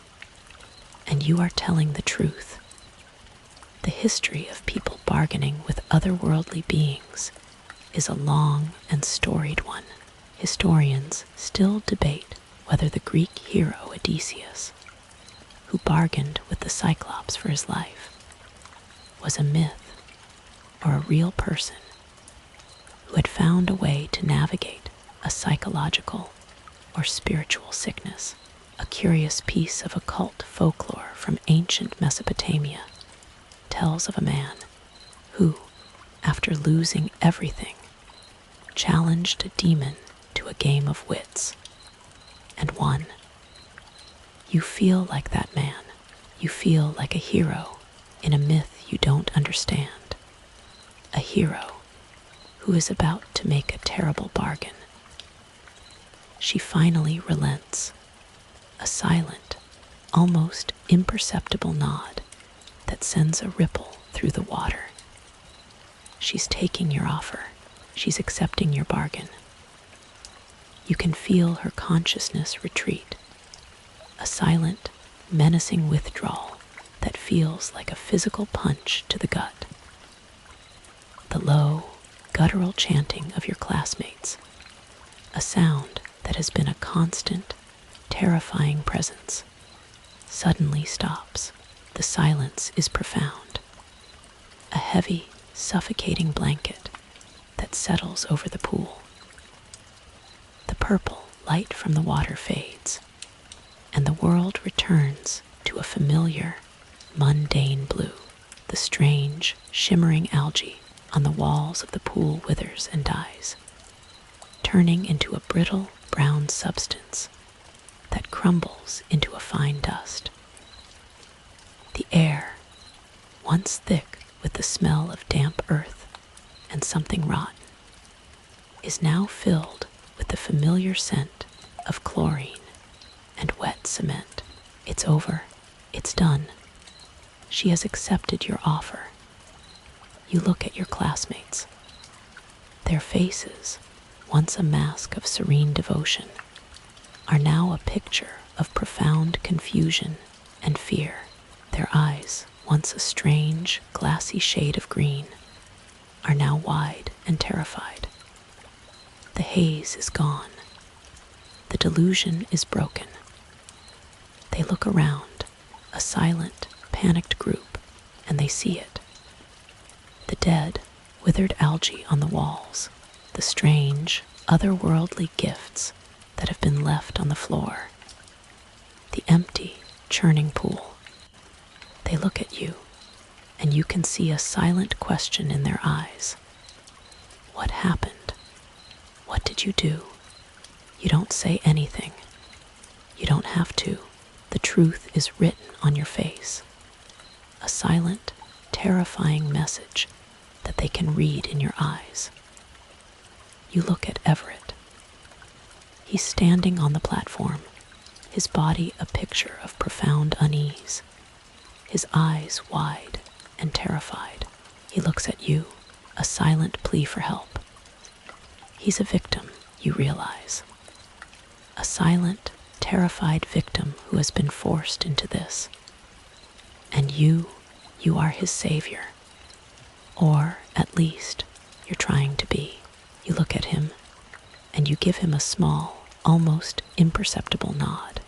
and you are telling the truth. The history of people bargaining with otherworldly beings is a long and storied one. Historians still debate whether the Greek hero Odysseus, who bargained with the Cyclops for his life, was a myth or a real person who had found a way to navigate a psychological or spiritual sickness. A curious piece of occult folklore from ancient Mesopotamia tells of a man who, after losing everything, challenged a demon to a game of wits and won. You feel like that man. You feel like a hero in a myth you don't understand. A hero who is about to make a terrible bargain. She finally relents. A silent, almost imperceptible nod that sends a ripple through the water. She's taking your offer. She's accepting your bargain. You can feel her consciousness retreat, a silent, menacing withdrawal that feels like a physical punch to the gut. The low, guttural chanting of your classmates, a sound that has been a constant, terrifying presence, suddenly stops. The silence is profound. A heavy, suffocating blanket that settles over the pool. The purple light from the water fades, and the world returns to a familiar, mundane blue. The strange, shimmering algae on the walls of the pool withers and dies, turning into a brittle, brown substance that crumbles into a fine dust. The air, once thick with the smell of damp earth and something rotten, is now filled with the familiar scent of chlorine and wet cement. It's over. It's done. She has accepted your offer. You look at your classmates. Their faces, once a mask of serene devotion, are now a picture of profound confusion and fear. Their eyes, once a strange, glassy shade of green, are now wide and terrified. The haze is gone. The delusion is broken. They look around, a silent, panicked group, and they see it. The dead, withered algae on the walls, the strange, otherworldly gifts that have been left on the floor, the empty, churning pool. They look at you, and you can see a silent question in their eyes. What happened? What did you do? You don't say anything. You don't have to. The truth is written on your face. A silent, terrifying message that they can read in your eyes. You look at Everett. He's standing on the platform, his body a picture of profound unease, his eyes wide and terrified. He looks at you, a silent plea for help. He's a victim, you realize. A silent, terrified victim who has been forced into this. And you are his savior. Or, at least, you're trying to be. You look at him, and you give him a small, almost imperceptible nod.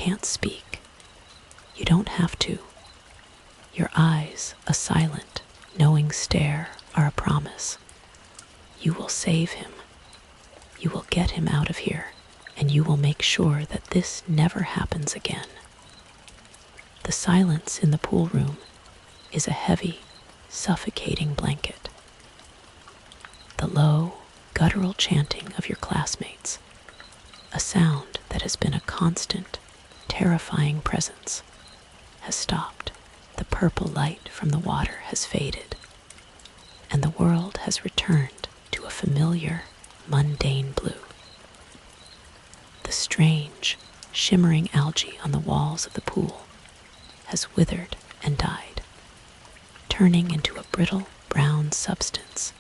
can't speak. You don't have to. Your eyes, a silent, knowing stare, are a promise. You will save him. You will get him out of here, and you will make sure that this never happens again. The silence in the pool room is a heavy, suffocating blanket. The low, guttural chanting of your classmates, a sound that has been a constant, terrifying presence, has stopped. The purple light from the water has faded, and the world has returned to a familiar, mundane blue. The strange, shimmering algae on the walls of the pool has withered and died, turning into a brittle brown substance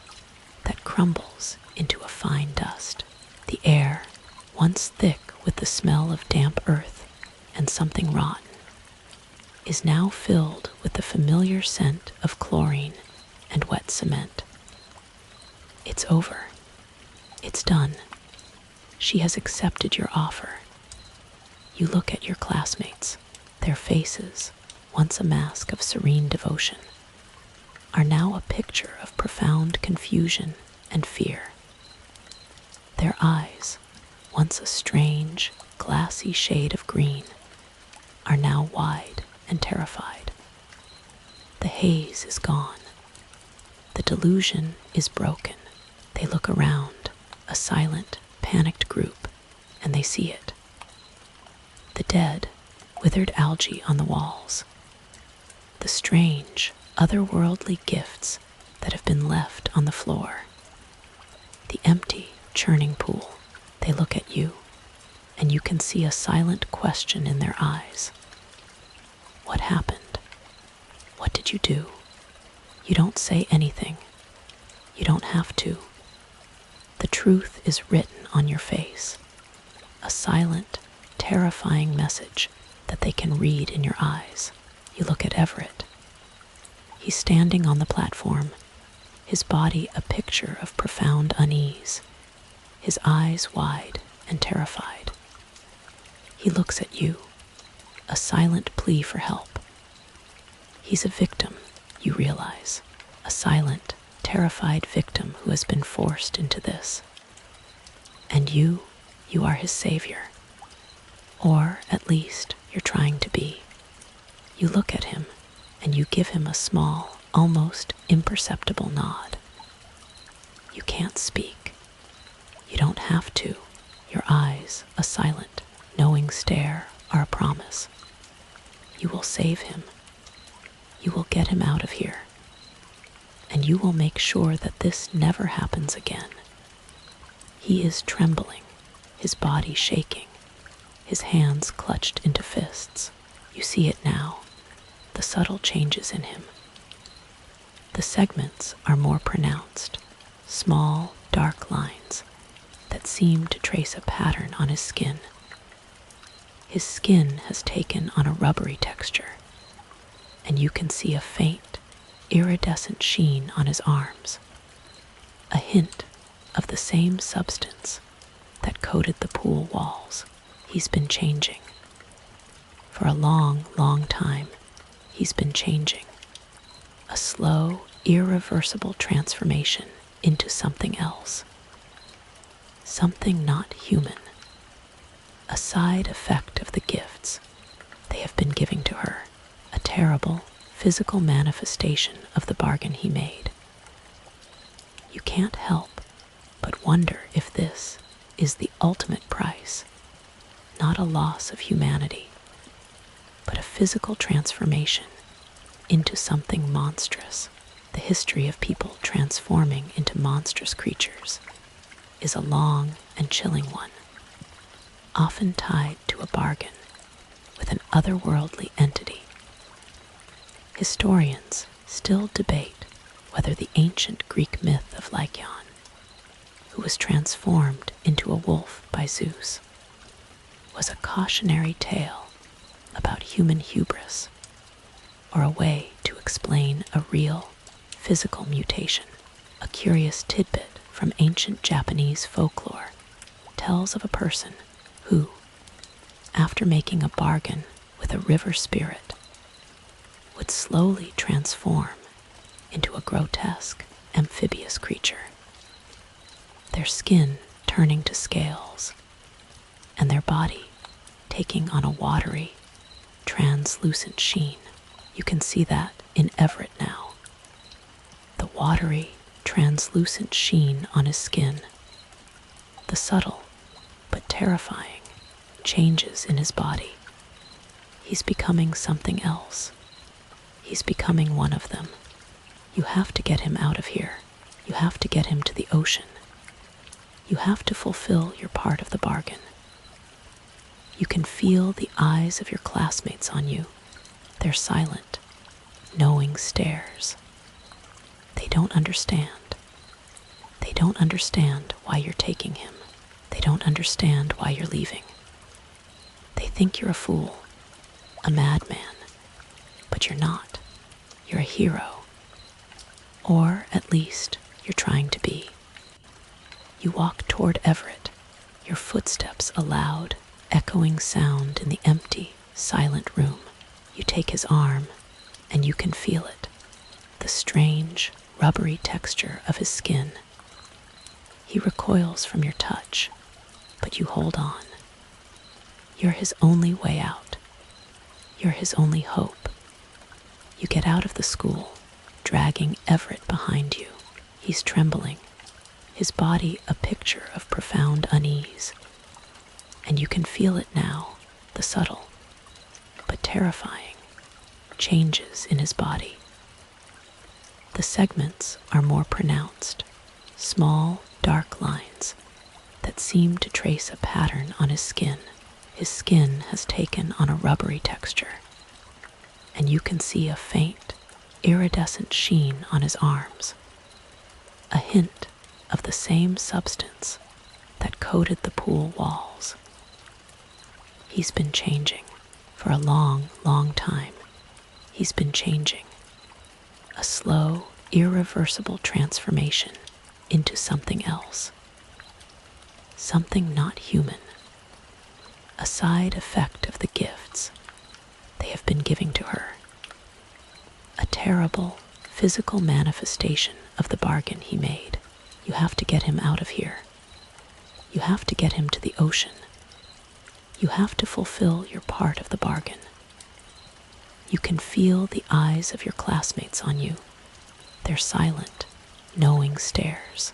that crumbles into a fine dust. The air, once thick with the smell of damp earth and something rotten, is now filled with the familiar scent of chlorine and wet cement. It's over. It's done. She has accepted your offer. You look at your classmates. Their faces, once a mask of serene devotion, are now a picture of profound confusion and fear. Their eyes, once a strange, glassy shade of green, are now wide and terrified. The haze is gone. The delusion is broken. They look around, a silent, panicked group, and they see it. The dead, withered algae on the walls. The strange, otherworldly gifts that have been left on the floor. The empty, churning pool. They look at you, and you can see a silent question in their eyes. What happened? What did you do? You don't say anything. You don't have to. The truth is written on your face, a silent, terrifying message that they can read in your eyes. You look at Everett. He's standing on the platform, his body a picture of profound unease, his eyes wide and terrified. He looks at you, a silent plea for help. He's a victim, you realize, a silent, terrified victim who has been forced into this. And you are his savior. Or, at least, you're trying to be. You look at him, and you give him a small, almost imperceptible nod. You can't speak. You don't have to. Your eyes, a silent, knowing stare, are a promise. You will save him. You will get him out of here. And you will make sure that this never happens again. He is trembling, his body shaking, his hands clutched into fists. You see it now, the subtle changes in him. The segments are more pronounced, small, dark lines that seem to trace a pattern on his skin. His skin has taken on a rubbery texture, and you can see a faint, iridescent sheen on his arms, a hint of the same substance that coated the pool walls. He's been changing. For a long, long time, he's been changing. A slow, irreversible transformation into something else. Something not human. A side effect of the gifts they have been giving to her. A terrible, physical manifestation of the bargain he made. You can't help but wonder if this is the ultimate price. Not a loss of humanity, but a physical transformation into something monstrous. The history of people transforming into monstrous creatures is a long and chilling one, often tied to a bargain with an otherworldly entity. Historians still debate whether the ancient Greek myth of Lycaon, who was transformed into a wolf by Zeus, was a cautionary tale about human hubris, or a way to explain a real, physical mutation. A curious tidbit from ancient Japanese folklore tells of a person who, after making a bargain with a river spirit, would slowly transform into a grotesque amphibious creature, their skin turning to scales and their body taking on a watery, translucent sheen. You can see that in Everett now. The watery, translucent sheen on his skin, the subtle but terrifying changes in his body. He's becoming something else. He's becoming one of them. You have to get him out of here. You have to get him to the ocean. You have to fulfill your part of the bargain. You can feel the eyes of your classmates on you. They're silent, knowing stares. They don't understand. They don't understand why you're taking him. They don't understand why you're leaving. They think you're a fool, a madman, but you're not. You're a hero. Or at least you're trying to be. You walk toward Everett, your footsteps a loud, echoing sound in the empty, silent room. You take his arm, and you can feel it, the strange, rubbery texture of his skin. He recoils from your touch, but you hold on. You're his only way out. You're his only hope. You get out of the school, dragging Everett behind you. He's trembling, his body a picture of profound unease. And you can feel it now, the subtle, but terrifying, changes in his body. The segments are more pronounced, small, dark lines that seem to trace a pattern on his skin. His skin has taken on a rubbery texture, and you can see a faint, iridescent sheen on his arms, a hint of the same substance that coated the pool walls. He's been changing for a long, long time. He's been changing. A slow, irreversible transformation into something else. Something not human. A side effect of the gifts they have been giving to her. A terrible, physical manifestation of the bargain he made. You have to get him out of here. You have to get him to the ocean. You have to fulfill your part of the bargain. You can feel the eyes of your classmates on you. They're silent, knowing stares.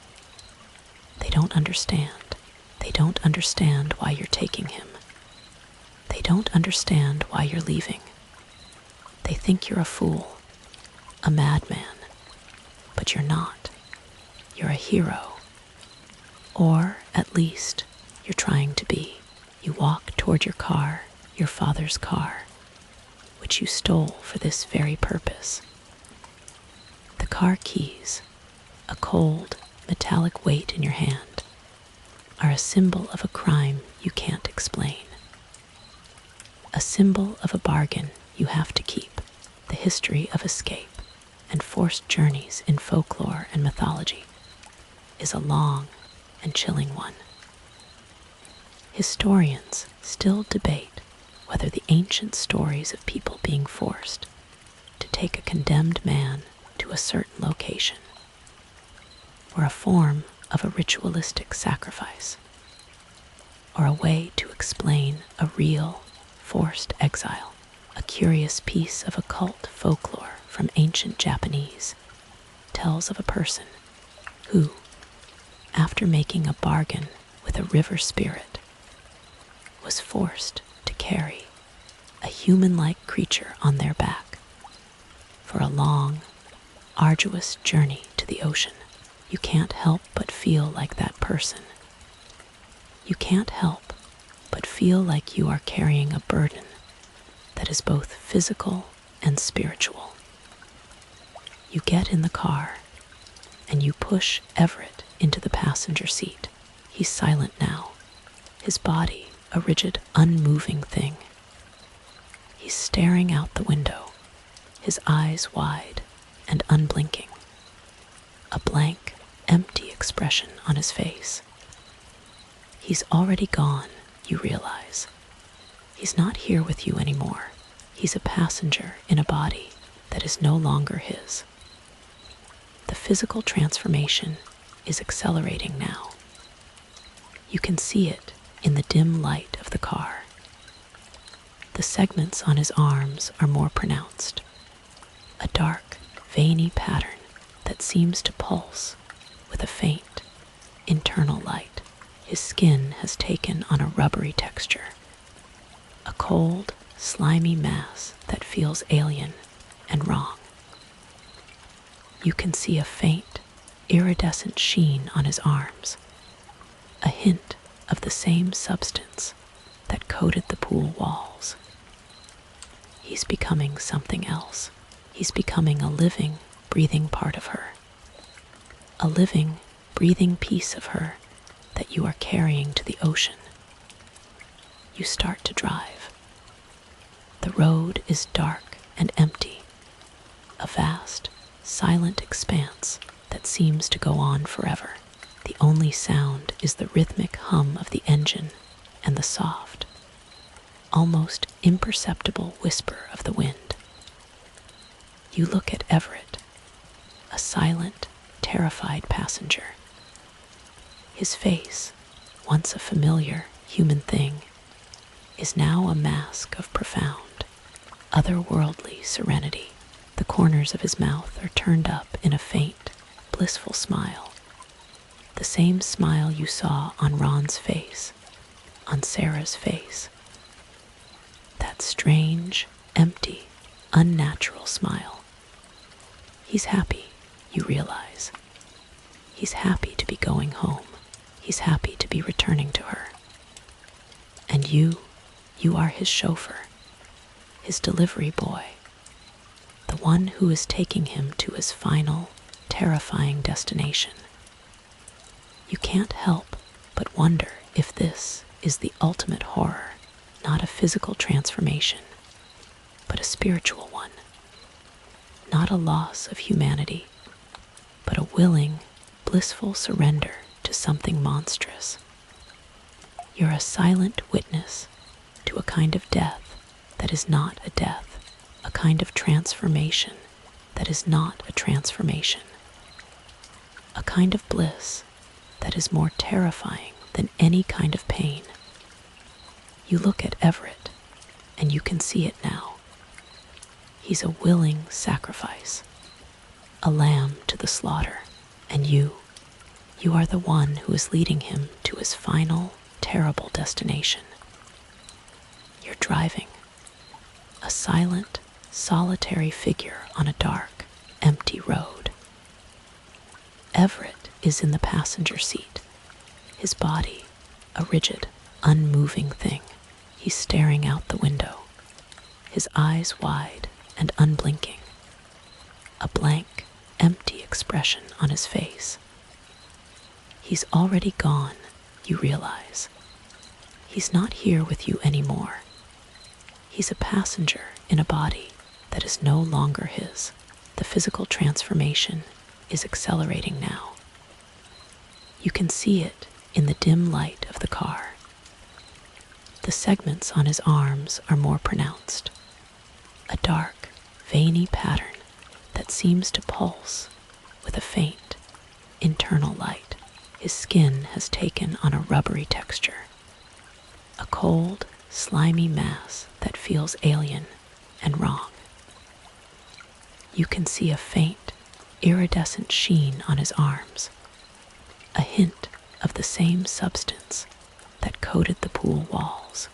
They don't understand. They don't understand why you're taking him. They don't understand why you're leaving. They think you're a fool, a madman, but you're not. You're a hero. Or, at least, you're trying to be. You walk toward your car, your father's car, which you stole for this very purpose. The car keys, a cold, metallic weight in your hand, are a symbol of a crime you can't explain. A symbol of a bargain you have to keep, the history of escape and forced journeys in folklore and mythology is a long and chilling one. Historians still debate whether the ancient stories of people being forced to take a condemned man to a certain location were a form of a ritualistic sacrifice, or a way to explain a real, forced exile. A curious piece of occult folklore from ancient Japanese tells of a person who, after making a bargain with a river spirit, was forced to carry a human-like creature on their back for a long, arduous journey to the ocean. You can't help but feel like that person. You can't help but feel like you are carrying a burden that is both physical and spiritual. You get in the car and you push Everett into the passenger seat. He's silent now, his body a rigid, unmoving thing. He's staring out the window, his eyes wide and unblinking, a blank, empty expression on his face. He's already gone, you realize. He's not here with you anymore. He's a passenger in a body that is no longer his. The physical transformation is accelerating now. You can see it in the dim light of the car. The segments on his arms are more pronounced, a dark, veiny pattern that seems to pulse with a faint, internal light. His skin has taken on a rubbery texture, a cold, slimy mass that feels alien and wrong. You can see a faint, iridescent sheen on his arms, a hint of the same substance that coated the pool walls. He's becoming something else. He's becoming a living, breathing part of her. A living, breathing piece of her that you are carrying to the ocean. You start to drive. The road is dark and empty, a vast, silent expanse that seems to go on forever. The only sound is the rhythmic hum of the engine and the soft, almost imperceptible whisper of the wind. You look at Everett, a silent, terrified passenger. His face, once a familiar human thing, is now a mask of profound, otherworldly serenity. The corners of his mouth are turned up in a faint, blissful smile. The same smile you saw on Ron's face, on Sarah's face. That strange, empty, unnatural smile. He's happy, you realize. He's happy to be going home. He's happy to be returning to her. And you are his chauffeur, his delivery boy, the one who is taking him to his final, terrifying destination. You can't help but wonder if this is the ultimate horror, not a physical transformation, but a spiritual one. Not a loss of humanity, but a willing, blissful surrender to something monstrous. You're a silent witness to a kind of death that is not a death, a kind of transformation that is not a transformation, a kind of bliss that is more terrifying than any kind of pain. You look at Everett, and you can see it now. He's a willing sacrifice, a lamb to the slaughter, and you are the one who is leading him to his final, terrible destination. You're driving, a silent, solitary figure on a dark, empty road. Everett is in the passenger seat, his body a rigid, unmoving thing. He's staring out the window, his eyes wide and unblinking, a blank, empty expression on his face. He's already gone, you realize. He's not here with you anymore. He's a passenger in a body that is no longer his. The physical transformation is accelerating now. You can see it in the dim light of the car. The segments on his arms are more pronounced, a dark, veiny pattern that seems to pulse with a faint, internal light. His skin has taken on a rubbery texture, a cold, slimy mass that feels alien and wrong. You can see a faint, iridescent sheen on his arms, a hint of the same substance that coated the pool walls.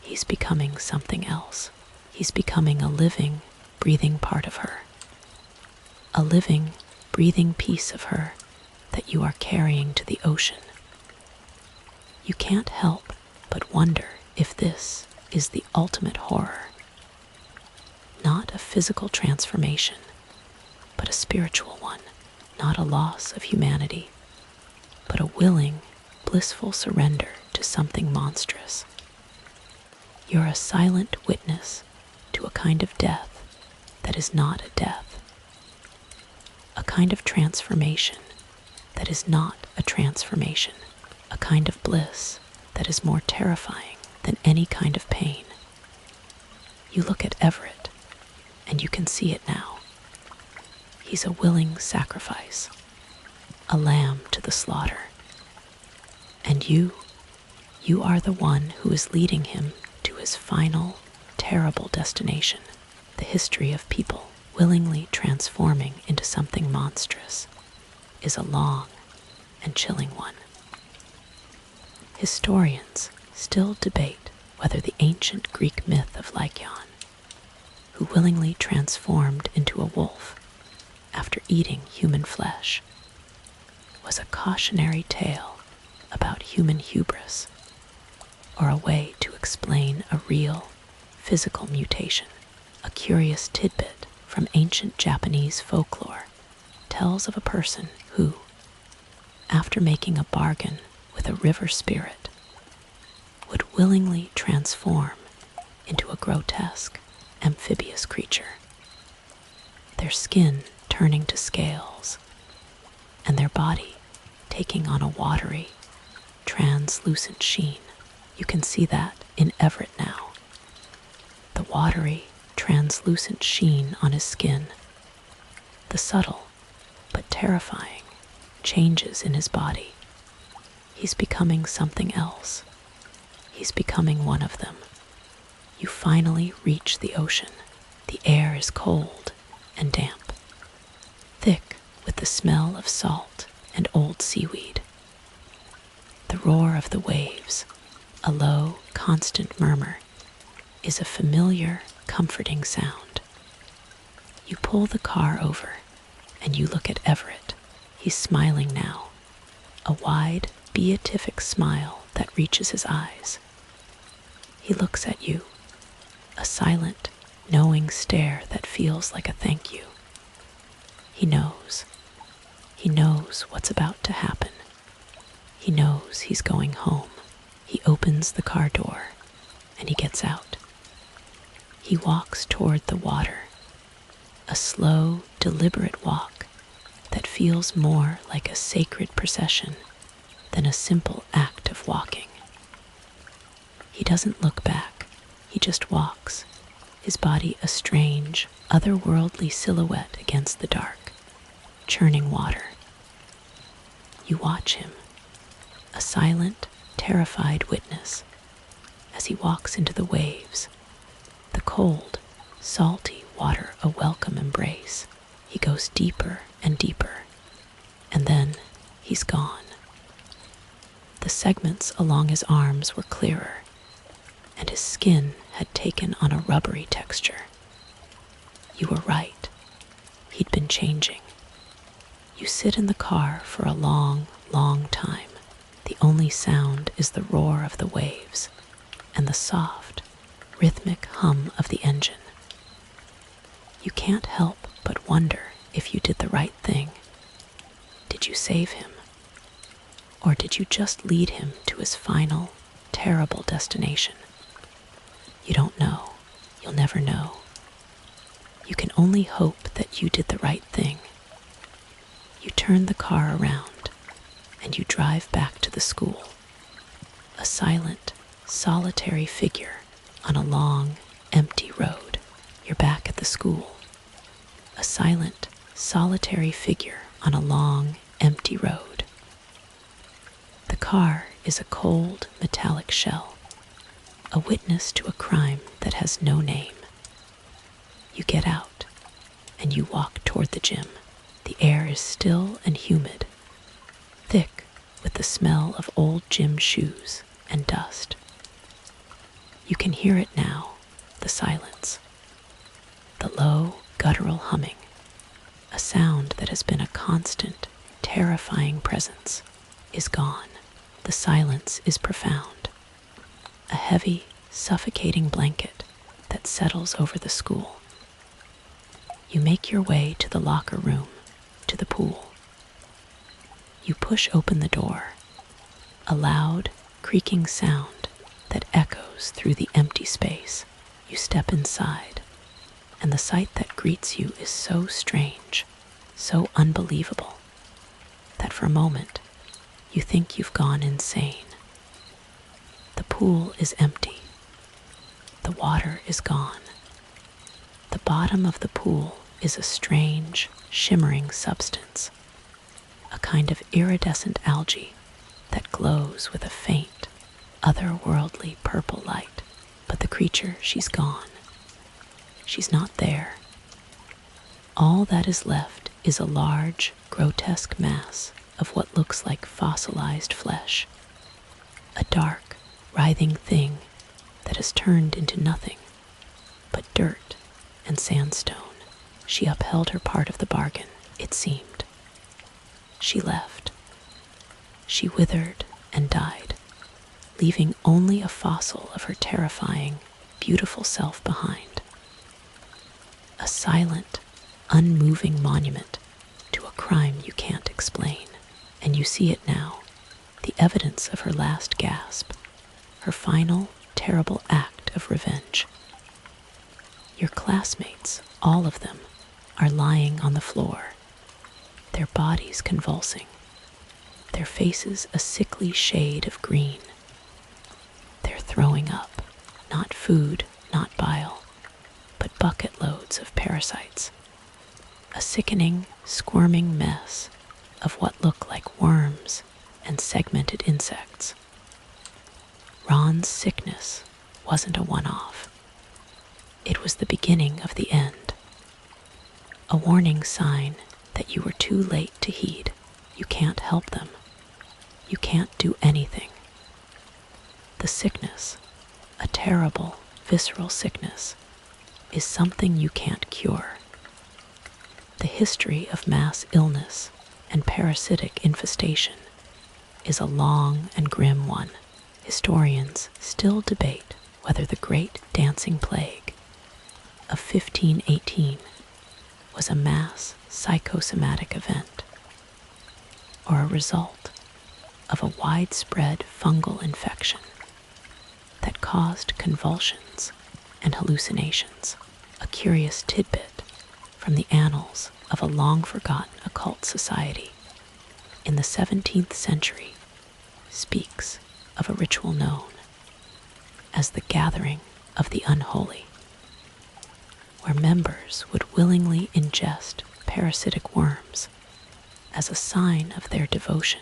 He's becoming something else. He's becoming a living, breathing part of her, a living, breathing piece of her that you are carrying to the ocean. You can't help but wonder if this is the ultimate horror. Not a physical transformation, but a spiritual one. Not a loss of humanity, but a willing, blissful surrender to something monstrous. You're a silent witness to a kind of death that is not a death, a kind of transformation that is not a transformation, a kind of bliss that is more terrifying than any kind of pain. You look at Everett, and you can see it now. He's a willing sacrifice, a lamb to the slaughter. And you are the one who is leading him to his final, terrible destination, the history of people willingly transforming into something monstrous is a long and chilling one. Historians still debate whether the ancient Greek myth of Lycaon, who willingly transformed into a wolf after eating human flesh, was a cautionary tale about human hubris, or a way to explain a real, physical mutation. A curious tidbit from ancient Japanese folklore tells of a person who, after making a bargain with a river spirit, would willingly transform into a grotesque, amphibious creature, their skin turning to scales, and their body taking on a watery, translucent sheen. You can see that in Everett now. The watery, translucent sheen on his skin, the subtle but terrifying changes in his body. He's becoming something else. He's becoming one of them. You finally reach the ocean. The air is cold and damp, thick with the smell of salt and old seaweed. The roar of the waves, a low, constant murmur, is a familiar, comforting sound. You pull the car over and you look at Everett. He's smiling now, a wide, beatific smile that reaches his eyes. He looks at you, a silent, knowing stare that feels like a thank you. He knows. He knows what's about to happen. He knows he's going home. He opens the car door and he gets out. He walks toward the water, a slow, deliberate walk that feels more like a sacred procession than a simple act of walking. He doesn't look back, he just walks, his body a strange, otherworldly silhouette against the dark, churning water. You watch him, a silent, terrified witness, as he walks into the waves, the cold, salty water a welcome embrace. He goes deeper and deeper, and then he's gone. The segments along his arms were clearer, and his skin had taken on a rubbery texture. You were right. He'd been changing. You sit in the car for a long, long time. The only sound is the roar of the waves and the soft, rhythmic hum of the engine. You can't help but wonder if you did the right thing. Did you save him? Or did you just lead him to his final, terrible destination? You don't know. You'll never know. You can only hope that you did the right thing. You turn the car around and you drive back to the school, a silent, solitary figure on a long, empty road. You're back at the school, a silent, solitary figure on a long, empty road. The car is a cold, metallic shell, a witness to a crime that has no name. You get out and you walk toward the gym. The air is still and humid, thick with the smell of old gym shoes and dust. You can hear it now, the silence, the low, guttural humming, a sound that has been a constant, terrifying presence, is gone. The silence is profound, a heavy, suffocating blanket that settles over the school. You make your way to the locker room, to the pool. You push open the door, a loud, creaking sound that echoes through the empty space. You step inside, and the sight that greets you is so strange, so unbelievable, that for a moment you think you've gone insane. The The pool is empty. The water is gone. The bottom of the pool is a strange, shimmering substance, a kind of iridescent algae that glows with a faint, otherworldly purple light. But the creature, she's gone. She's not there. All that is left is a large, grotesque mass of what looks like fossilized flesh, a dark, writhing thing that has turned into nothing but dirt and sandstone. She upheld her part of the bargain, it seemed. She left. She withered and died, leaving only a fossil of her terrifying, beautiful self behind. A silent, unmoving monument to a crime you can't explain. And you see it now, the evidence of her last gasp, her final, terrible act of revenge. Your classmates, all of them, are lying on the floor, their bodies convulsing, their faces a sickly shade of green. They're throwing up, not food, not bile, but bucket loads of parasites, a sickening, squirming mess of what look like worms and segmented insects. Ron's sickness wasn't a one-off. It was the beginning of the end, a warning sign that you were too late to heed. You can't help them. You can't do anything. The sickness, a terrible, visceral sickness, is something you can't cure. The history of mass illness and parasitic infestation is a long and grim one. Historians still debate whether the Great Dancing Plague of 1518 was a mass psychosomatic event or a result of a widespread fungal infection that caused convulsions and hallucinations. A curious tidbit from the annals of a long-forgotten occult society in the 17th century speaks of a ritual known as the gathering of the unholy, where members would willingly ingest parasitic worms as a sign of their devotion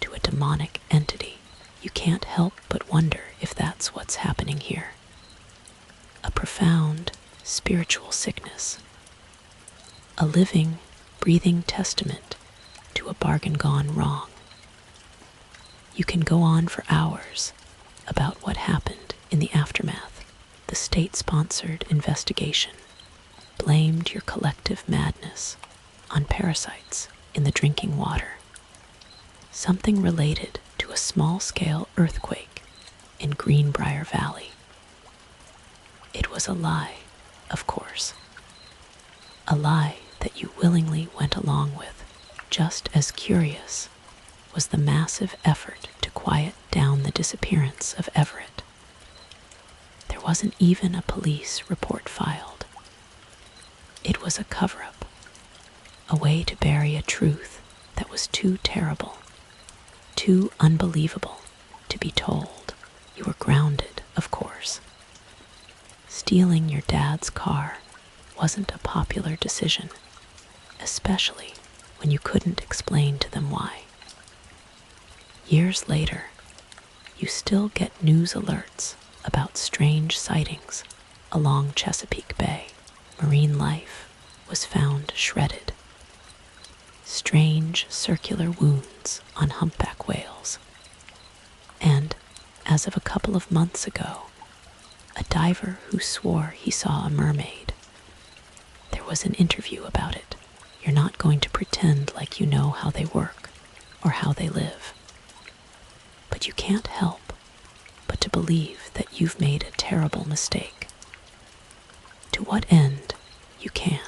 to a demonic entity. You can't help but wonder if that's what's happening here. A profound spiritual sickness, a living, breathing testament to a bargain gone wrong. You can go on for hours about what happened in the aftermath. The state-sponsored investigation blamed your collective madness on parasites in the drinking water, something related to a small-scale earthquake in Greenbrier Valley. It was a lie, of course, a lie that you willingly went along with. Just as curious was the massive effort to quiet down the disappearance of Everett. There wasn't even a police report filed. It was a cover-up, a way to bury a truth that was too terrible, too unbelievable to be told. You were grounded, of course. Stealing your dad's car wasn't a popular decision, especially when you couldn't explain to them why. Years later, you still get news alerts about strange sightings along Chesapeake Bay. Marine life was found shredded. Strange circular wounds on humpback whales. And, as of a couple of months ago, a diver who swore he saw a mermaid. There was an interview about it. You're not going to pretend like you know how they work or how they live. But you can't help but to believe that you've made a terrible mistake. To what end, you can.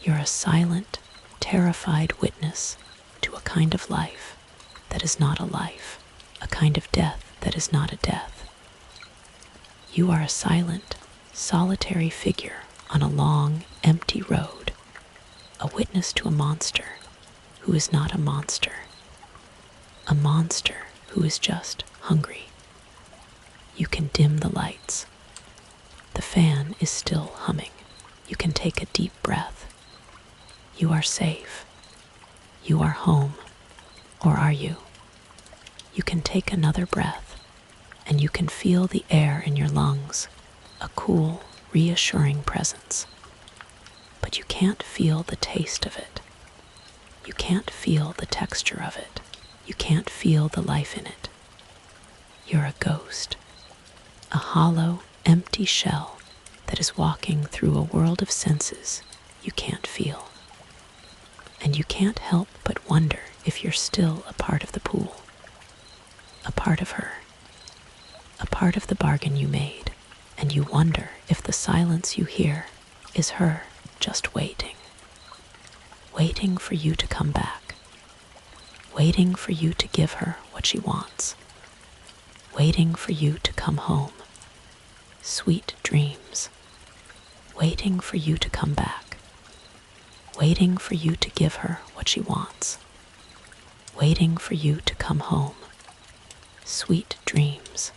You're a silent, terrified witness to a kind of life that is not a life, a kind of death that is not a death. You are a silent, solitary figure on a long, empty road, a witness to a monster who is not a monster who is just hungry. You can dim the lights. The fan is still humming. You can take a deep breath. You are safe. You are home. Or are you? You can take another breath, and you can feel the air in your lungs, a cool, reassuring presence. But you can't feel the taste of it. You can't feel the texture of it. You can't feel the life in it. You're a ghost, a hollow, empty shell that is walking through a world of senses you can't feel. And you can't help but wonder if you're still a part of the pool, a part of her, a part of the bargain you made, and you wonder if the silence you hear is her just waiting, waiting for you to come back, waiting for you to give her what she wants, waiting for you to come home. Sweet dreams, waiting for you to come back, waiting for you to give her what she wants, waiting for you to come home. Sweet dreams.